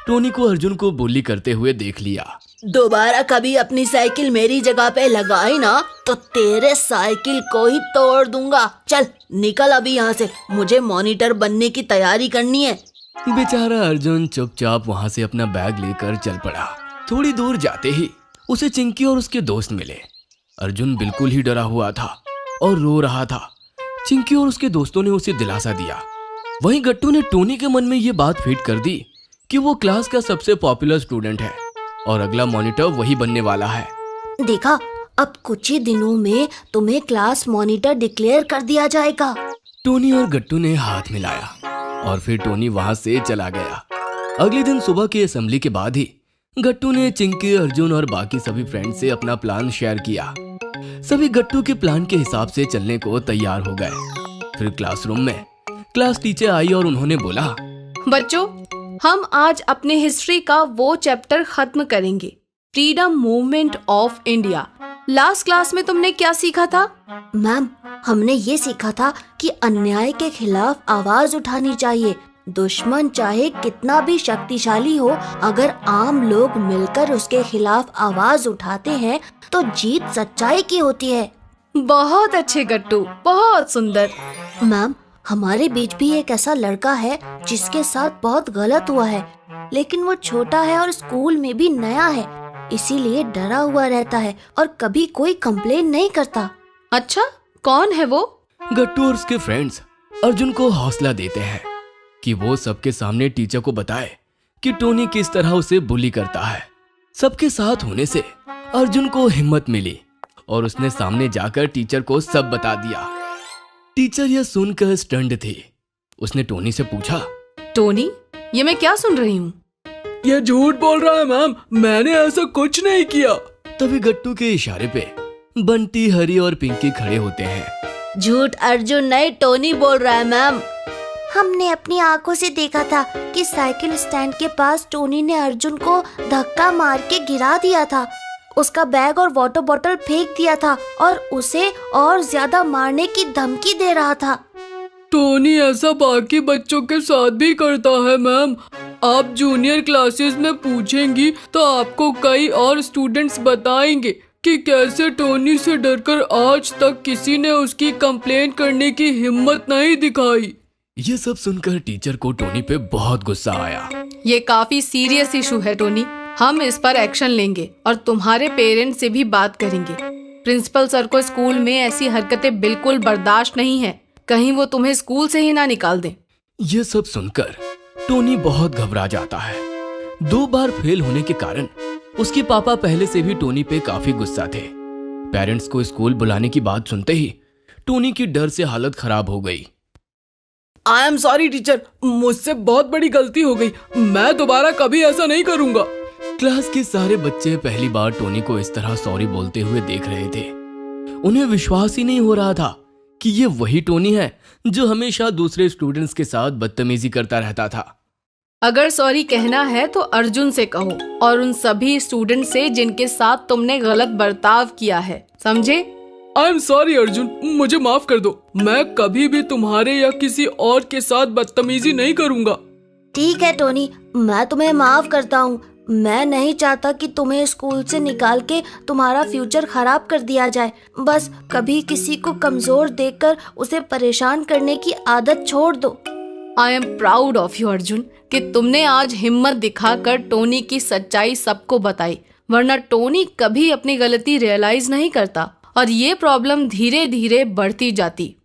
टोनी को अर्जुन को bully करते हुए देख लिया। दोबारा कभी अपनी साइकिल मेरी जगह पे लगाई ना तो तेरे साइकिल को ही तोड़ दूंगा। चल निकल अभी यहाँ से, मुझे मॉनिटर बनने की तैयारी करनी है। बेचारा अर्जुन चुपचाप वहां से अपना बैग लेकर चल पड़ा। थोड़ी दूर जाते ही उसे चिंकी और उसके दोस्त मिले। अर्जुन बिल्कुल ही डरा हुआ था और रो रहा था। चिंकी और उसके दोस्तों ने उसे दिलासा दिया। वहीं गट्टू ने टोनी के मन में ये बात फिट कर दी कि वो क्लास का सबसे पॉपुलर स्टूडेंट है और अगला मॉनिटर वही बनने वाला है। देखा, अब कुछ ही दिनों में तुम्हें क्लास मॉनिटर डिक्लेयर कर दिया जाएगा। टोनी और गट्टू ने हाथ मिलाया और फिर टोनी वहां से चला गया। अगले दिन सुबह की असेंबली के बाद ही गट्टू ने चिंकी, अर्जुन और बाकी सभी फ्रेंड से अपना प्लान शेयर किया। सभी गट्टू के प्लान के हिसाब से चलने को तैयार हो गए। फिर क्लासरूम में क्लास टीचर आई और उन्होंने बोला, बच्चों, हम आज अपने हिस्ट्री का वो चैप्टर खत्म करेंगे, freedom movement of India. Last class में तुमने क्या सीखा था? मैम, हमने ये सीखा था कि अन्याय के खिलाफ आवाज उठानी चाहिए। दुश्मन चाहे कितना भी शक्तिशाली हो, अगर आम लोग मिलकर उसके खिलाफ आवाज उठाते हैं तो जीत सच्चाई की होती है। बहुत अच्छे गट्टू, बहुत सुंदर। मैम, हमारे बीच भी एक ऐसा लड़का है जिसके साथ बहुत गलत हुआ है, लेकिन वो छोटा है और स्कूल में भी नया है, इसीलिए डरा हुआ रहता है और कभी कोई कंप्लेन नहीं करता। अच्छा, कौन है वो? गट्टू और उसके फ्रेंड्स अर्जुन को हौसला देते हैं कि वो सबके सामने टीचर को बताए कि टोनी किस तरह उसे बुली करता है। सबके साथ होने से अर्जुन को हिम्मत मिली और उसने सामने जाकर टीचर को सब बता दिया। टीचर यह सुनकर स्टंड थी। उसने टोनी से पूछा, टोनी, ये मैं क्या सुन रही हूँ? ये झूठ बोल रहा है मैम, मैंने ऐसा कुछ नहीं किया। तभी गट्टू के इशारे पे बंटी, हरी और पिंकी खड़े होते हैं। झूठ अर्जुन नहीं, टोनी बोल रहा है मैम। हमने अपनी आंखों से देखा था कि साइकिल स्टैंड के पास टोनी ने अर्जुन को धक्का मार के गिरा दिया था, उसका बैग और वाटर बॉटल फेंक दिया था और उसे और ज्यादा मारने की धमकी दे रहा था। टोनी ऐसा बाकी बच्चों के साथ भी करता है मैम। आप जूनियर क्लासेस में पूछेंगी तो आपको कई और स्टूडेंट्स बताएंगे कि कैसे टोनी से डरकर आज तक किसी ने उसकी कंप्लेंट करने की हिम्मत नहीं दिखाई। ये सब सुनकर टीचर को टोनी पे बहुत गुस्सा आया। ये काफी सीरियस इशू है टोनी, हम इस पर एक्शन लेंगे और तुम्हारे पेरेंट्स से भी बात करेंगे। प्रिंसिपल सर को स्कूल में ऐसी हरकतें बिल्कुल बर्दाश्त नहीं है, कहीं वो तुम्हें स्कूल से ही ना निकाल दें। ये सब सुनकर टोनी बहुत घबरा जाता है। 2 बार फेल होने के कारण उसके पापा पहले से भी टोनी पे काफी गुस्सा थे। पेरेंट्स को स्कूल बुलाने की बात सुनते ही टोनी की डर से हालत खराब हो गई। आई एम सॉरी टीचर, मुझसे बहुत बड़ी गलती हो गई, मैं दोबारा कभी ऐसा नहीं करूँगा। क्लास के सारे बच्चे पहली बार टोनी को इस तरह सॉरी बोलते हुए देख रहे थे। उन्हें विश्वास ही नहीं हो रहा था कि ये वही टोनी है जो हमेशा दूसरे स्टूडेंट्स के साथ बदतमीजी करता रहता था। अगर सॉरी कहना है तो अर्जुन से कहो और उन सभी स्टूडेंट से जिनके साथ तुमने गलत बर्ताव किया है, समझे? आई एम सॉरी अर्जुन, मुझे माफ कर दो। मैं कभी भी तुम्हारे या किसी और के साथ बदतमीजी नहीं करूँगा। ठीक है टोनी, मैं तुम्हें माफ करता हूँ। मैं नहीं चाहता कि तुम्हें स्कूल से निकाल के तुम्हारा फ्यूचर खराब कर दिया जाए। बस कभी किसी को कमजोर देखकर उसे परेशान करने की आदत छोड़ दो। I am proud of you Arjun कि तुमने आज हिम्मत दिखाकर टोनी की सच्चाई सबको बताई, वरना टोनी कभी अपनी गलती रियलाइज नहीं करता और ये प्रॉब्लम धीरे धीरे बढ़ती जाती।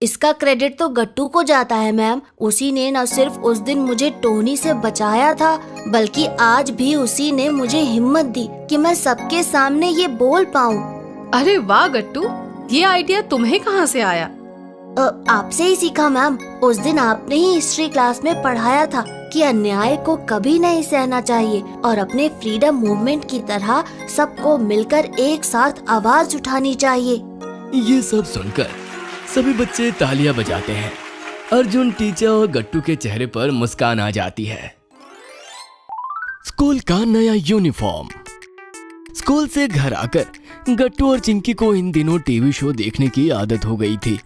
इसका क्रेडिट तो गट्टू को जाता है मैम। उसी ने न सिर्फ उस दिन मुझे टोनी से बचाया था, बल्कि आज भी उसी ने मुझे हिम्मत दी कि मैं सबके सामने ये बोल पाऊँ। अरे वाह गट्टू, ये आइडिया तुम्हें कहाँ से आया? आपसे ही सीखा मैम। उस दिन आपने ही हिस्ट्री क्लास में पढ़ाया था कि अन्याय को कभी नहीं सहना चाहिए और अपने फ्रीडम मूवमेंट की तरह सबको मिलकर एक साथ आवाज उठानी चाहिए। ये सब सुनकर सभी बच्चे तालियां बजाते हैं। अर्जुन, टीचर और गट्टू के चेहरे पर मुस्कान आ जाती है। स्कूल का नया यूनिफॉर्म। स्कूल से घर आकर गट्टू और चिंकी को इन दिनों टीवी शो देखने की आदत हो गई थी।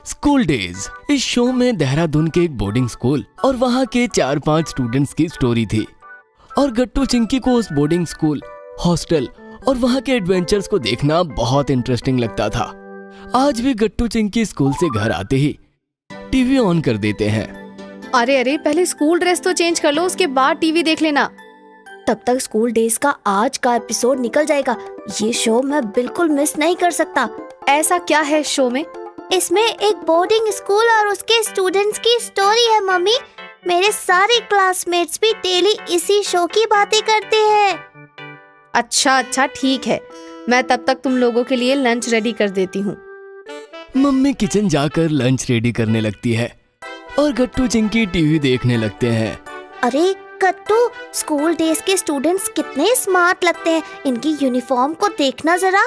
School days. इस शो में देहरादून के एक बोर्डिंग स्कूल और वहां के 4-5 स्टूडेंट्स की स्टोरी थी और गट्टू चिंकी को उस बोर्डिंग स्कूल, हॉस्टल और वहां के एडवेंचर्स को देखना बहुत इंटरेस्टिंग लगता था। आज भी गट्टू चिंकी स्कूल से घर आते ही टीवी ऑन कर देते हैं। अरे पहले स्कूल ड्रेस तो चेंज कर लो, उसके बाद टीवी देख लेना। तब तक स्कूल डेज का आज का एपिसोड निकल जाएगा। ये शो मैं बिल्कुल मिस नहीं कर सकता। ऐसा क्या है शो में? इसमें एक बोर्डिंग स्कूल और उसके स्टूडेंट्स की स्टोरी है मम्मी। मेरे सारे क्लासमेट्स भी डेली इसी शो की बातें करते हैं। अच्छा ठीक है, मैं तब तक तुम लोगों के लिए लंच रेडी कर देती हूँ। मम्मी किचन जाकर लंच रेडी करने लगती है और गट्टू चिंकी टीवी देखने लगते हैं। अरे गट्टू, स्कूल डेज के स्टूडेंट्स कितने स्मार्ट लगते हैं। इनकी यूनिफॉर्म को देखना जरा।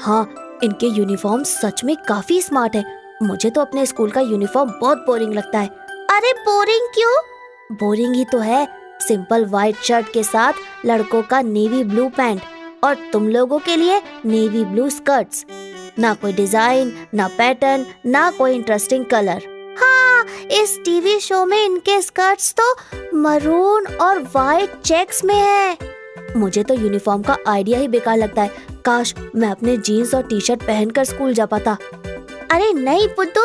हाँ, इनके यूनिफॉर्म सच में काफी स्मार्ट है। मुझे तो अपने स्कूल का यूनिफॉर्म बहुत बोरिंग लगता है। अरे बोरिंग क्यों? बोरिंग ही तो है। सिंपल व्हाइट शर्ट के साथ लड़कों का नेवी ब्लू पैंट और तुम लोगों के लिए नेवी ब्लू स्कर्ट्स। ना कोई डिजाइन, ना पैटर्न, ना कोई इंटरेस्टिंग कलर। हाँ, इस टीवी शो में इनके स्कर्ट्स तो मरून और वाइट चेक्स में है। मुझे तो यूनिफॉर्म का आइडिया ही बेकार लगता है। काश मैं अपने जीन्स और टी शर्ट पहनकर स्कूल जा पाता। अरे नहीं पुत्तू,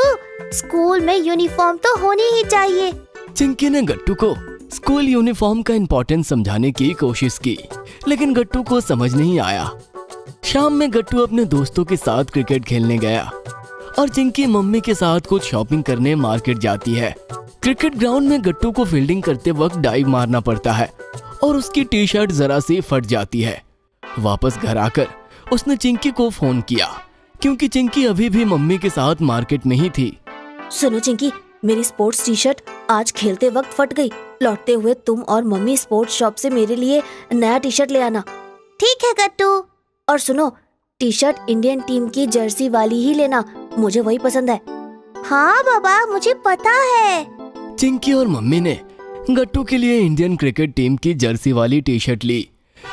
स्कूल में यूनिफॉर्म तो होनी ही चाहिए। चिंकी ने गट्टू को स्कूल यूनिफॉर्म का इम्पोर्टेंस समझाने की कोशिश की, लेकिन गट्टू को समझ नहीं आया। शाम में गट्टू अपने दोस्तों के साथ क्रिकेट खेलने गया और चिंकी मम्मी के साथ कुछ शॉपिंग करने मार्केट जाती है। क्रिकेट ग्राउंड में गट्टू को फील्डिंग करते वक्त डाइव मारना पड़ता है और उसकी टी शर्ट जरा सी फट जाती है। वापस घर आकर उसने चिंकी को फोन किया क्योंकि चिंकी अभी भी मम्मी के साथ मार्केट में ही थी। सुनो चिंकी, मेरी स्पोर्ट्स टी शर्ट आज खेलते वक्त फट गई। लौटते हुए तुम और मम्मी स्पोर्ट्स शॉप से मेरे लिए नया टी शर्ट ले आना। ठीक है गट्टू। और सुनो, टी शर्ट इंडियन टीम की जर्सी वाली ही लेना, मुझे वही पसंद है। हाँ बाबा, मुझे पता है। चिंकी और मम्मी ने गट्टू के लिए इंडियन क्रिकेट टीम की जर्सी वाली टी शर्ट ली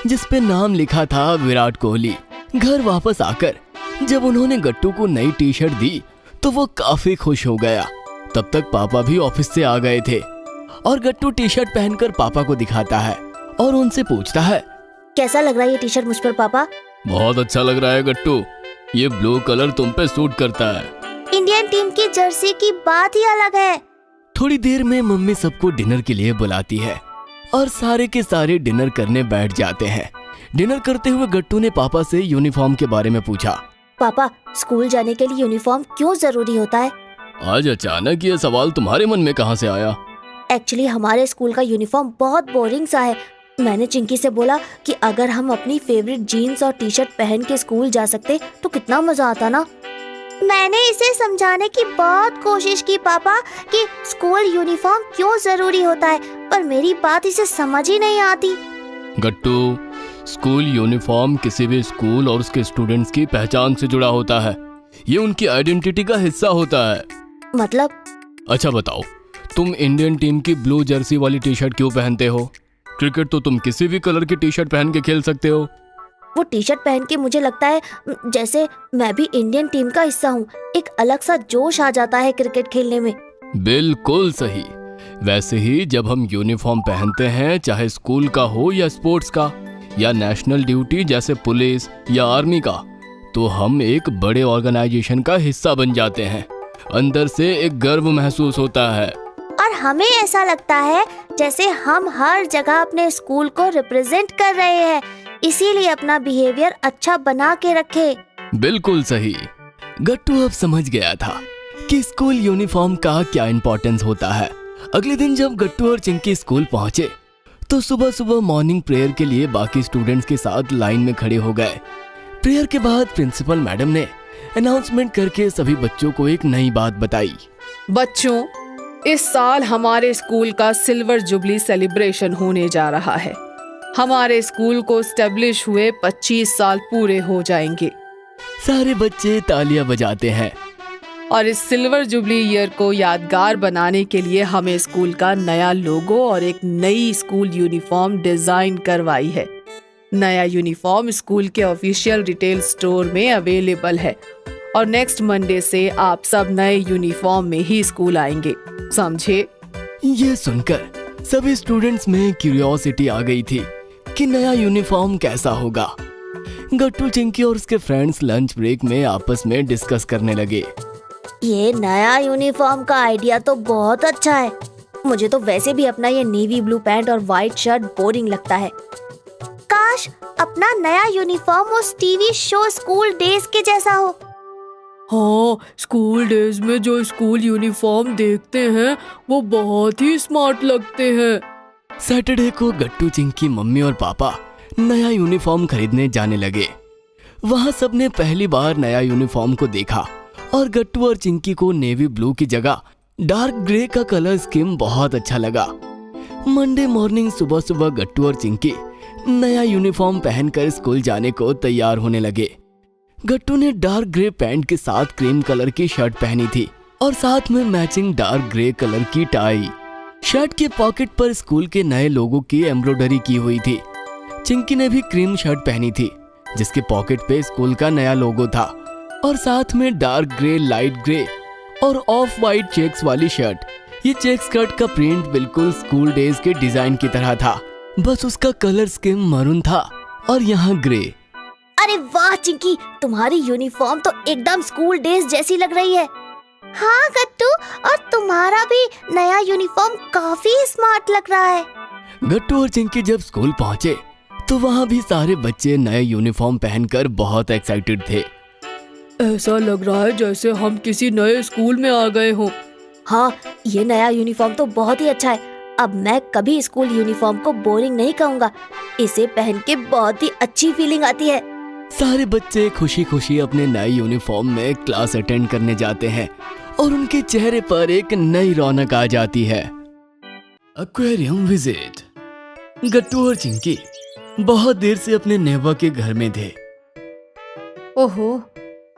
जिस पे नाम लिखा था विराट कोहली। घर वापस आकर जब उन्होंने गट्टू को नई टी शर्ट दी तो वो काफी खुश हो गया। तब तक पापा भी ऑफिस से आ गए थे और गट्टू टी शर्ट पहनकर पापा को दिखाता है और उनसे पूछता है, कैसा लग रहा है ये टी शर्ट मुझ पर पापा? बहुत अच्छा लग रहा है गट्टू, ये ब्लू कलर तुम पे सूट करता है। इंडियन टीम की जर्सी की बात ही अलग है। थोड़ी देर में मम्मी सबको डिनर के लिए बुलाती है और सारे के सारे डिनर करने बैठ जाते हैं। डिनर करते हुए गट्टू ने पापा से यूनिफॉर्म के बारे में पूछा। पापा, स्कूल जाने के लिए यूनिफॉर्म क्यों जरूरी होता है? आज अचानक ये सवाल तुम्हारे मन में कहाँ से आया? एक्चुअली हमारे स्कूल का यूनिफॉर्म बहुत बोरिंग सा है। मैंने चिंकी से बोला कि अगर हम अपनी फेवरेट जीन्स और टी शर्ट पहन के स्कूल जा सकते तो कितना मजा आता ना। मैंने इसे समझाने की बहुत कोशिश की पापा कि स्कूल यूनिफॉर्म क्यों जरूरी होता है, पर मेरी बात इसे समझ ही नहीं आती। गट्टू, स्कूल यूनिफॉर्म किसी भी स्कूल और उसके स्टूडेंट्स की पहचान से जुड़ा होता है। ये उनकी आइडेंटिटी का हिस्सा होता है। मतलब? अच्छा बताओ, तुम इंडियन टीम की ब्लू जर्सी वाली टी शर्ट क्यों पहनते हो? क्रिकेट तो तुम किसी भी कलर की टी शर्ट पहन के खेल सकते हो। वो टी शर्ट पहन के मुझे लगता है जैसे मैं भी इंडियन टीम का हिस्सा हूँ। एक अलग सा जोश आ जाता है क्रिकेट खेलने में। बिल्कुल सही। वैसे ही जब हम यूनिफॉर्म पहनते हैं, चाहे स्कूल का हो या स्पोर्ट्स का या नेशनल ड्यूटी जैसे पुलिस या आर्मी का, तो हम एक बड़े ऑर्गेनाइजेशन का हिस्सा बन जाते हैं। अंदर से एक गर्व महसूस होता है। और हमें ऐसा लगता है जैसे हम हर जगह अपने स्कूल को रिप्रेजेंट कर रहे हैं, इसीलिए अपना बिहेवियर अच्छा बना के रखे। बिल्कुल सही। गट्टू अब समझ गया था कि स्कूल यूनिफॉर्म का क्या इम्पोर्टेंस होता है। अगले दिन जब गट्टू और चिंकी स्कूल पहुंचे तो सुबह सुबह मॉर्निंग प्रेयर के लिए बाकी स्टूडेंट्स के साथ लाइन में खड़े हो गए। प्रेयर के बाद प्रिंसिपल मैडम ने अनाउंसमेंट करके सभी बच्चों को एक नई बात बताई। बच्चों, इस साल हमारे स्कूल का सिल्वर जुबली सेलिब्रेशन होने जा रहा है। हमारे स्कूल को स्टेब्लिश हुए 25 साल पूरे हो जाएंगे सारे बच्चे तालियां बजाते हैं। और इस सिल्वर जुबली ईयर को यादगार बनाने के लिए हमें स्कूल का नया लोगो और एक नई स्कूल यूनिफॉर्म डिजाइन करवाई है। नया यूनिफॉर्म स्कूल के ऑफिशियल रिटेल स्टोर में अवेलेबल है और नेक्स्ट मंडे से आप सब नए यूनिफॉर्म में ही स्कूल आएंगे, समझे? ये सुनकर सभी स्टूडेंट्स में क्यूरियोसिटी आ गई थी कि नया यूनिफॉर्म कैसा होगा। गट्टू, चिंकी और उसके फ्रेंड्स लंच ब्रेक में आपस में डिस्कस करने लगे। ये नया यूनिफॉर्म का आइडिया तो बहुत अच्छा है। मुझे तो वैसे भी अपना ये नेवी ब्लू पैंट और व्हाइट शर्ट बोरिंग लगता है। काश अपना नया यूनिफॉर्म उस टीवी शो स्कूल डेज के जैसा हो। हाँ, स्कूल डेज में जो स्कूल यूनिफॉर्म देखते हैं वो बहुत ही स्मार्ट लगते हैं। सैटरडे को गट्टू, चिंकी, मम्मी और पापा नया यूनिफॉर्म खरीदने जाने लगे। वहाँ सबने पहली बार नया यूनिफॉर्म को देखा और गट्टू और चिंकी को नेवी ब्लू की जगह डार्क ग्रे का कलर स्कीम बहुत अच्छा लगा। मंडे मॉर्निंग सुबह सुबह गट्टू और चिंकी नया यूनिफॉर्म पहनकर स्कूल जाने को तैयार होने लगे। गट्टू ने डार्क ग्रे पैंट के साथ क्रीम कलर की शर्ट पहनी थी और साथ में मैचिंग डार्क ग्रे कलर की टाई। शर्ट के पॉकेट पर स्कूल के नए लोगों की एम्ब्रॉयडरी की हुई थी। चिंकी ने भी क्रीम शर्ट पहनी थी जिसके पॉकेट पे स्कूल का नया लोगो था और साथ में डार्क ग्रे, लाइट ग्रे और ऑफ वाइट चेक्स वाली शर्ट। ये चेक स्कर्ट का प्रिंट बिल्कुल स्कूल डेज के डिजाइन की तरह था, बस उसका कलर स्कीम मरून था और यहाँ ग्रे। अरे वाह चिंकी, तुम्हारी यूनिफॉर्म तो एकदम स्कूल डेज जैसी लग रही है। हाँ गट्टू, और तुम्हारा भी नया यूनिफॉर्म काफी स्मार्ट लग रहा है। गट्टू और चिंकी जब स्कूल पहुंचे तो वहाँ भी सारे बच्चे नए यूनिफॉर्म पहनकर बहुत एक्साइटेड थे। ऐसा लग रहा है जैसे हम किसी नए स्कूल में आ गए हों। हाँ, ये नया यूनिफॉर्म तो बहुत ही अच्छा है। अब मैं कभी स्कूल यूनिफॉर्म को बोरिंग नहीं कहूँगा। इसे पहन के बहुत ही अच्छी फीलिंग आती है। सारे बच्चे खुशी खुशी अपने नए यूनिफॉर्म में क्लास अटेंड करने जाते हैं और उनके चेहरे पर एक नई रौनक आ जाती है। Aquarium visit. गट्टू और चिंकी बहुत देर से अपने नेवा के घर में थे। ओहो,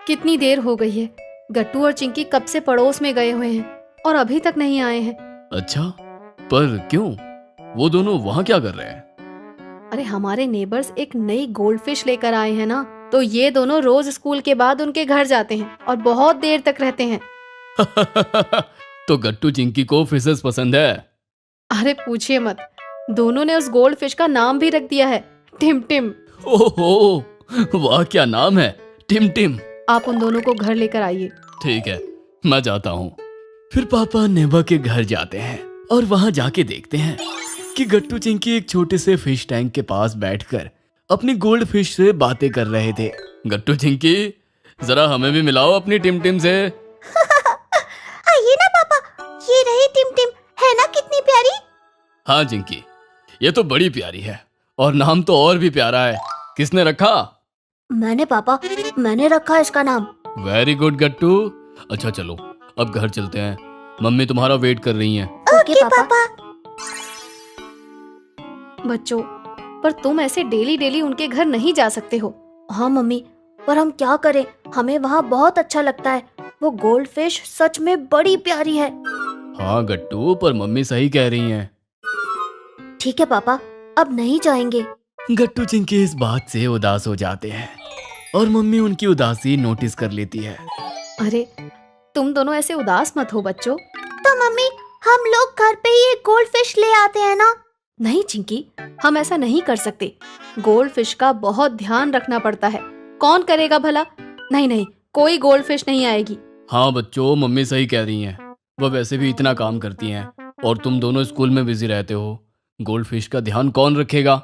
कितनी देर हो गई है। गट्टू और चिंकी कब से पड़ोस में गए हुए हैं और अभी तक नहीं आए हैं। अच्छा, पर क्यों? वो दोनों वहाँ क्या कर रहे हैं? अरे हमारे नेबर्स एक नई गोल्ड फिश लेकर आए हैं ना, तो ये दोनों रोज स्कूल के बाद उनके घर जाते हैं और बहुत देर तक रहते हैं। तो गट्टू चिंकी को फिशेस पसंद है? अरे पूछिए मत, दोनों ने उस गोल्ड फिश का नाम भी रख दिया है, टिम टिम। ओहो, वाह क्या नाम है, टिम टिम। आप उन दोनों को घर लेकर आइए। ठीक है, मैं जाता हूँ। फिर पापा नेवा के घर जाते हैं और वहाँ जाके देखते हैं कि गट्टू चिंकी एक छोटे से फिश टैंक के पास बैठकर अपनी गोल्ड फिश से बातें कर रहे थे। गट्टू चिंकी, जरा हमें भी मिलाओ अपनी टिम टिम से। आइए ना पापा, ये रही टिम टिम, है ना कितनी प्यारी। हाँ चिंकी, ये तो बड़ी प्यारी है और नाम तो और भी प्यारा है। किसने रखा? मैंने पापा, मैंने रखा इसका नाम। वेरी गुड गट्टू। अच्छा चलो अब घर चलते हैं, मम्मी तुम्हारा वेट कर रही हैं। ओके पापा। बच्चों, पर तुम ऐसे डेली डेली उनके घर नहीं जा सकते हो। हाँ मम्मी, पर हम क्या करें, हमें वहाँ बहुत अच्छा लगता है। वो गोल्ड फिश सच में बड़ी प्यारी है। हाँ गट्टू, पर मम्मी सही कह रही हैं। ठीक है पापा, अब नहीं जाएंगे। गट्टू चिंकी इस बात से उदास हो जाते हैं और मम्मी उनकी उदासी नोटिस कर लेती है। अरे तुम दोनों ऐसे उदास मत हो बच्चों। तो मम्मी, हम लोग घर पे ही एक गोल्ड फिश ले आते हैं ना। नहीं चिंकी, हम ऐसा नहीं कर सकते। गोल्ड फिश का बहुत ध्यान रखना पड़ता है। कौन करेगा भला? नहीं नहीं, कोई गोल्ड फिश नहीं आएगी। हाँ बच्चों, मम्मी सही कह रही हैं। वह वैसे भी इतना काम करती हैं और तुम दोनों स्कूल में बिजी रहते हो। गोल्ड फिश का ध्यान कौन रखेगा?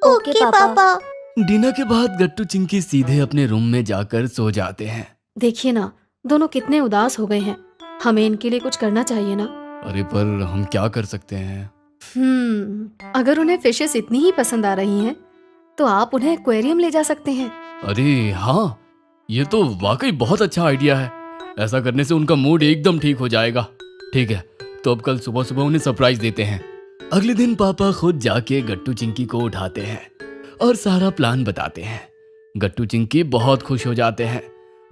ओके पापा। डिनर के बाद गट्टू चिंकी सीधे अपने रूम में जाकर सो जाते हैं। देखिए ना, दोनों कितने उदास हो गए हैं। हमें इनके लिए कुछ करना चाहिए ना। अरे पर हम क्या कर सकते हैं? अगर उन्हें फिशेस इतनी ही पसंद आ रही हैं, तो आप उन्हें एक्वेरियम ले जा सकते हैं। अरे हाँ, ये तो वाकई बहुत अच्छा आइडिया है। ऐसा करने से उनका मूड एकदम ठीक हो जाएगा। ठीक है, तो अब कल सुबह सुबह उन्हें सरप्राइज देते हैं। अगले दिन पापा खुद जाके गट्टू चिंकी को उठाते हैं और सारा प्लान बताते हैं। गट्टू चिंकी बहुत खुश हो जाते हैं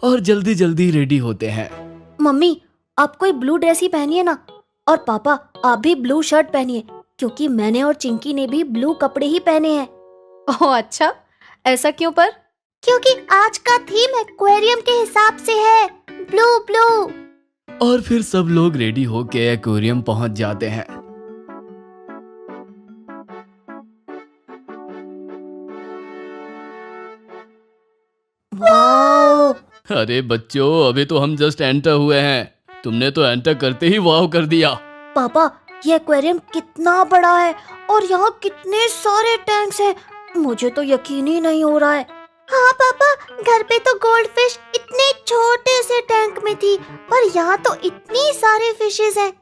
और जल्दी जल्दी रेडी होते हैं। मम्मी, आप कोई ब्लू ड्रेस ही पहनिए ना, और पापा आप भी ब्लू शर्ट पहनिए, क्योंकि मैंने और चिंकी ने भी ब्लू कपड़े ही पहने हैं। ओह अच्छा, ऐसा क्यों पर? क्योंकि आज का थीम एक्वेरियम के हिसाब से है, ब्लू ब्लू। और फिर सब लोग रेडी होके एक्वेरियम पहुंच जाते हैं। वाओ! अरे बच्चों, अभी तो हम जस्ट एंटर हुए हैं। तुमने तो एंटर करते ही वाव कर दिया। पापा, ये एक्वेरियम कितना बड़ा है और यहाँ कितने सारे टैंक्स हैं, मुझे तो यकीन ही नहीं हो रहा है। हाँ पापा, घर पे तो गोल्ड फिश इतने छोटे से टैंक में थी, पर यहाँ तो इतनी सारे फिशेस हैं।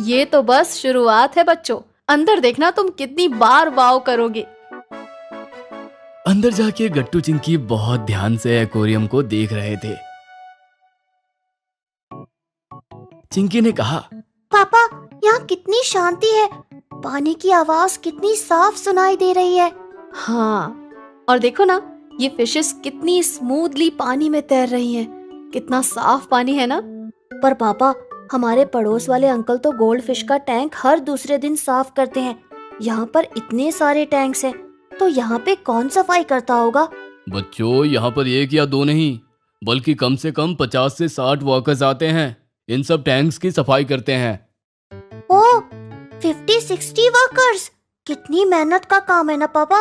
ये तो बस शुरुआत है बच्चों। अंदर देखना, तुम कितनी बार वाव करोगे। अंदर जाके गट्टू चिंकी बहुत ध्यान से एक्वेरियम को देख रहे थे। चिंकी ने कहा, पापा, यहाँ कितनी शांति है, पानी की आवाज कितनी साफ सुनाई दे रही है। हाँ, और देखो ना, ये फिशेस कितनी स्मूथली पानी में तैर रही हैं। कितना साफ पानी है ना। पर पापा, हमारे पड़ोस वाले अंकल तो गोल्ड फिश का टैंक हर दूसरे दिन साफ करते हैं। यहाँ पर इतने सारे टैंक्स हैं, तो यहाँ पे कौन सफाई करता होगा? बच्चों, यहाँ पर एक या दो नहीं, बल्कि कम से कम 50 से 60 वर्कर्स आते हैं। इन सब टैंक्स की सफाई करते हैं। ओह, 50-60 वर्कर्स, कितनी मेहनत का काम है ना पापा।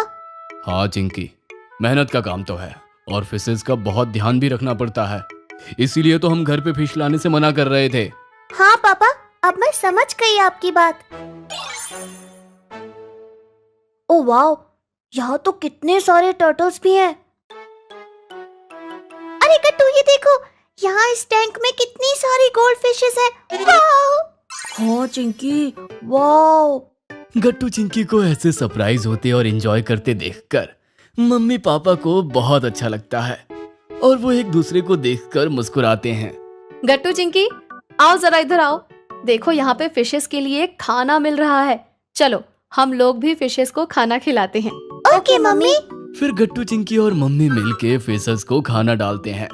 हाँ चिंकी, मेहनत का काम तो है, और फिशेस का बहुत ध्यान भी रखना पड़ता है। इसीलिए तो हम घर पे फिश लाने से मना कर रहे थे। हाँ पापा, अब मैं समझ गई आपकी बात। ओह वाओ, यहाँ तो कितने सारे टर्टल्स भी हैं। अरे गट्टू, ये देखो, यहाँ इस टैंक में कितनी सारी गोल्ड फिशेस हैं। वाओ! हाँ चिंकी, वाओ! गट्टू चिंकी को ऐसे सरप्राइज होते और एंजॉय करते देखकर मम्मी पापा को बहुत अच्छा लगता है और वो एक दूसरे को देखकर मुस्कुराते हैं। गट्टू चिंकी, आओ जरा इधर आओ। देखो, यहाँ पे फिशेस के लिए खाना मिल रहा है। चलो, हम लोग भी फिशेस को खाना खिलाते हैं। Okay mummy. फिर गट्टू चिंकी और मम्मी मिलके फिशेस को खाना डालते हैं।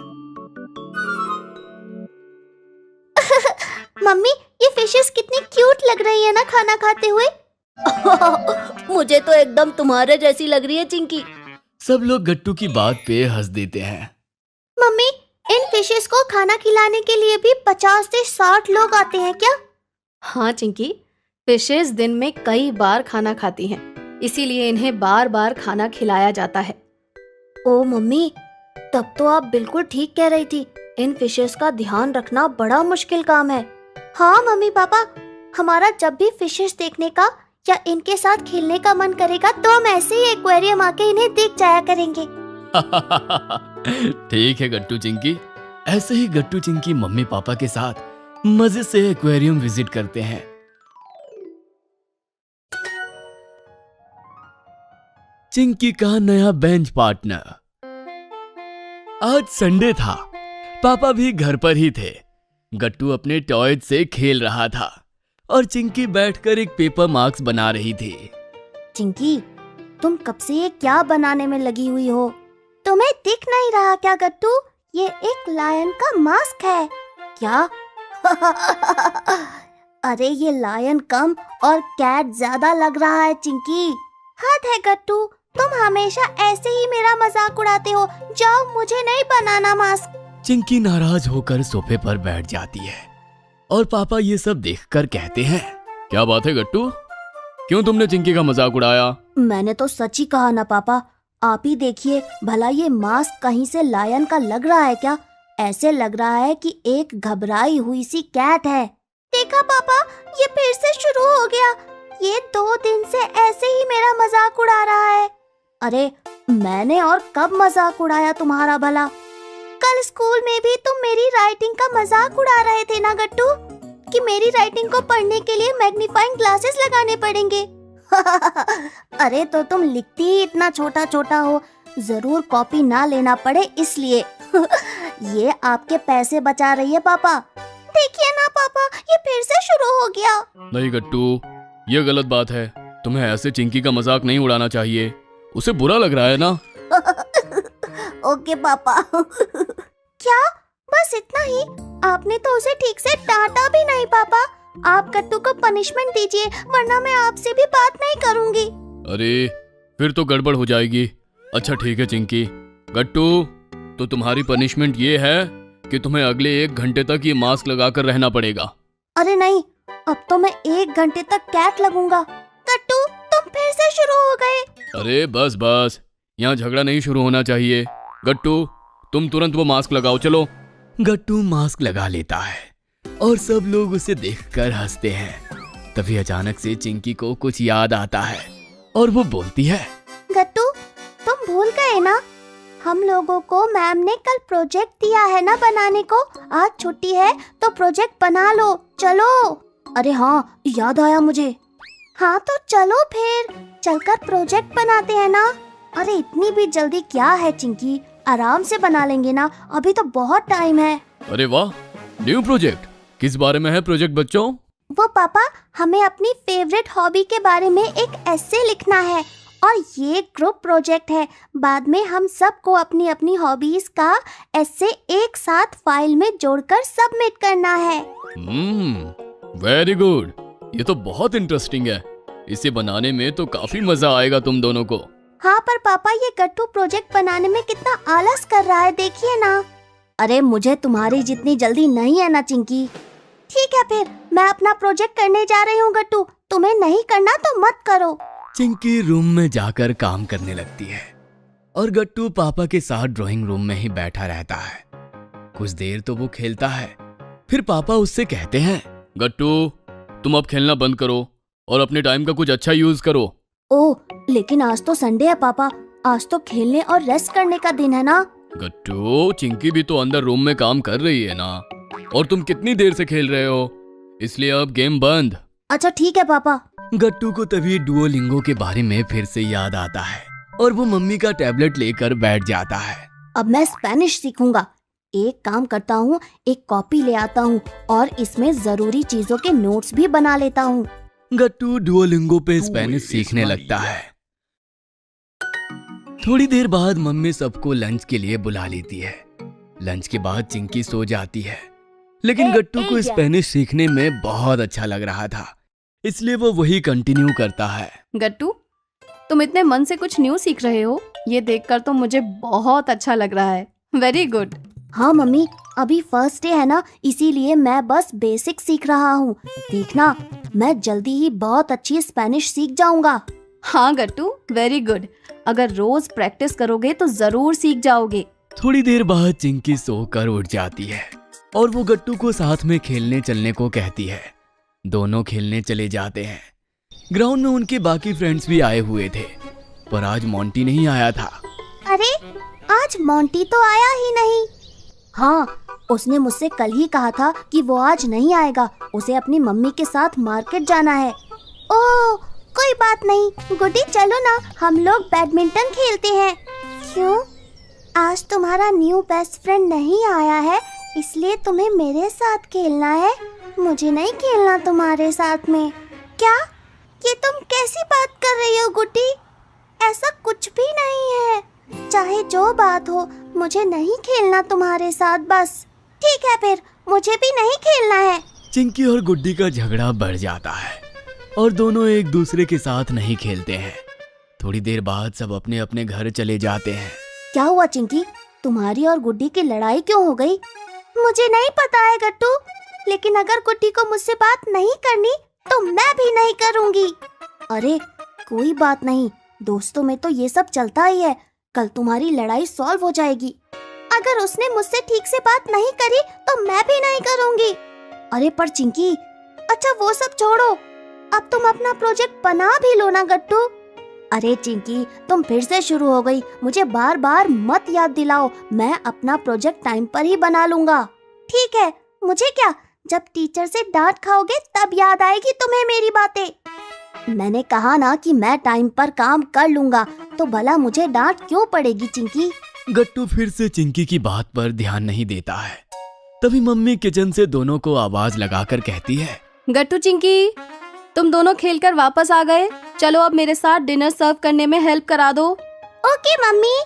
मम्मी, ये फिशेस कितनी क्यूट लग रही है ना खाना खाते हुए। मुझे तो एकदम तुम्हारे जैसी लग रही है चिंकी। सब लोग गट्टू की बात पे हंस देते हैं। मम्मी, इन फिशेस को खाना खिलाने के लिए भी 50 से 60 लोग आते हैं क्या? हाँ चिंकी, फिशेस दिन में कई बार खाना खाती हैं, इसीलिए इन्हें बार बार खाना खिलाया जाता है। ओ मम्मी, तब तो आप बिल्कुल ठीक कह रही थी। इन फिशेस का ध्यान रखना बड़ा मुश्किल काम है। हाँ मम्मी पापा, हमारा जब भी फिशेस देखने का या इनके साथ खेलने का मन करेगा तो हम ऐसे ही एक्वेरियम आके इन्हें देख जाया करेंगे। ठीक है गट्टू चिंकी। ऐसे ही गट्टू चिंकी मम्मी पापा के साथ मजे से एक्वेरियम विजिट करते हैं। चिंकी का नया बेंच पार्टनर। आज संडे था, पापा भी घर पर ही थे। गट्टू अपने टॉयज से खेल रहा था और चिंकी बैठकर एक पेपर मार्क्स बना रही थी। चिंकी, तुम कब से ये क्या बनाने में लगी हुई हो? तुम्हें दिख नहीं रहा क्या गट्टू? ये एक लायन का मास्क है। क्या? अरे ये लायन कम और कैट ज्यादा लग रहा है चिंकी। हद है गट्टू, तुम हमेशा ऐसे ही मेरा मजाक उड़ाते हो। जाओ, मुझे नहीं बनाना मास्क। चिंकी नाराज होकर सोफे पर बैठ जाती है और पापा ये सब देखकर कहते हैं, क्या बात है गट्टू, क्यों तुमने चिंकी का मजाक उड़ाया? मैंने तो सच ही कहा ना पापा। आप ही देखिए, भला ये मास्क कहीं से लायन का लग रहा है क्या? ऐसे लग रहा है कि एक घबराई हुई सी कैट है। देखा पापा, ये फिर से शुरू हो गया। ये 2 दिन से ऐसे ही मेरा मजाक उड़ा रहा है। अरे मैंने और कब मजाक उड़ाया तुम्हारा भला? कल स्कूल में भी तुम मेरी राइटिंग का मजाक उड़ा रहे थे ना गट्टू, कि मेरी राइटिंग को पढ़ने के लिए मैग्नीफाइंग ग्लासेस लगाने पड़ेंगे। अरे तो तुम लिखती ही इतना छोटा छोटा हो, जरूर कॉपी ना लेना पड़े इसलिए। ये आपके पैसे बचा रही है पापा। देखिए ना पापा, ये फिर से शुरू हो गया। नहीं गट्टू, ये गलत बात है। तुम्हें ऐसे चिंकी का मजाक नहीं उड़ाना चाहिए, उसे बुरा लग रहा है ना। ओके पापा। क्या बस इतना ही? आपने तो उसे ठीक से डांटा भी नहीं पापा। आप गट्टू को पनिशमेंट दीजिए, वरना मैं आपसे भी बात नहीं करूंगी। अरे फिर तो गड़बड़ हो जाएगी। अच्छा ठीक है चिंकी। गट्टू, तो तुम्हारी पनिशमेंट ये है कि तुम्हें अगले 1 घंटे तक ये मास्क लगाकर रहना पड़ेगा। अरे नहीं, अब तो मैं 1 घंटे तक कैट लगूंगा। गट्टू, तुम फिर से शुरू हो गए। अरे बस बस, यहाँ झगड़ा नहीं शुरू होना चाहिए। गट्टू, तुम तुरंत वो मास्क लगाओ, चलो। गट्टू मास्क लगा लेता है और सब लोग उसे देखकर हंसते हैं। तभी अचानक से चिंकी को कुछ याद आता है और वो बोलती है, गट्टू, तुम भूल गए ना, हम लोगों को मैम ने कल प्रोजेक्ट दिया है ना बनाने को। आज छुट्टी है तो प्रोजेक्ट बना लो, चलो। अरे हाँ, याद आया मुझे। हाँ तो चलो फिर, चलकर प्रोजेक्ट बनाते हैं ना। अरे इतनी भी जल्दी क्या है चिंकी, आराम से बना लेंगे ना, अभी तो बहुत टाइम है। अरे वाह, न्यू प्रोजेक्ट। किस बारे में है प्रोजेक्ट बच्चों? वो पापा, हमें अपनी फेवरेट हॉबी के बारे में एक एस्से लिखना है और ये ग्रुप प्रोजेक्ट है। बाद में हम सबको अपनी अपनी हॉबीज का एस्से एक साथ फाइल में जोड़कर सबमिट करना है। वेरी गुड, ये तो बहुत इंटरेस्टिंग है। इसे बनाने में तो काफी मजा आएगा तुम दोनों को। हाँ पर पापा, ये गट्टू प्रोजेक्ट बनाने में कितना आलस कर रहा है, देखिए ना। अरे मुझे तुम्हारी जितनी जल्दी नहीं है ना चिंकी। ठीक है फिर, मैं अपना प्रोजेक्ट करने जा रही हूँ गट्टू, तुम्हें नहीं करना तो मत करो। चिंकी रूम में जाकर काम करने लगती है और गट्टू पापा के साथ ड्राइंग रूम में ही बैठा रहता है। कुछ देर तो वो खेलता है, फिर पापा उससे कहते हैं, गट्टू तुम अब खेलना बंद करो और अपने टाइम का कुछ अच्छा यूज करो। ओह, लेकिन आज तो संडे है पापा, आज तो खेलने और रेस्ट करने का दिन है ना। गट्टू, चिंकी भी तो अंदर रूम में काम कर रही है ना, और तुम कितनी देर से खेल रहे हो, इसलिए अब गेम बंद। अच्छा ठीक है पापा। गट्टू को तभी डुओलिंगो के बारे में फिर से याद आता है और वो मम्मी का टैबलेट लेकर बैठ जाता है। अब मैं स्पेनिश सीखूंगा। एक काम करता हूँ, एक कॉपी ले आता हूँ और इसमें जरूरी चीजों के नोट्स भी बना लेता हूँ। गट्टू डुओलिंगो पे स्पेनिश सीखने लगता है। थोड़ी देर बाद मम्मी सबको लंच के लिए बुला लेती है। लंच के बाद चिंकी सो जाती है, लेकिन गट्टू को स्पेनिश सीखने में बहुत अच्छा लग रहा था, इसलिए वो वही कंटिन्यू करता है। गट्टू, तुम इतने मन से कुछ न्यू सीख रहे हो, ये देखकर तो मुझे बहुत अच्छा लग रहा है। Very good. हाँ मम्मी, अभी फर्स्ट डे है ना, इसीलिए मैं बस बेसिक सीख रहा हूँ। देखना, मैं जल्दी ही बहुत अच्छी स्पेनिश सीख जाऊंगा। हाँ गट्टू, वेरी गुड। अगर रोज प्रैक्टिस करोगे तो जरूर सीख जाओगे। थोड़ी देर बाद चिंकी सोकर उठ जाती है और वो गट्टू को साथ में खेलने चलने को कहती है। दोनों खेलने चले जाते हैं। ग्राउंड में उनके बाकी फ्रेंड्स भी आए हुए थे, पर आज मोंटी नहीं आया था। अरे, आज मोंटी तो आया ही नहीं। हाँ, उसने मुझसे कल ही कहा था कि वो आज नहीं आएगा, उसे अपनी मम्मी के साथ मार्केट जाना है। ओह, कोई बात नहीं गुड्डी, चलो ना, हम लोग बैडमिंटन खेलते हैं। क्यों? आज तुम्हारा न्यू बेस्ट फ्रेंड नहीं आया है, इसलिए तुम्हें मेरे साथ खेलना है, मुझे नहीं खेलना तुम्हारे साथ में। क्या? ये तुम कैसी बात कर रही हो गुड्डी? ऐसा कुछ भी नहीं है। चाहे जो बात हो, मुझे नहीं खेलना तुम्हारे साथ बस। ठीक है फिर, मुझे भी नहीं खेलना है। चिंकी और गुड्डी का झगड़ा बढ़ जाता है और दोनों एक दूसरे के साथ नहीं खेलते हैं। थोड़ी देर बाद सब अपने अपने घर चले जाते हैं। क्या हुआ चिंकी, तुम्हारी और गुड्डी की लड़ाई क्यों हो गई? मुझे नहीं पता है गट्टू, लेकिन अगर गुड्डी को मुझसे बात नहीं करनी तो मैं भी नहीं करूंगी। अरे कोई बात नहीं, दोस्तों में तो ये सब चलता ही है। कल तुम्हारी लड़ाई सॉल्व हो जाएगी। अगर उसने मुझसे ठीक से बात नहीं करी तो मैं भी नहीं करूंगी। अरे पर चिंकी, अच्छा वो सब छोड़ो, अब तुम अपना प्रोजेक्ट बना भी लो ना गट्टू। अरे चिंकी, तुम फिर से शुरू हो गई। मुझे बार बार मत याद दिलाओ, मैं अपना प्रोजेक्ट टाइम पर ही बना लूंगा। ठीक है, मुझे क्या, जब टीचर से डांट खाओगे तब याद आएगी तुम्हें मेरी बातें। मैंने कहा ना कि मैं टाइम पर काम कर लूंगा, तो भला मुझे डांट क्यों पड़ेगी चिंकी। गट्टू फिर से चिंकी की बात पर ध्यान नहीं देता है। तभी मम्मी किचन से दोनों को आवाज लगाकर कहती है, गट्टू चिंकी, तुम दोनों खेलकर वापस आ गए, चलो अब मेरे साथ डिनर सर्व करने में हेल्प करा दो। Okay mummy.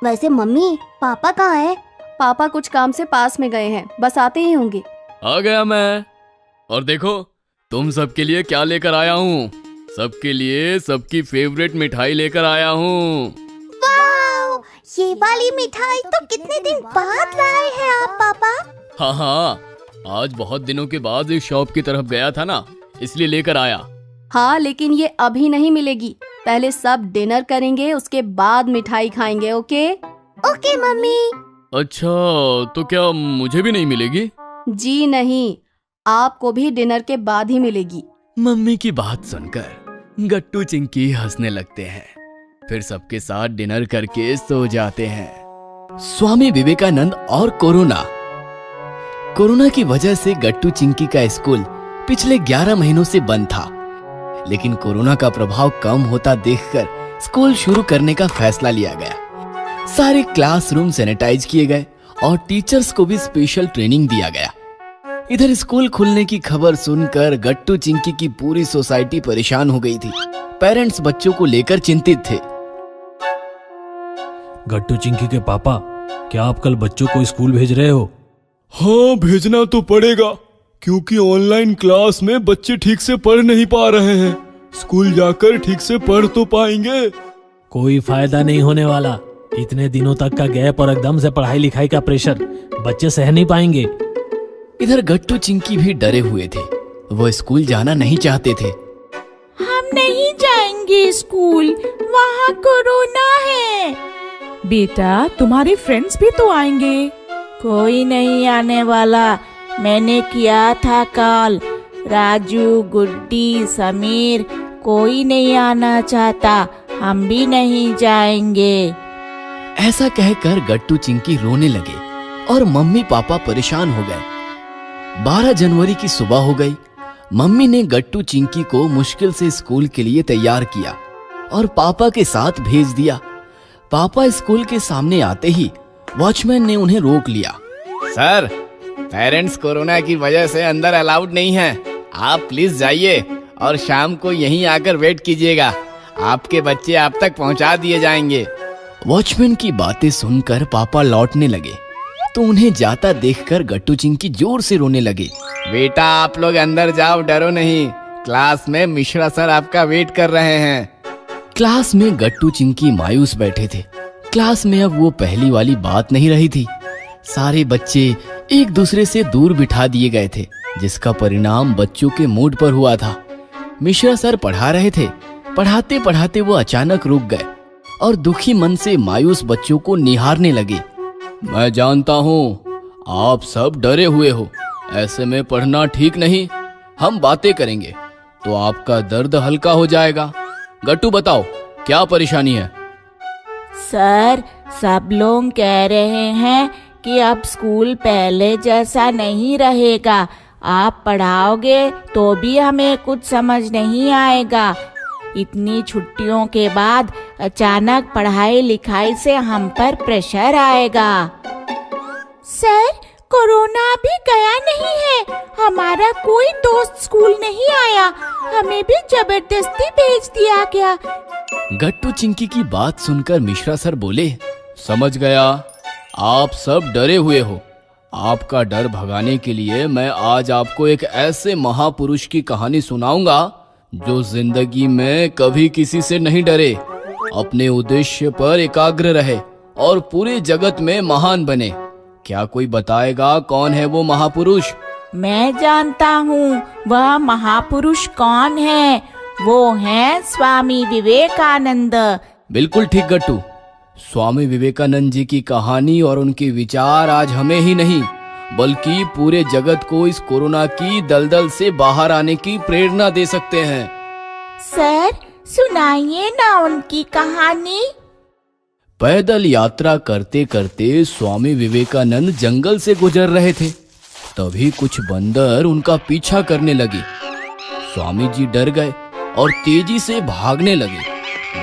वैसे मम्मी, पापा कहाँ है? पापा कुछ काम से पास में गए हैं, बस आते ही होंगे। आ गया मैं। और देखो तुम सबके लिए क्या लेकर आया हूँ। सबके लिए सबकी फेवरेट मिठाई लेकर आया हूँ। वाओ, ये वाली मिठाई तो कितने दिन बाद लाए हैं आप पापा। हाँ, आज बहुत दिनों के बाद इस शॉप की तरफ गया था ना, इसलिए लेकर आया। हाँ, लेकिन ये अभी नहीं मिलेगी, पहले सब डिनर करेंगे, उसके बाद मिठाई खाएंगे। ओके? Okay mummy. अच्छा, तो क्या मुझे भी नहीं मिलेगी? जी नहीं, आपको भी डिनर के बाद ही मिलेगी। मम्मी की बात सुनकर गट्टू चिंकी हंसने लगते हैं, फिर सबके साथ डिनर करके सो जाते हैं। स्वामी विवेकानंद और कोरोना की वजह से गट्टू चिंकी का स्कूल पिछले 11 महीनों से बंद था, लेकिन कोरोना का प्रभाव कम होता देखकर स्कूल शुरू करने का फैसला लिया गया। सारे क्लासरूम सैनिटाइज किए गए और टीचर्स को भी स्पेशल ट्रेनिंग दिया गया। इधर स्कूल खुलने की खबर सुनकर गट्टू चिंकी की पूरी सोसाइटी परेशान हो गई थी। पेरेंट्स बच्चों को लेकर चिंतित थे। गट्टू चिंकी के पापा, क्या आप कल बच्चों को स्कूल भेज रहे हो? हाँ, भेजना तो पड़ेगा, क्योंकि ऑनलाइन क्लास में बच्चे ठीक से पढ़ नहीं पा रहे हैं। स्कूल जाकर ठीक से पढ़ तो पाएंगे। कोई फायदा नहीं होने वाला। इतने दिनों तक का गैप और एकदम से पढ़ाई लिखाई का प्रेशर बच्चे सह नहीं पाएंगे। इधर गट्टू चिंकी भी डरे हुए थे, वो स्कूल जाना नहीं चाहते थे। हम नहीं जाएंगे स्कूल, वहाँ कोरोना है। बेटा, तुम्हारे फ्रेंड्स भी तो आएंगे। कोई नहीं आने वाला, मैंने किया था कॉल। राजू, गुड्डी, समीर, कोई नहीं आना चाहता, हम भी नहीं जाएंगे। ऐसा कहकर गट्टू चिंकी रोने लगे और मम्मी पापा परेशान हो गए। 12 जनवरी की सुबह हो गई। मम्मी ने गट्टू चिंकी को मुश्किल से स्कूल के लिए तैयार किया और पापा के साथ भेज दिया। पापा स्कूल के सामने आते ही वॉचमैन ने उन्हें रोक लिया। सर, पेरेंट्स कोरोना की वजह से अंदर अलाउड नहीं है, आप प्लीज जाइए और शाम को यहीं आकर वेट कीजिएगा। आपके बच्चे आप तक पहुंचा दिए जाएंगे। वॉचमैन की बातें सुनकर पापा लौटने लगे तो उन्हें जाता देखकर गट्टू चिंकी जोर से रोने लगे। बेटा, आप लोग अंदर जाओ, डरो नहीं, क्लास में मिश्रा सर आपका वेट कर रहे हैं। क्लास में गट्टू चिंकी मायूस बैठे थे। क्लास में अब वो पहली वाली बात नहीं रही थी। सारे बच्चे एक दूसरे से दूर बिठा दिए गए थे, जिसका परिणाम बच्चों के मूड पर हुआ था। मिश्रा सर पढ़ा रहे थे। पढ़ाते पढ़ाते वो अचानक रुक गए और दुखी मन से मायूस बच्चों को निहारने लगे। मैं जानता हूँ आप सब डरे हुए हो, ऐसे में पढ़ना ठीक नहीं। हम बातें करेंगे तो आपका दर्द हल्का हो जाएगा। गट्टू, बताओ क्या परेशानी है? सर, सब लोग कह रहे हैं कि अब स्कूल पहले जैसा नहीं रहेगा। आप पढ़ाओगे तो भी हमें कुछ समझ नहीं आएगा। इतनी छुट्टियों के बाद अचानक पढ़ाई लिखाई से हम पर प्रेशर आएगा। सर, कोरोना अभी गया नहीं है, हमारा कोई दोस्त स्कूल नहीं आया, हमें भी जबरदस्ती भेज दिया गया। गट्टू चिंकी की बात सुनकर मिश्रा सर बोले, समझ गया, आप सब डरे हुए हो। आपका डर भगाने के लिए मैं आज आपको एक ऐसे महापुरुष की कहानी सुनाऊंगा जो जिंदगी में कभी किसी से नहीं डरे, अपने उद्देश्य पर एकाग्र रहे और पूरे जगत में महान बने। क्या कोई बताएगा कौन है वो महापुरुष? मैं जानता हूँ वह महापुरुष कौन है। वो हैं स्वामी विवेकानंद। बिल्कुल ठीक गट्टू। स्वामी विवेकानंद जी की कहानी और उनके विचार आज हमें ही नहीं बल्कि पूरे जगत को इस कोरोना की दलदल से बाहर आने की प्रेरणा दे सकते हैं। सर सुनाइए ना उनकी कहानी। पैदल यात्रा करते करते स्वामी विवेकानंद जंगल से गुजर रहे थे। तभी कुछ बंदर उनका पीछा करने लगे। स्वामी जी डर गए और तेजी से भागने लगे।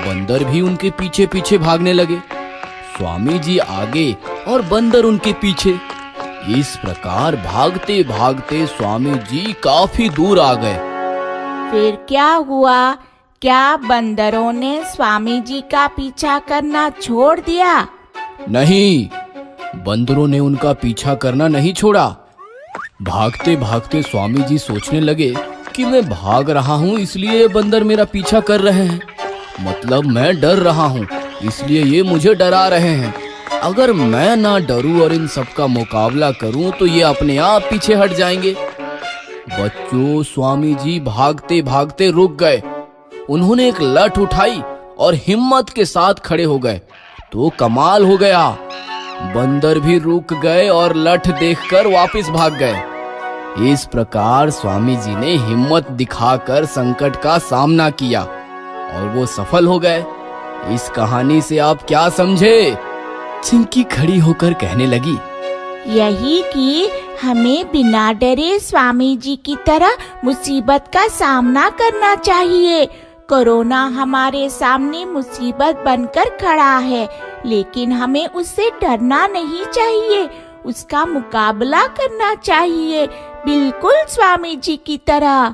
बंदर भी उनके पीछे पीछे भागने लगे। स्वामी जी आगे और बंदर उनके पीछे। इस प्रकार भागते भागते स्वामी जी काफी दूर आ गए। फिर क्या हुआ? क्या बंदरों ने स्वामी जी का पीछा करना छोड़ दिया? नहीं, बंदरों ने उनका पीछा करना नहीं छोड़ा। भागते भागते स्वामी जी सोचने लगे कि मैं भाग रहा हूँ इसलिए ये बंदर मेरा पीछा कर रहे हैं। मतलब मैं डर रहा हूँ इसलिए ये मुझे डरा रहे हैं। अगर मैं ना डरूं और इन सब का मुकाबला करूं तो ये अपने आप पीछे हट जाएंगे। बच्चों, स्वामी जी भागते भागते रुक गए। उन्होंने एक लठ उठाई और हिम्मत के साथ खड़े हो गए। तो कमाल हो गया, बंदर भी रुक गए और लठ देखकर वापस भाग गए। इस प्रकार स्वामी जी ने हिम्मत दिखाकर संकट का सामना किया और वो सफल हो गए। इस कहानी से आप क्या समझे? चिंकी खड़ी होकर कहने लगी, यही कि हमें बिना डरे स्वामी जी की तरह मुसीबत का सामना करना चाहिए। कोरोना हमारे सामने मुसीबत बनकर खड़ा है, लेकिन हमें उससे डरना नहीं चाहिए, उसका मुकाबला करना चाहिए, बिल्कुल स्वामी जी की तरह।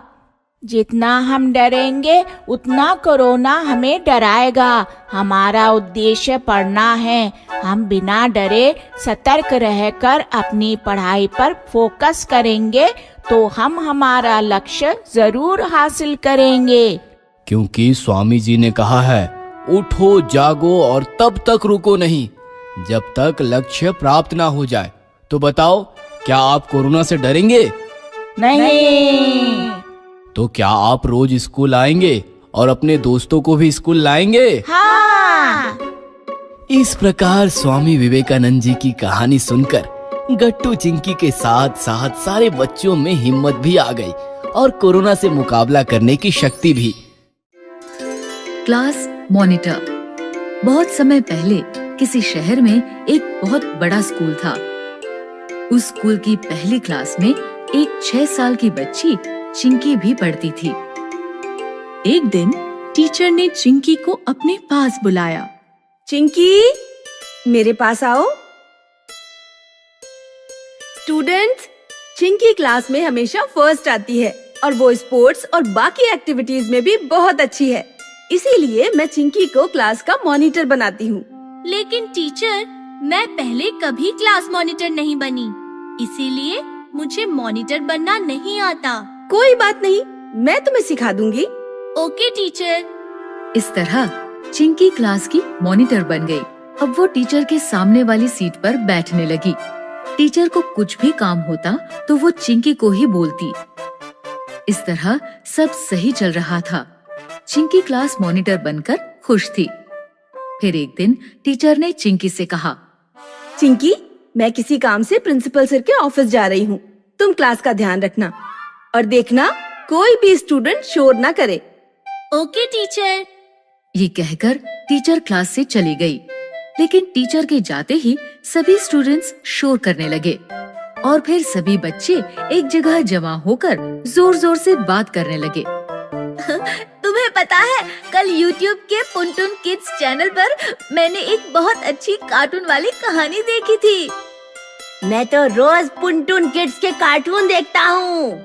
जितना हम डरेंगे उतना कोरोना हमें डराएगा। हमारा उद्देश्य पढ़ना है। हम बिना डरे सतर्क रहकर अपनी पढ़ाई पर फोकस करेंगे तो हम हमारा लक्ष्य जरूर हासिल करेंगे। क्योंकि स्वामी जी ने कहा है, उठो जागो और तब तक रुको नहीं जब तक लक्ष्य प्राप्त ना हो जाए। तो बताओ, क्या आप कोरोना से डरेंगे? नहीं। तो क्या आप रोज स्कूल आएंगे और अपने दोस्तों को भी स्कूल लाएंगे? हाँ। इस प्रकार स्वामी विवेकानंद जी की कहानी सुनकर गट्टू चिंकी के साथ साथ सारे बच्चों में हिम्मत भी आ गई और कोरोना से मुकाबला करने की शक्ति भी। Class monitor. बहुत समय पहले किसी शहर में एक बहुत बड़ा स्कूल था। उस स्कूल की पहली क्लास में एक 6 साल की बच्ची चिंकी भी पढ़ती थी। एक दिन टीचर ने चिंकी को अपने पास बुलाया। चिंकी, मेरे पास आओ। स्टूडेंट्स, चिंकी क्लास में हमेशा फर्स्ट आती है और वो स्पोर्ट्स और बाकी एक्टिविटीज में भी बहुत अच्छी है। इसीलिए मैं चिंकी को क्लास का मॉनिटर बनाती हूँ। लेकिन टीचर, मैं पहले कभी क्लास मॉनिटर नहीं बनी, इसीलिए मुझे मॉनिटर बनना नहीं आता। कोई बात नहीं, मैं तुम्हें सिखा दूंगी। Okay teacher. इस तरह चिंकी क्लास की मॉनिटर बन गई। अब वो टीचर के सामने वाली सीट पर बैठने लगी। टीचर को कुछ भी काम होता तो वो चिंकी को ही बोलती। इस तरह सब सही चल रहा था। चिंकी क्लास मॉनिटर बनकर खुश थी। फिर एक दिन टीचर ने चिंकी से कहा, चिंकी, मैं किसी काम से प्रिंसिपल सर के ऑफिस जा रही हूँ। तुम क्लास का ध्यान रखना और देखना कोई भी स्टूडेंट शोर ना करे। Okay teacher. ये कहकर टीचर क्लास से चली गई। लेकिन टीचर के जाते ही सभी स्टूडेंट्स शोर करने लगे और फिर सभी बच्चे एक जगह जमा होकर जोर जोर से बात करने लगे। तुम्हें पता है, कल YouTube के पुनटुन किड्स चैनल पर मैंने एक बहुत अच्छी कार्टून वाली कहानी देखी थी। मैं तो रोज पुनटुन किड्स के कार्टून देखता हूँ।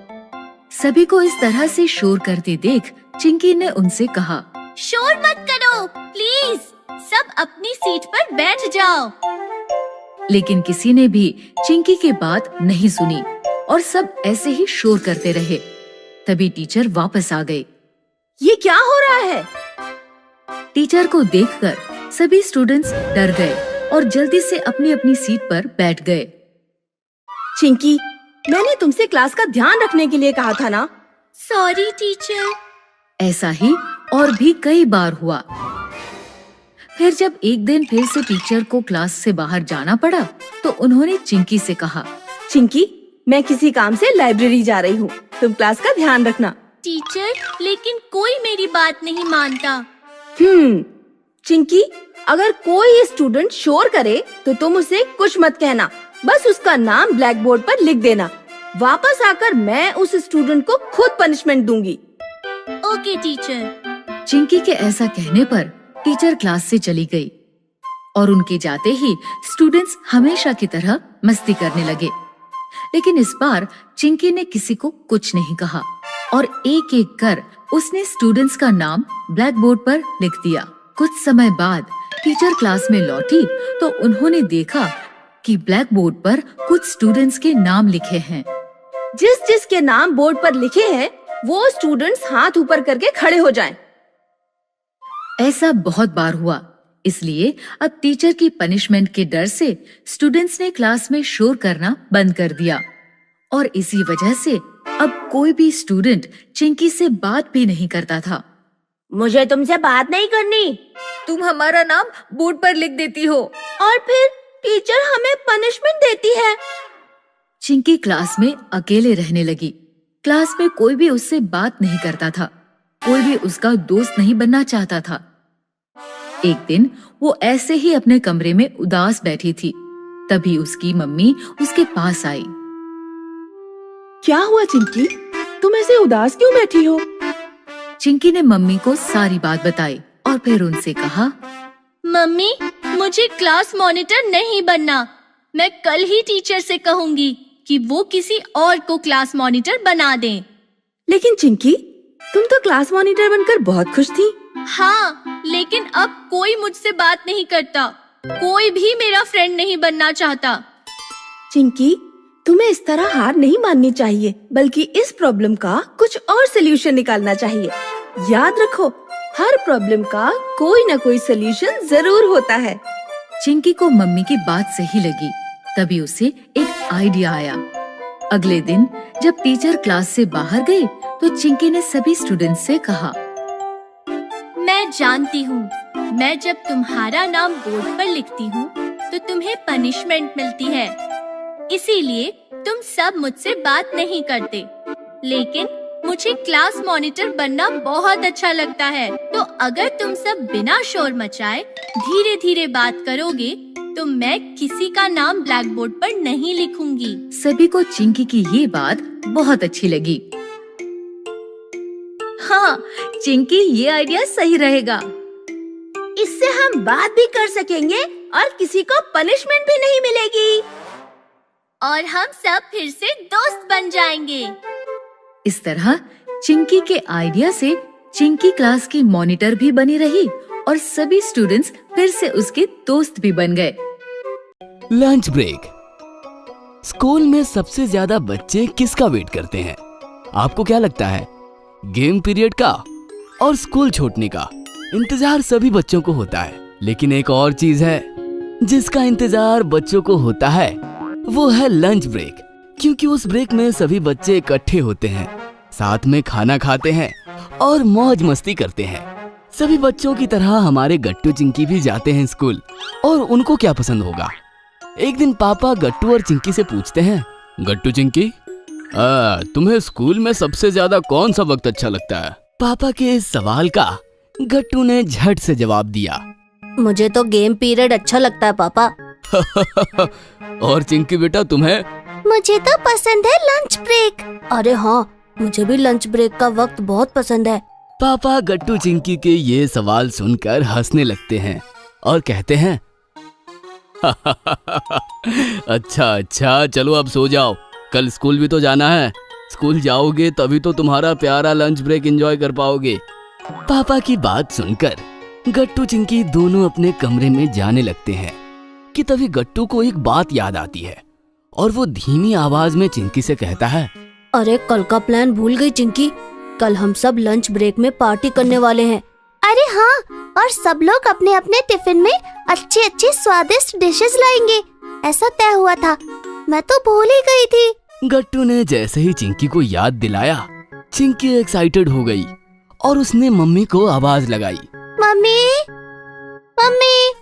सभी को इस तरह से शोर करते देख चिंकी ने उनसे कहा, शोर मत करो प्लीज, सब अपनी सीट पर बैठ जाओ। लेकिन किसी ने भी चिंकी की बात नहीं सुनी और सब ऐसे ही शोर करते रहे। तभी टीचर वापस आ गए। ये क्या हो रहा है? टीचर को देखकर सभी स्टूडेंट्स डर गए और जल्दी से अपनी अपनी सीट पर बैठ गए। चिंकी, मैंने तुमसे क्लास का ध्यान रखने के लिए कहा था ना। Sorry teacher. ऐसा ही और भी कई बार हुआ। फिर जब एक दिन फिर से टीचर को क्लास से बाहर जाना पड़ा तो उन्होंने चिंकी से कहा, चिंकी, मैं किसी काम से लाइब्रेरी जा रही हूँ, तुम क्लास का ध्यान रखना। टीचर, लेकिन कोई मेरी बात नहीं मानता। चिंकी, अगर कोई स्टूडेंट शोर करे तो तुम उसे कुछ मत कहना, बस उसका नाम ब्लैक बोर्ड पर लिख देना। वापस आकर मैं उस स्टूडेंट को खुद पनिशमेंट दूंगी। Okay teacher. चिंकी के ऐसा कहने पर टीचर क्लास से चली गई और उनके जाते ही स्टूडेंट्स हमेशा की तरह मस्ती करने लगे। लेकिन इस बार चिंकी ने किसी को कुछ नहीं कहा और एक एक कर उसने स्टूडेंट्स का नाम ब्लैक बोर्ड पर लिख दिया। कुछ समय बाद टीचर क्लास में लौटी तो उन्होंने देखा कि ब्लैक बोर्ड पर कुछ स्टूडेंट्स के नाम लिखे हैं। जिस जिसके नाम बोर्ड पर लिखे हैं वो स्टूडेंट्स हाथ ऊपर करके खड़े हो जाएं। ऐसा बहुत बार हुआ, इसलिए अब टीचर की पनिशमेंट के डर से स्टूडेंट्स ने क्लास में शोर करना बंद कर दिया और इसी वजह से अब कोई भी स्टूडेंट चिंकी से बात भी नहीं करता था। मुझे तुमसे बात नहीं करनी। तुम हमारा नाम बोर्ड पर लिख देती हो और फिर टीचर हमें पनिशमेंट देती है। चिंकी क्लास में अकेले रहने लगी। क्लास में कोई भी उससे बात नहीं करता था, कोई भी उसका दोस्त नहीं बनना चाहता था। एक दिन वो ऐसे ही अपने कमरे में उदास बैठी थी, तभी उसकी मम्मी उसके पास आई। क्या हुआ चिंकी, तुम ऐसे उदास क्यों बैठी हो? चिंकी ने मम्मी को सारी बात बताई और फिर उनसे कहा, मम्मी, मुझे क्लास मॉनिटर नहीं बनना। मैं कल ही टीचर से कहूंगी कि वो किसी और को क्लास मॉनिटर बना दें। लेकिन चिंकी, तुम तो क्लास मॉनिटर बनकर बहुत खुश थी। हाँ, लेकिन अब कोई मुझसे बात नहीं करता, कोई भी मेरा फ्रेंड नहीं बनना चाहता। चिंकी, तुम्हें इस तरह हार नहीं माननी चाहिए, बल्कि इस प्रॉब्लम का कुछ और सलूशन निकालना चाहिए। याद रखो, हर प्रॉब्लम का कोई न कोई सलूशन जरूर होता है। चिंकी को मम्मी की बात सही लगी, तभी उसे एक आइडिया आया। अगले दिन जब टीचर क्लास से बाहर गई तो चिंकी ने सभी स्टूडेंट्स से कहा, मैं जानती हूँ, मैं जब तुम्हारा नाम बोर्ड पर लिखती हूँ तो तुम्हें पनिशमेंट मिलती है, इसीलिए तुम सब मुझसे बात नहीं करते। लेकिन मुझे क्लास मॉनिटर बनना बहुत अच्छा लगता है, तो अगर तुम सब बिना शोर मचाए धीरे धीरे बात करोगे तो मैं किसी का नाम ब्लैक बोर्ड पर नहीं लिखूंगी। सभी को चिंकी की ये बात बहुत अच्छी लगी। हाँ, चिंकी, ये आइडिया सही रहेगा। इससे हम बात भी कर सकेंगे और किसी को पनिशमेंट भी नहीं मिलेगी और हम सब फिर से दोस्त बन जाएंगे। इस तरह चिंकी के आइडिया से चिंकी क्लास की मॉनिटर भी बनी रही और सभी स्टूडेंट्स फिर से उसके दोस्त भी बन गए। Lunch break. स्कूल में सबसे ज्यादा बच्चे किसका वेट करते हैं? आपको क्या लगता है? गेम पीरियड का और स्कूल छूटने का इंतजार सभी बच्चों को होता है। लेकिन एक और चीज है जिसका इंतजार बच्चों को होता है, वो है लंच ब्रेक। क्योंकि उस ब्रेक में सभी बच्चे इकट्ठे होते हैं, साथ में खाना खाते हैं और मौज मस्ती करते हैं। सभी बच्चों की तरह हमारे गट्टू चिंकी भी जाते हैं स्कूल। और उनको क्या पसंद होगा? एक दिन पापा गट्टू और चिंकी से पूछते हैं, गट्टू चिंकी, तुम्हें स्कूल में सबसे ज्यादा कौन सा वक्त अच्छा लगता है? पापा के इस सवाल का गट्टू ने झट से जवाब दिया, मुझे तो गेम पीरियड अच्छा लगता है पापा। और चिंकी बेटा तुम्हें? मुझे तो पसंद है लंच ब्रेक। अरे हाँ, मुझे भी लंच ब्रेक का वक्त बहुत पसंद है। पापा गट्टू चिंकी के ये सवाल सुनकर हंसने लगते हैं और कहते हैं, अच्छा चलो अब सो जाओ, कल स्कूल भी तो जाना है। स्कूल जाओगे तभी तो तुम्हारा प्यारा लंच ब्रेक एंजॉय कर पाओगे। पापा की बात सुनकर गट्टू चिंकी दोनों अपने कमरे में जाने लगते हैं कि तभी गट्टू को एक बात याद आती है और वो धीमी आवाज में चिंकी से कहता है, अरे कल का प्लान भूल गई चिंकी, कल हम सब लंच ब्रेक में पार्टी करने वाले हैं। अरे हाँ, और सब लोग अपने अपने टिफिन में अच्छे अच्छे स्वादिष्ट डिशेस लाएंगे, ऐसा तय हुआ था। मैं तो भूल ही गई थी। गट्टू ने जैसे ही चिंकी को याद दिलाया, चिंकी एक्साइटेड हो गई और उसने मम्मी को आवाज लगाई। Mummy, mummy.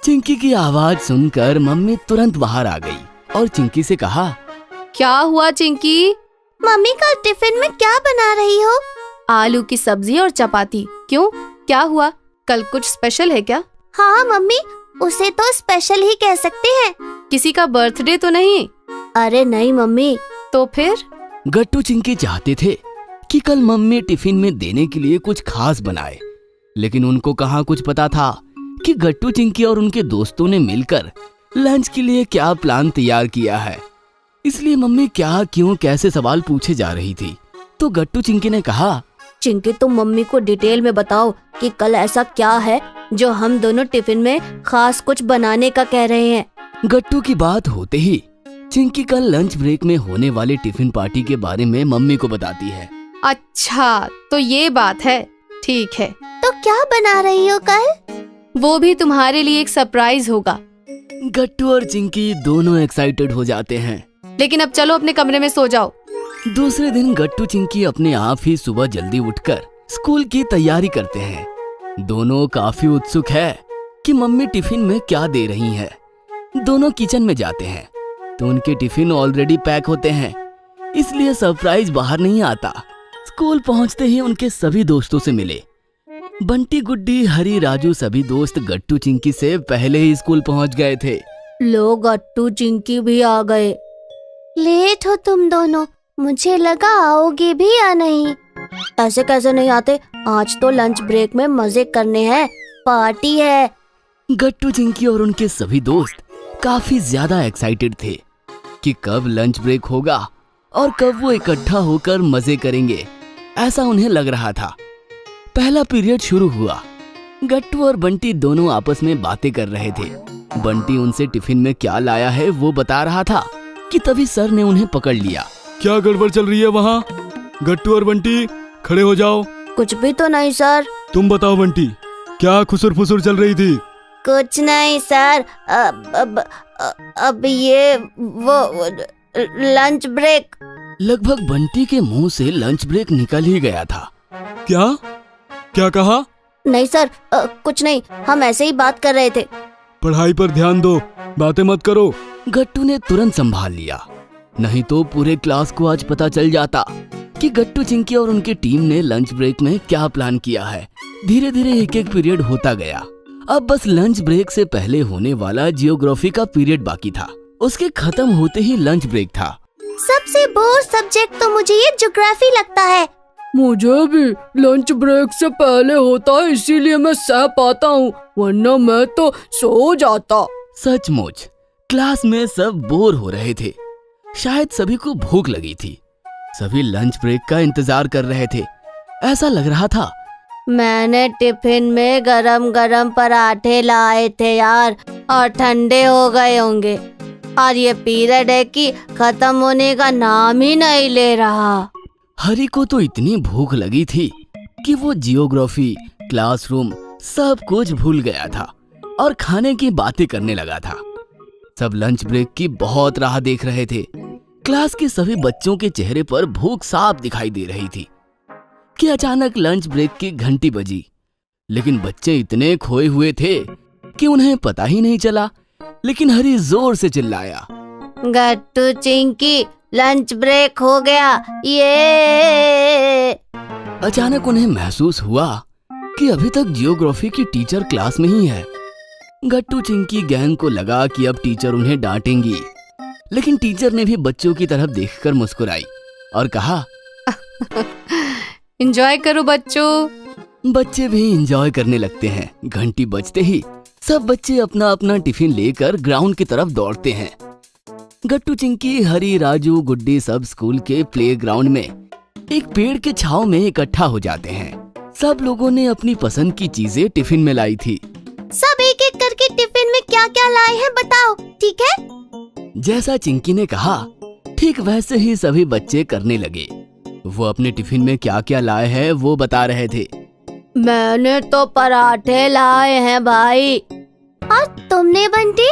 चिंकी की आवाज सुनकर मम्मी तुरंत बाहर आ गई और चिंकी से कहा, क्या हुआ चिंकी? मम्मी कल टिफिन में क्या बना रही हो? आलू की सब्जी और चपाती। क्यों, क्या हुआ? कल कुछ स्पेशल है क्या? हाँ मम्मी, उसे तो स्पेशल ही कह सकते हैं। किसी का बर्थडे तो नहीं? अरे नहीं मम्मी। तो फिर? गट्टू चिंकी चाहते थे कि कल मम्मी टिफिन में देने के लिए कुछ खास बनाए, लेकिन उनको कहाँ कुछ पता था कि गट्टू चिंकी और उनके दोस्तों ने मिलकर लंच के लिए क्या प्लान तैयार किया है। इसलिए मम्मी क्या, क्यों, कैसे सवाल पूछे जा रही थी। तो गट्टू चिंकी ने कहा, चिंकी तुम मम्मी को डिटेल में बताओ कि कल ऐसा क्या है जो हम दोनों टिफिन में खास कुछ बनाने का कह रहे हैं। गट्टू की बात होते ही चिंकी कल लंच ब्रेक में होने वाले टिफिन पार्टी के बारे में मम्मी को बताती है। अच्छा, तो ये बात है, ठीक है। तो क्या बना रही हो कल? वो भी तुम्हारे लिए एक सरप्राइज होगा। गट्टू और चिंकी दोनों एक्साइटेड हो जाते हैं। लेकिन अब चलो अपने कमरे में सो जाओ। दूसरे दिन गट्टू चिंकी अपने आप ही सुबह जल्दी उठकर स्कूल की तैयारी करते हैं। दोनों काफी उत्सुक है कि मम्मी टिफिन में क्या दे रही है। दोनों किचन में जाते हैं तो उनके टिफिन ऑलरेडी पैक होते हैं, इसलिए सरप्राइज बाहर नहीं आता। स्कूल पहुंचते ही उनके सभी दोस्तों से मिले। बंटी, गुड्डी, हरी, राजू सभी दोस्त गट्टू चिंकी से पहले ही स्कूल पहुंच गए थे। लो गट्टू चिंकी भी आ गए। लेट हो तुम दोनों, मुझे लगा आओगे भी या नहीं। ऐसे कैसे नहीं आते, आज तो लंच ब्रेक में मजे करने हैं, पार्टी है। गट्टू चिंकी और उनके सभी दोस्त काफी ज्यादा एक्साइटेड थे कि कब लंच ब्रेक होगा और कब वो इकट्ठा होकर मजे करेंगे। ऐसा उन्हें लग रहा था। पहला पीरियड शुरू हुआ। गट्टू और बंटी दोनों आपस में बातें कर रहे थे। बंटी उनसे टिफिन में क्या लाया है वो बता रहा था कि तभी सर ने उन्हें पकड़ लिया। क्या गड़बड़ चल रही है वहाँ? गट्टू और बंटी खड़े हो जाओ। कुछ भी तो नहीं सर। तुम बताओ बंटी, क्या खुसुर फुसुर चल रही थी? कुछ नहीं सर, अब ये वो लंच ब्रेक। लगभग बंटी के मुंह से लंच ब्रेक निकल ही गया था। क्या क्या कहा? नहीं सर, कुछ नहीं, हम ऐसे ही बात कर रहे थे। पढ़ाई पर ध्यान दो, बातें मत करो। गट्टू ने तुरंत संभाल लिया, नहीं तो पूरे क्लास को आज पता चल जाता कि गट्टू चिंकी और उनकी टीम ने लंच ब्रेक में क्या प्लान किया है। धीरे धीरे एक एक पीरियड होता गया। अब बस लंच ब्रेक से पहले होने वाला जियोग्राफी का पीरियड बाकी था। उसके खत्म होते ही लंच ब्रेक था। सबसे बोर सब्जेक्ट तो मुझे ये ज्योग्राफी लगता है। मुझे भी लंच ब्रेक से पहले होता है, इसीलिए मैं सह पाता हूँ, वरना मैं तो सो जाता। सचमुच क्लास में सब बोर हो रहे थे। शायद सभी को भूख लगी थी। सभी लंच ब्रेक का इंतजार कर रहे थे। ऐसा लग रहा था। मैंने टिफिन में गरम गरम पराठे लाए थे यार, और ठंडे हो गए होंगे, और ये पीरियड है कि खत्म होने का नाम ही नहीं ले रहा। हरी को तो इतनी भूख लगी थी कि वो जियोग्राफी, क्लासरूम सब कुछ भूल गया था और खाने की बातें करने लगा था। सब लंच ब्रेक की बहुत राह देख रहे थे। क्लास के सभी बच्चों के चेहरे पर भूख साफ दिखाई दे रही थी कि अचानक लंच ब्रेक की घंटी बजी। लेकिन बच्चे इतने खोए हुए थे कि उन्हें पता ही नहीं चला। लेकिन हरी जोर से चिल्लाया, गट्टू चिंकी लंच ब्रेक हो गया ये। अचानक उन्हें महसूस हुआ कि अभी तक जियोग्राफी की टीचर क्लास में ही है। गट्टू चिंकी गैंग को लगा कि अब टीचर उन्हें डांटेंगी, लेकिन टीचर ने भी बच्चों की तरफ देखकर मुस्कुराई और कहा, एंजॉय करो बच्चों। बच्चे भी एंजॉय करने लगते हैं। घंटी बजते ही सब बच्चे अपना अपना टिफिन लेकर ग्राउंड की तरफ दौड़ते हैं। गट्टू चिंकी, हरी, राजू, गुड्डी सब स्कूल के प्लेग्राउंड में एक पेड़ के छांव में इकट्ठा हो जाते हैं। सब लोगों ने अपनी पसंद की चीजें टिफिन में लाई थी। सब एक एक करके टिफिन में क्या क्या लाए हैं बताओ, ठीक है? जैसा चिंकी ने कहा ठीक वैसे ही सभी बच्चे करने लगे। वो अपने टिफिन में क्या क्या लाए हैं वो बता रहे थे। मैंने तो पराठे लाए हैं भाई। और तुमने बंटी?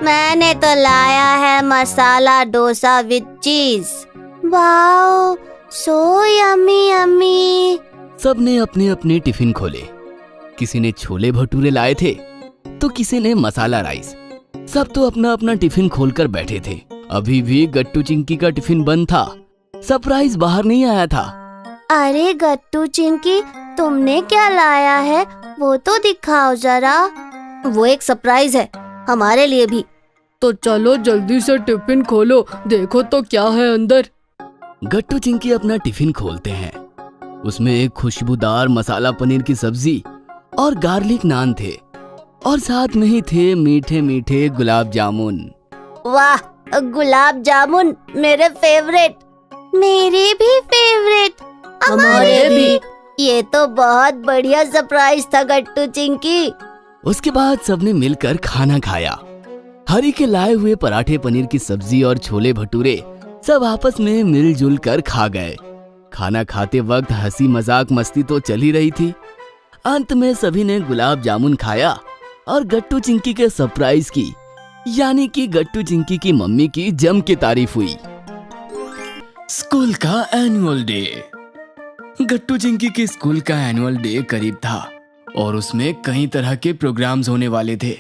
मैंने तो लाया है मसाला डोसा विद चीज। Wow, so yummy yummy. सबने अपने अपने टिफिन खोले। किसी ने छोले भटूरे लाए थे तो किसी ने मसाला राइस। सब तो अपना अपना टिफिन खोलकर बैठे थे। अभी भी गट्टू चिंकी का टिफिन बंद था। सरप्राइज बाहर नहीं आया था। अरे गट्टू चिंकी, तुमने क्या लाया है वो तो दिखाओ जरा। वो एक सरप्राइज है हमारे लिए भी। तो चलो जल्दी से टिफिन खोलो, देखो तो क्या है अंदर। गट्टू चिंकी अपना टिफिन खोलते हैं। उसमें एक खुशबूदार मसाला पनीर की सब्जी और गार्लिक नान थे और साथ में ही थे मीठे मीठे गुलाब जामुन। वाह, गुलाब जामुन मेरे फेवरेट। मेरे भी फेवरेट। हमारे भी। ये तो बहुत बढ़िया सरप्राइज था गट्टू चिंकी। उसके बाद सबने मिलकर खाना खाया। हरी के लाए हुए पराठे, पनीर की सब्जी और छोले भटूरे सब आपस में मिलजुल कर खा गए। खाना खाते वक्त हंसी मजाक मस्ती तो चल ही रही थी। अंत में सभी ने गुलाब जामुन खाया और गट्टू चिंकी के सरप्राइज की, यानी कि गट्टू चिंकी की मम्मी की जम के तारीफ हुई। स्कूल का एनुअल डे। गट्टू चिंकी के स्कूल का एनुअल डे करीब था और उसमें कई तरह के प्रोग्राम्स होने वाले थे।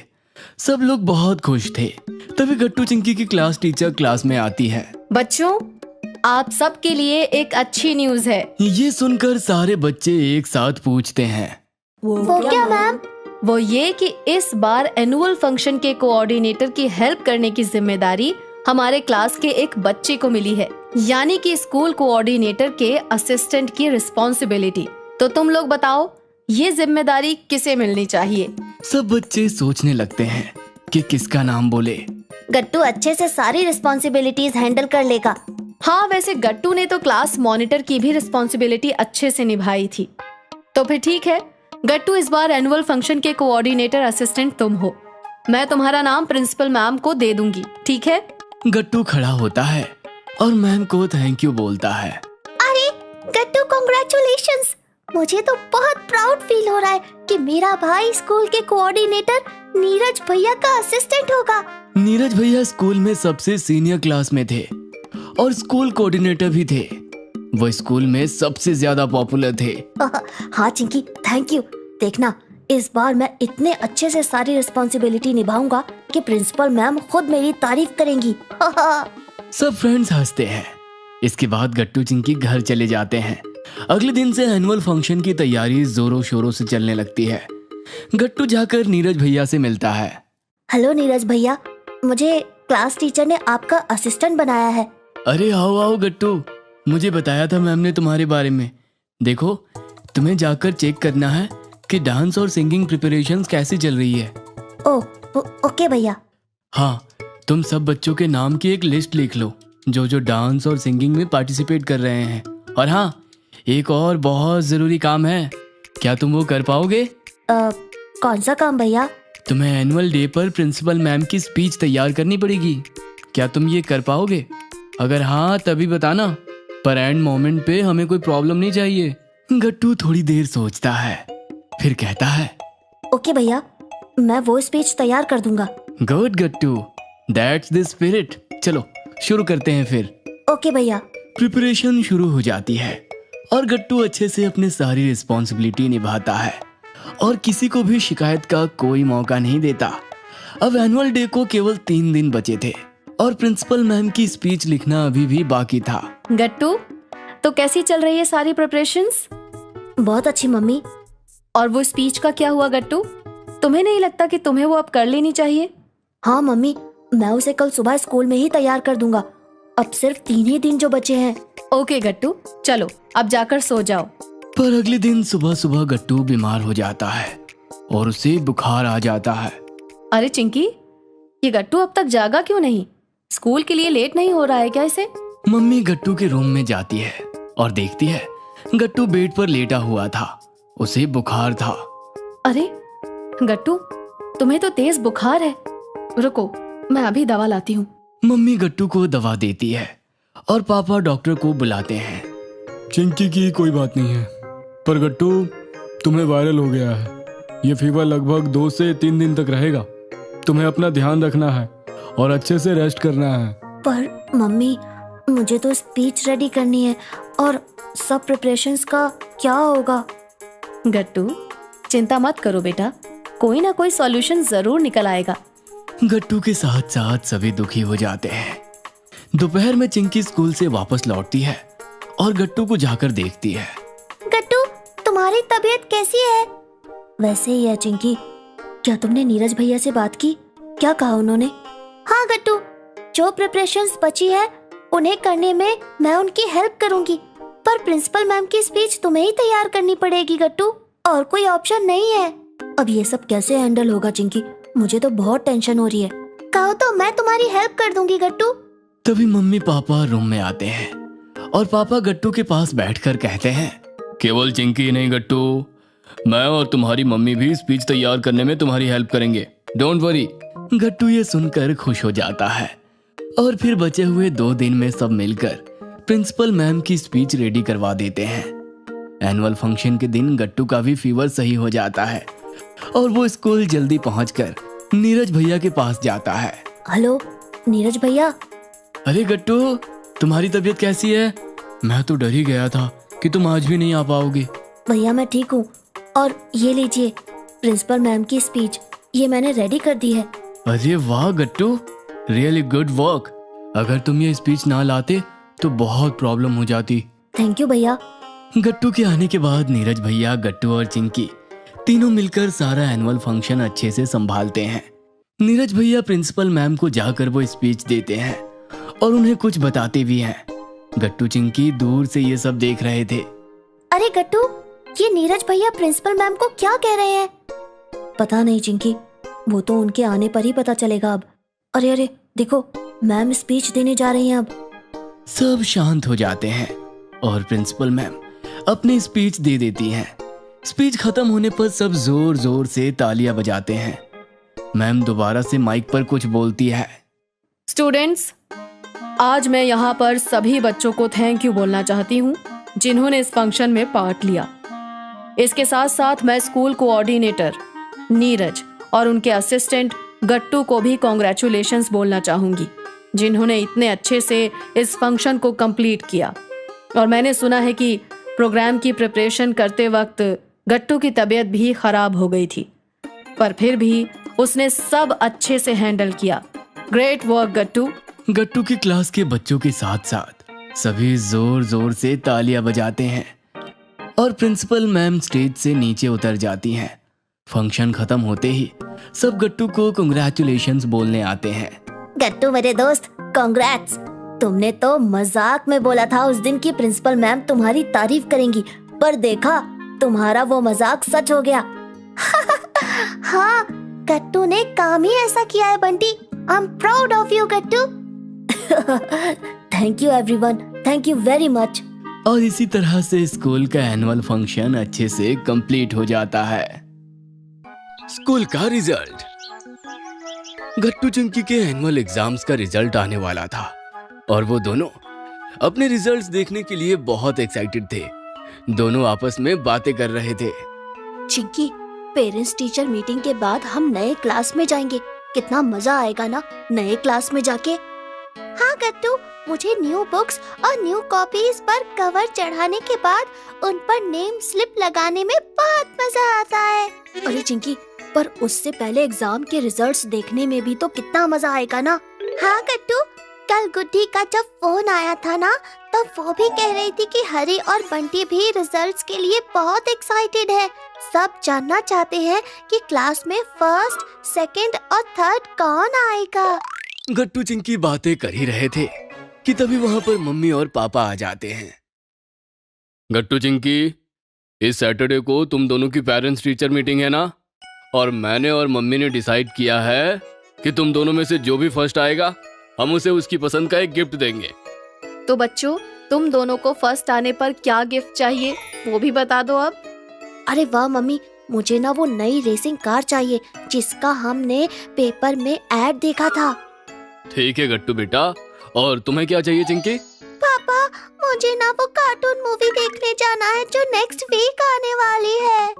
सब लोग बहुत खुश थे। तभी गट्टू चिंकी की क्लास टीचर क्लास में आती है। बच्चों, आप सब के लिए एक अच्छी न्यूज है। ये सुनकर सारे बच्चे एक साथ पूछते हैं, वो क्या मैम? वो ये कि इस बार एनुअल फंक्शन के कोऑर्डिनेटर की हेल्प करने की जिम्मेदारी हमारे क्लास के एक बच्चे को मिली है, यानी कि स्कूल कोऑर्डिनेटर के असिस्टेंट की रिस्पॉन्सिबिलिटी। तो तुम लोग बताओ, ये जिम्मेदारी किसे मिलनी चाहिए? सब बच्चे सोचने लगते हैं कि किसका नाम बोले। गट्टू अच्छे से सारी रिस्पॉन्सिबिलिटीज हैंडल कर लेगा। हाँ, वैसे गट्टू ने तो क्लास मॉनिटर की भी रिस्पॉन्सिबिलिटी अच्छे से निभाई थी। तो फिर ठीक है, गट्टू इस बार एनुअल फंक्शन के कोऑर्डिनेटर असिस्टेंट तुम हो। मैं तुम्हारा नाम प्रिंसिपल मैम को दे दूंगी, ठीक है? गट्टू खड़ा होता है और मैम को थैंक यू बोलता है। अरे गट्टू, कांग्रेचुलेशंस। मुझे तो बहुत प्राउड फील हो रहा है कि मेरा भाई स्कूल के कोऑर्डिनेटर नीरज भैया का असिस्टेंट होगा। नीरज भैया स्कूल में सबसे सीनियर क्लास में थे और स्कूल कोऑर्डिनेटर भी थे। वो स्कूल में सबसे ज्यादा पॉपुलर थे। हाँ चिंकी, थैंक यू। देखना, इस बार मैं इतने अच्छे से सारी रिस्पॉन्सिबिलिटी निभाऊंगा कि प्रिंसिपल मैम खुद मेरी तारीफ करेंगी। सब फ्रेंड्स हंसते हैं। इसके बाद गट्टू चिंकी घर चले जाते हैं। अगले दिन से एनुअल फंक्शन की तैयारी जोरों शोरों से चलने लगती है। गट्टू जाकर नीरज भैया से मिलता है। हेलो नीरज भैया, मुझे क्लास टीचर ने आपका असिस्टेंट बनाया है। अरे आओ आओ गट्टू, मुझे बताया था मैम ने तुम्हारे बारे में। देखो, तुम्हें जाकर चेक करना है कि डांस और सिंगिंग प्रिपरेशंस कैसी चल रही है। ओके भैया। हाँ, तुम सब बच्चों के नाम की एक लिस्ट लिख लो जो जो डांस और सिंगिंग में पार्टिसिपेट कर रहे हैं। और हाँ, एक और बहुत जरूरी काम है, क्या तुम वो कर पाओगे? कौन सा काम भैया? तुम्हें एनुअल डे पर प्रिंसिपल मैम की स्पीच तैयार करनी पड़ेगी। क्या तुम ये कर पाओगे? अगर हाँ तभी बताना, पर एंड मोमेंट पे हमें कोई प्रॉब्लम नहीं चाहिए। गट्टू थोड़ी देर सोचता है, फिर कहता है, ओके भैया, मैं वो स्पीच तैयार कर दूंगा। Good Gattu, that's the spirit. चलो शुरू करते हैं फिर। ओके भैया। प्रिपरेशन शुरू हो जाती है और गट्टू अच्छे से अपनी सारी रिस्पॉन्सिबिलिटी निभाता है और किसी को भी शिकायत का कोई मौका नहीं देता। अब एनुअल डे को केवल 3 दिन बचे थे और प्रिंसिपल मैम की स्पीच लिखना अभी भी बाकी था। गट्टू, तो कैसी चल रही है सारी प्रिपरेशंस? बहुत अच्छी मम्मी। और वो स्पीच का क्या हुआ गट्टू? तुम्हें नहीं लगता कि तुम्हें वो अब कर लेनी चाहिए? हाँ मम्मी, मैं उसे कल सुबह स्कूल में ही तैयार कर दूंगा। अब सिर्फ 3 ही दिन जो बचे हैं। ओके गट्टू, चलो अब जाकर सो जाओ। पर अगले दिन सुबह सुबह गट्टू बीमार हो जाता है और उसे बुखार आ जाता है। अरे चिंकी, ये गट्टू अब तक जागा क्यों नहीं? स्कूल के लिए लेट नहीं हो रहा है क्या इसे? मम्मी गट्टू के रूम में जाती है और देखती है गट्टू बेड पर लेटा हुआ था। उसे बुखार था। अरे गट्टू, तुम्हें तो तेज बुखार है। रुको, मैं अभी दवा लाती हूँ। मम्मी गट्टू को दवा देती है और पापा डॉक्टर को बुलाते हैं। चिंकी की कोई बात नहीं है, पर गट्टू तुम्हें वायरल हो गया है। ये फीवर लगभग 2 से 3 दिन तक रहेगा। तुम्हें अपना ध्यान रखना है और अच्छे से रेस्ट करना है। पर मम्मी, मुझे तो स्पीच रेडी करनी है और सब प्रिपरेशंस का क्या होगा? गट्टू, चिंता मत करो बेटा, कोई ना कोई सॉल्यूशन जरूर निकल आएगा। गट्टू के साथ साथ सभी दुखी हो जाते हैं। दोपहर में चिंकी स्कूल से वापस लौटती है और गट्टू को जाकर देखती है। गट्टू, तुम्हारी तबीयत कैसी है? वैसे ही है चिंकी। क्या तुमने नीरज भैया से बात की? क्या कहा उन्होंने? हाँ गट्टू, जो प्रिपरेशंस बची है उन्हें करने में मैं उनकी हेल्प करूंगी, पर प्रिंसिपल मैम की स्पीच तुम्हें ही तैयार करनी पड़ेगी गट्टू, और कोई ऑप्शन नहीं है। अब ये सब कैसे हैंडल होगा चिंकी? मुझे तो बहुत टेंशन हो रही है। कहो तो मैं तुम्हारी हेल्प कर दूंगी गट्टू। तभी मम्मी पापा रूम में आते हैं और पापा गट्टू के पास बैठकर कहते हैं, केवल चिंकी नहीं गट्टू, मैं और तुम्हारी मम्मी भी स्पीच तैयार करने में तुम्हारी हेल्प करेंगे, डोंट वरी। गट्टू ये सुनकर खुश हो जाता है और फिर बचे हुए 2 दिन में सब मिलकर प्रिंसिपल मैम की स्पीच रेडी करवा देते हैं। एनुअल फंक्शन के दिन गट्टू का भी फीवर सही हो जाता है और वो स्कूल जल्दी पहुंचकर नीरज भैया के पास जाता है। हेलो नीरज भैया। अरे गट्टू, तुम्हारी तबीयत कैसी है? मैं तो डर ही गया था कि तुम आज भी नहीं आ पाओगे। भैया मैं ठीक हूँ, और ये लीजिए प्रिंसिपल मैम की स्पीच, ये मैंने रेडी कर दी है। अरे वाह गट्टू, रियली गुड वर्क। अगर तुम ये स्पीच ना लाते तो बहुत प्रॉब्लम हो जाती। थैंक यू भैया। गट्टू के आने के बाद नीरज भैया, गट्टू और चिंकी तीनों मिलकर सारा एनुअल फंक्शन अच्छे से संभालते हैं। नीरज भैया प्रिंसिपल मैम को जाकर वो स्पीच देते हैं और उन्हें कुछ बताते भी हैं। गट्टू चिंकी दूर से ये सब देख रहे थे। अरे गट्टू, ये नीरज भैया प्रिंसिपल मैम को क्या कह रहे हैं? पता नहीं चिंकी, वो तो उनके आने पर ही पता चलेगा अब। अरे अरे देखो, मैम स्पीच देने जा रही हैं अब। सब शांत हो जाते हैं और प्रिंसिपल मैम अपनी स्पीच दे देती हैं। स्पीच खत्म होने पर सब जोर जोर से तालियां बजाते हैं। मैम दोबारा से माइक पर कुछ बोलती है। स्टूडेंट्स, आज मैं यहाँ पर सभी बच्चों को थैंक यू बोलना चाहती हूँ जिन्होंने इस फंक्शन में पार्ट लिया। इसके साथ साथ मैं स्कूल कोऑर्डिनेटर नीरज और उनके असिस्टेंट गट्टू को भी कॉन्ग्रेचुलेशंस बोलना चाहूंगी, जिन्होंने इतने अच्छे से इस फंक्शन को कंप्लीट किया। और मैंने सुना है कि प्रोग्राम की प्रिपरेशन करते वक्त गट्टू की तबीयत भी खराब हो गई थी, पर फिर भी उसने सब अच्छे से हैंडल किया। ग्रेट वर्क गट्टू। गट्टू की क्लास के बच्चों के साथ साथ सभी जोर जोर से तालियां बजाते हैं और प्रिंसिपल मैम स्टेज से नीचे उतर जाती हैं। फंक्शन खत्म होते ही सब गट्टू को कांग्रेचुलेशंस बोलने आते हैं। गट्टू मेरे दोस्त, कांग्रेट्स। तुमने तो मजाक में बोला था उस दिन कि प्रिंसिपल मैम तुम्हारी तारीफ करेंगी, पर देखा तुम्हारा वो मजाक सच हो गया। हाँ, गट्टू ने काम ही ऐसा किया है Bunty. I am proud of you Gattu. Thank you everyone, thank you very much. और इसी तरह से स्कूल का एनुअल फंक्शन अच्छे से कंप्लीट हो जाता है। स्कूल का रिजल्ट। गट्टू चिंकी के एनुअल एग्जाम्स का रिजल्ट आने वाला था और वो दोनों अपने रिजल्ट्स देखने के लिए बहुत एक्साइटेड थे। दोनों आपस में बातें कर रहे थे। चिंकी, पेरेंट्स टीचर मीटिंग के बाद हम नए क्लास में जाएंगे। कितना मजा आएगा ना नए क्लास में जाके। हाँ गट्टू, मुझे न्यू बुक्स और न्यू कॉपीज पर कवर चढ़ाने के बाद उन पर नेम स्लिप लगाने में बहुत मजा आता है। अरे चिंकी, पर उससे पहले एग्जाम के रिजल्ट्स देखने में भी तो कितना मजा आएगा ना। हाँ गट्टू, कल गुड्डी का जब फोन आया था ना, तब वो भी कह रही थी कि हरी और बंटी भी रिजल्ट्स के लिए बहुत एक्साइटेड है। सब जानना चाहते हैं कि क्लास में फर्स्ट, सेकंड और थर्ड कौन आएगा। गट्टू चिंकी बातें कर ही रहे थे कि तभी वहां पर मम्मी और पापा आ जाते हैं। गट्टू चिंकी, इस सैटरडे को तुम दोनों की पेरेंट्स टीचर मीटिंग है ना, और मैंने और मम्मी ने डिसाइड किया है कि तुम दोनों में से जो भी फर्स्ट आएगा हम उसे उसकी पसंद का एक गिफ्ट देंगे। तो बच्चों, तुम दोनों को फर्स्ट आने पर क्या गिफ्ट चाहिए वो भी बता दो अब। अरे वाह मम्मी, मुझे ना वो नई रेसिंग कार चाहिए जिसका हमने पेपर में ऐड देखा था। ठीक है गट्टू बेटा, और तुम्हें क्या चाहिए चिंकी? पापा, मुझे ना वो कार्टून मूवी देखने जाना है जो नेक्स्ट वीक आने वाली है।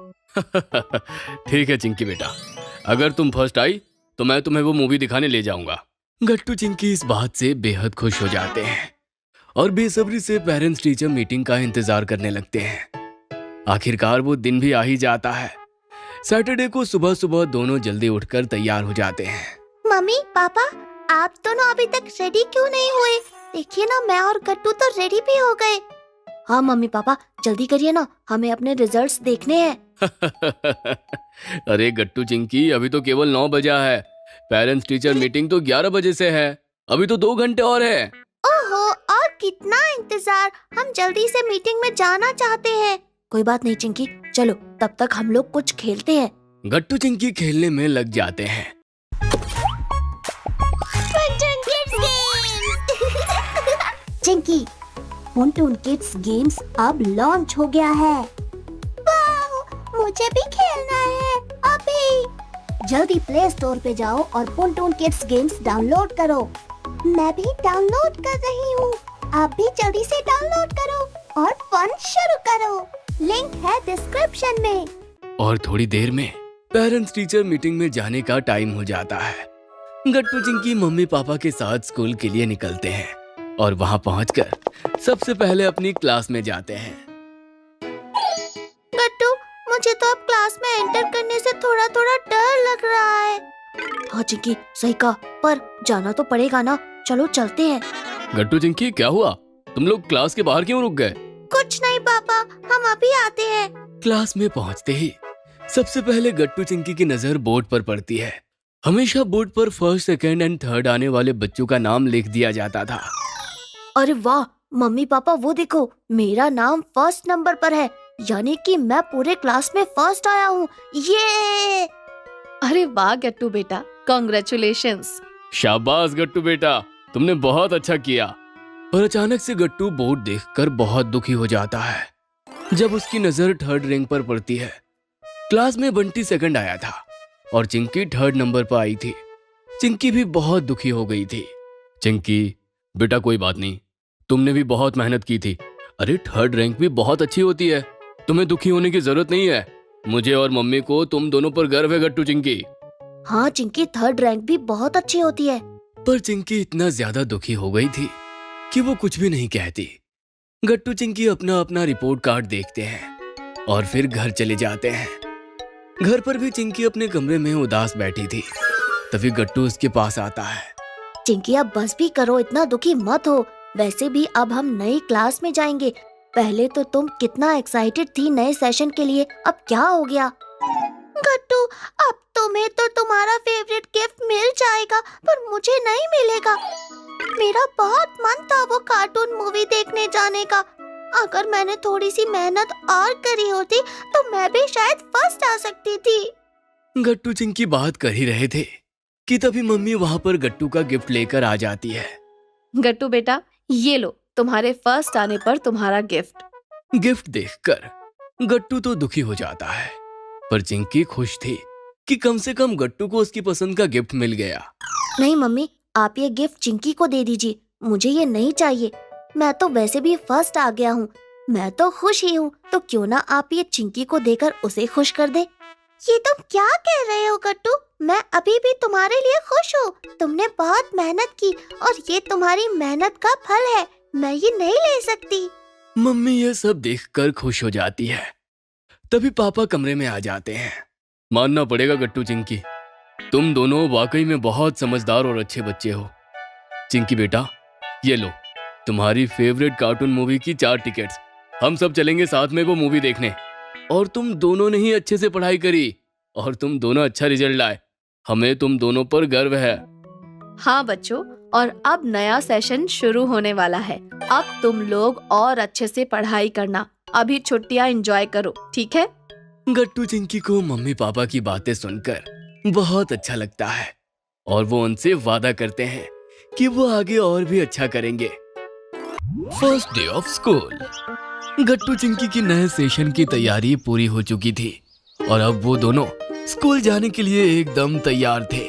ठीक है चिंकी बेटा, अगर तुम फर्स्ट आई तो मैं तुम्हें वो मूवी दिखाने ले जाऊंगा। गट्टू चिंकी इस बात से बेहद खुश हो जाते हैं और बेसब्री से पेरेंट्स टीचर मीटिंग का इंतजार करने लगते हैं। आखिरकार वो दिन भी आ ही जाता है। सैटरडे को सुबह सुबह दोनों जल्दी उठकर तैयार हो जाते हैं। मम्मी पापा, आप दोनों अभी तक रेडी क्यों नहीं हुए? देखिए ना, मैं और गट्टू तो रेडी भी हो गए। हाँ मम्मी पापा, जल्दी करिए ना, हमें अपने रिजल्ट्स देखने हैं। अरे गट्टू चिंकी, अभी तो केवल 9 बजा है। पेरेंट्स टीचर मीटिंग तो 11 बजे से है। अभी तो 2 घंटे और है। ओहो, और कितना इंतजार, हम जल्दी से मीटिंग में जाना चाहते हैं। कोई बात नहीं चिंकी, चलो तब तक हम लोग कुछ खेलते हैं। गट्टू चिंकी खेलने में लग जाते हैं। चिंकी, टून किड्स गेम्स अब लॉन्च हो गया है। वाह, मुझे भी खेलना है अभी। जल्दी प्ले स्टोर पे जाओ और टून किड्स गेम्स डाउनलोड करो। मैं भी डाउनलोड कर रही हूँ, आप भी जल्दी से डाउनलोड करो और फन शुरू करो। लिंक है डिस्क्रिप्शन में। और थोड़ी देर में पेरेंट्स टीचर मीटिंग में जाने का टाइम हो जाता है। गट्टू चिंकी मम्मी पापा के साथ स्कूल के लिए निकलते हैं और वहाँ पहुँचकर सबसे पहले अपनी क्लास में जाते हैं। गट्टू, मुझे तो अब क्लास में एंटर करने से थोड़ा थोड़ा डर लग रहा है। हाँ चिंकी, सही कहा, पर जाना तो पड़ेगा ना, चलो चलते हैं। गट्टू चिंकी, क्या हुआ? तुम लोग क्लास के बाहर क्यों रुक गए? कुछ नहीं पापा, हम अभी आते हैं। क्लास में पहुँचते ही सबसे पहले गट्टू चिंकी की नजर बोर्ड पर पड़ती है। हमेशा बोर्ड पर फर्स्ट, सेकंड एंड थर्ड आने वाले बच्चों का नाम लिख दिया जाता था। अरे वाह मम्मी पापा, वो देखो, मेरा नाम फर्स्ट नंबर पर है, यानी कि मैं पूरे क्लास में फर्स्ट आया हूँ। ये अरे वाह गट्टू बेटा, कॉन्ग्रेचुलेशंस। शाबाश गट्टू बेटा, तुमने बहुत अच्छा किया। पर अचानक से गट्टू बोर्ड देखकर बहुत दुखी हो जाता है जब उसकी नजर थर्ड रैंक पर पड़ती है। क्लास में बंटी सेकंड आया था और चिंकी थर्ड नंबर पर आई थी। चिंकी भी बहुत दुखी हो गई थी। चिंकी बेटा, कोई बात नहीं, तुमने भी बहुत मेहनत की थी। अरे थर्ड रैंक भी बहुत अच्छी होती है, तुम्हें दुखी होने की जरूरत नहीं है। मुझे और मम्मी को तुम दोनों पर गर्व है गट्टू चिंकी। हाँ चिंकी, थर्ड रैंक भी बहुत अच्छी होती है। पर चिंकी इतना ज्यादा दुखी हो गई थी कि वो कुछ भी नहीं कहती। गट्टू चिंकी अपना अपना रिपोर्ट कार्ड देखते हैं और फिर घर चले जाते हैं। घर पर भी चिंकी अपने कमरे में उदास बैठी थी। तभी गट्टू उसके पास आता है। चिंकी, अब बस भी करो, इतना दुखी मत हो। वैसे भी अब हम नई क्लास में जाएंगे। पहले तो तुम कितना एक्साइटेड थी नए सेशन के लिए, अब क्या हो गया? गट्टू, अब तुम्हें तो तुम्हारा फेवरेट गिफ्ट मिल जाएगा, पर मुझे नहीं मिलेगा। मेरा बहुत मन था वो कार्टून मूवी देखने जाने का। अगर मैंने थोड़ी सी मेहनत और करी होती तो मैं भी शायद फर्स्ट आ सकती थी। गट्टू चिंकी बात कर ही रहे थे कि तभी मम्मी वहाँ पर गट्टू का गिफ्ट लेकर आ जाती है। गट्टू बेटा, ये लो तुम्हारे फर्स्ट आने पर तुम्हारा गिफ्ट। गिफ्ट देखकर गट्टू तो दुखी हो जाता है, पर चिंकी खुश थी कि कम से कम गट्टू को उसकी पसंद का गिफ्ट मिल गया। नहीं मम्मी, आप ये गिफ्ट चिंकी को दे दीजिए, मुझे ये नहीं चाहिए। मैं तो वैसे भी फर्स्ट आ गया हूँ, मैं तो खुश ही हूँ, तो क्यों ना आप ये चिंकी को देकर उसे खुश कर दे। ये तुम क्या कह रहे हो गट्टू? मैं अभी भी तुम्हारे लिए खुश हूँ। तुमने बहुत मेहनत की और ये तुम्हारी मेहनत का फल है, मैं ये नहीं ले सकती। मम्मी ये सब देखकर खुश हो जाती है। तभी पापा कमरे में आ जाते हैं। मानना पड़ेगा गट्टू चिंकी, तुम दोनों वाकई में बहुत समझदार और अच्छे बच्चे हो। चिंकी बेटा, ये लो तुम्हारी फेवरेट कार्टून मूवी की 4 टिकट्स। हम सब चलेंगे साथ में वो मूवी देखने। और तुम दोनों ने ही अच्छे से पढ़ाई करी और तुम दोनों अच्छा रिजल्ट लाए। हमें तुम दोनों पर गर्व है। हाँ बच्चों, और अब नया सेशन शुरू होने वाला है। अब तुम लोग और अच्छे से पढ़ाई करना। अभी छुट्टियाँ एंजॉय करो, ठीक है? गट्टू चिंकी को मम्मी पापा की बातें सुनकर बहुत अच्छा लगता है और वो उनसे वादा करते हैं कि वो आगे और भी अच्छा करेंगे। First day of school. Gattu Chinki की नए सेशन की तैयारी पूरी हो चुकी थी और अब वो दोनों स्कूल जाने के लिए एकदम तैयार थे।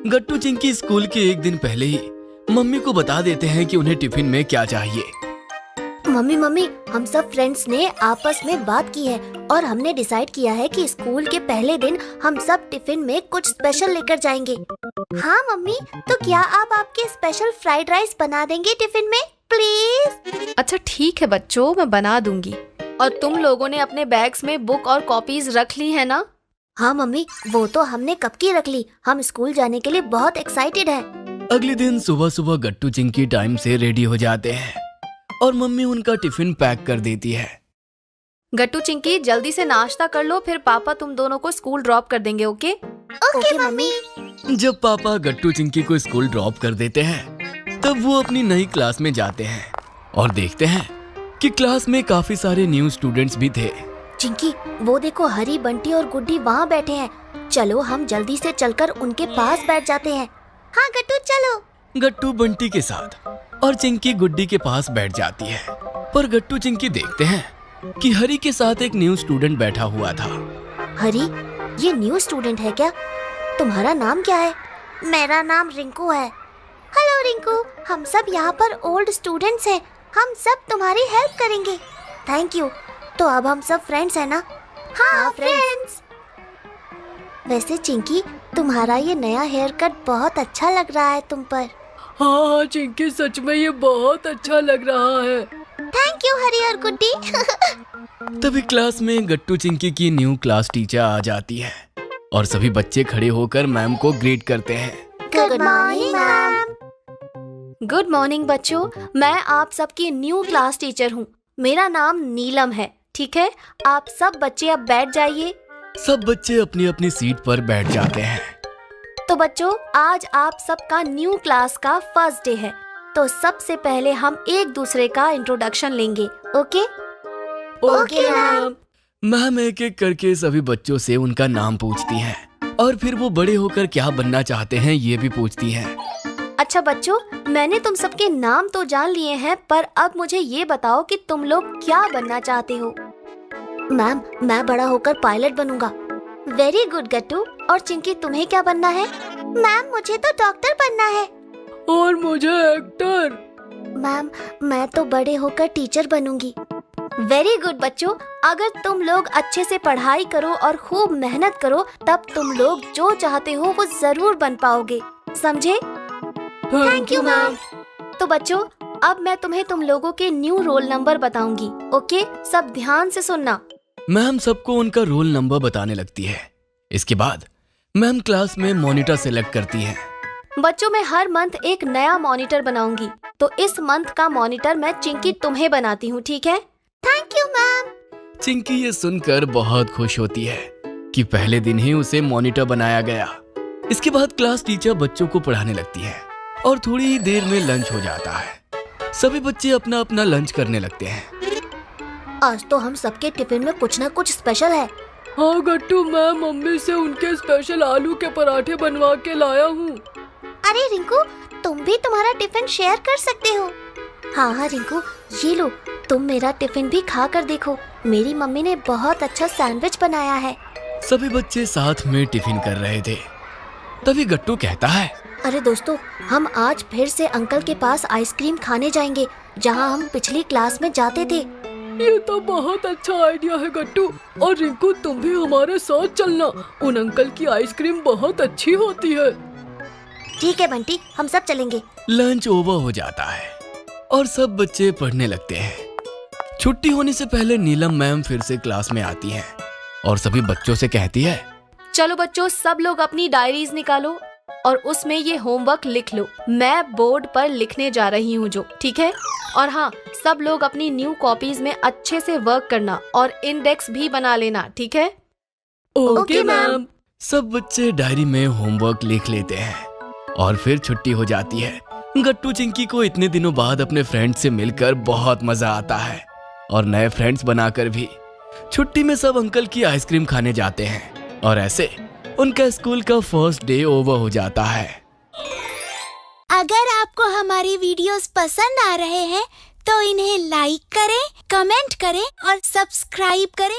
गट्टू चिंकी स्कूल के एक दिन पहले ही मम्मी को बता देते हैं कि उन्हें टिफिन में क्या चाहिए। मम्मी हम सब फ्रेंड्स ने आपस में बात की है और हमने डिसाइड किया है कि स्कूल के पहले दिन हम सब टिफिन में कुछ स्पेशल लेकर जाएंगे। हाँ मम्मी, तो क्या आप आपके स्पेशल फ्राइड राइस बना देंगे टिफिन में प्लीज? अच्छा ठीक है बच्चों, मैं बना दूंगी। और तुम लोगों ने अपने बैग्स में बुक और कॉपीज रख ली है ना? हाँ मम्मी, वो तो हमने कब की रख ली। हम स्कूल जाने के लिए बहुत एक्साइटेड हैं। अगले दिन सुबह सुबह गट्टू चिंकी टाइम से रेडी हो जाते हैं और मम्मी उनका टिफिन पैक कर देती है। गट्टू चिंकी जल्दी से नाश्ता कर लो, फिर पापा तुम दोनों को स्कूल ड्रॉप कर देंगे। Okay okay mummy. जब पापा गट्टू चिंकी को स्कूल ड्रॉप कर देते हैं तब वो अपनी नई क्लास में जाते हैं और देखते हैं कि क्लास में काफी सारे न्यू स्टूडेंट्स भी थे। चिंकी, वो देखो हरी, बंटी और गुड्डी वहाँ बैठे हैं। चलो हम जल्दी से चलकर उनके पास बैठ जाते हैं। हाँ गट्टू चलो। गट्टू बंटी के साथ और चिंकी गुड्डी के पास बैठ जाती है, पर गट्टू चिंकी देखते हैं कि हरी के साथ एक न्यू स्टूडेंट बैठा हुआ था। हरी, ये न्यू स्टूडेंट है क्या? तुम्हारा नाम क्या है? मेरा नाम रिंकू है। हेलो रिंकू, हम सब यहाँ पर ओल्ड स्टूडेंट्स हैं। हम सब तुम्हारी हेल्प करेंगे। Thank you. तो अब हम सब फ्रेंड्स हैं ना? हाँ फ्रेंड्स। वैसे चिंकी, तुम्हारा ये नया हेयर कट बहुत अच्छा लग रहा है तुम पर। हाँ चिंकी, सच में ये बहुत अच्छा लग रहा है। थैंक यू हरी और गुड्डी। तभी क्लास में गट्टू चिंकी की न्यू क्लास टीचर आ जाती है और सभी बच्चे खड़े होकर मैम को ग्रीट करते हैं। Good morning ma'am. Good morning बच्चों, मैं आप सबकी न्यू क्लास टीचर हूँ। मेरा नाम नीलम है। ठीक है, आप सब बच्चे अब बैठ जाइए। सब बच्चे अपनी अपनी सीट पर बैठ जाते हैं। तो बच्चों, आज आप सबका न्यू क्लास का फर्स्ट डे है, तो सबसे पहले हम एक दूसरे का इंट्रोडक्शन लेंगे। Okay okay ma'am. मैम एक एक करके सभी बच्चों से उनका नाम पूछती हैं और फिर वो बड़े होकर क्या बनना चाहते हैं ये भी पूछती हैं। अच्छा बच्चों, मैंने तुम सबके नाम तो जान लिए हैं, पर अब मुझे ये बताओ कि तुम लोग क्या बनना चाहते हो? मैम, मैं बड़ा होकर पायलट बनूंगा। वेरी गुड गट्टू। और चिंकी, तुम्हें क्या बनना है? मैम, मुझे तो डॉक्टर बनना है। और मुझे एक्टर। मैम, मैं तो बड़े होकर टीचर बनूंगी। वेरी गुड बच्चों, अगर तुम लोग अच्छे से पढ़ाई करो और खूब मेहनत करो तब तुम लोग जो चाहते हो वो जरूर बन पाओगे। समझे? Thank you ma'am. तो बच्चों, अब मैं तुम्हें तुम लोगों के न्यू रोल नंबर बताऊंगी। ओके, सब ध्यान से सुनना। मैम सबको उनका रोल नंबर बताने लगती है। इसके बाद मैम क्लास में मॉनिटर सेलेक्ट करती है। बच्चों, मैं हर मंथ एक नया मॉनिटर बनाऊंगी, तो इस मंथ का मॉनिटर मैं चिंकी तुम्हें बनाती हूँ। ठीक है? Thank you ma'am. चिंकी ये सुनकर बहुत खुश होती है कि पहले दिन ही उसे मॉनिटर बनाया गया। इसके बाद क्लास टीचर बच्चों को पढ़ाने लगती है और थोड़ी ही देर में लंच हो जाता है। सभी बच्चे अपना अपना लंच करने लगते हैं। आज तो हम सबके टिफिन में कुछ ना कुछ स्पेशल है। हाँ गट्टू, मैं मम्मी से उनके स्पेशल आलू के पराठे बनवा के लाया हूँ। अरे रिंकू, तुम भी तुम्हारा टिफिन शेयर कर सकते हो। हाँ हाँ रिंकू, ये लो, तुम मेरा टिफिन भी खा कर देखो। मेरी मम्मी ने बहुत अच्छा सैंडविच बनाया है। सभी बच्चे साथ में टिफिन कर रहे थे। तभी गट्टू कहता है, अरे दोस्तों, हम आज फिर से अंकल के पास आइसक्रीम खाने जाएंगे, जहाँ हम पिछली क्लास में जाते थे। ये तो बहुत अच्छा आइडिया है गट्टू। और रिंकू, तुम भी हमारे साथ चलना। उन अंकल की आइसक्रीम बहुत अच्छी होती है। ठीक है बंटी, हम सब चलेंगे। लंच ओवर हो जाता है और सब बच्चे पढ़ने लगते हैं। छुट्टी होने से पहले नीलम मैम फिर से क्लास में आती हैं और सभी बच्चों से कहती है, चलो बच्चों, सब लोग अपनी डायरीज निकालो और उसमें ये होमवर्क लिख लो। मैं बोर्ड पर लिखने जा रही हूँ जो, ठीक है? और हाँ, सब लोग अपनी न्यू कॉपीज में अच्छे से वर्क करना और इंडेक्स भी बना लेना। ठीक है? Okay ma'am. सब बच्चे डायरी में होमवर्क लिख लेते हैं और फिर छुट्टी हो जाती है। गट्टू चिंकी को इतने दिनों बाद अपने फ्रेंड्स से मिलकर बहुत मजा आता है और नए फ्रेंड्स बनाकर भी। छुट्टी में सब अंकल की आइसक्रीम खाने जाते हैं और ऐसे उनका स्कूल का फर्स्ट डे ओवर हो जाता है। अगर आपको हमारी वीडियोस पसंद आ रहे हैं तो इन्हें लाइक करें, कमेंट करें और सब्सक्राइब करें।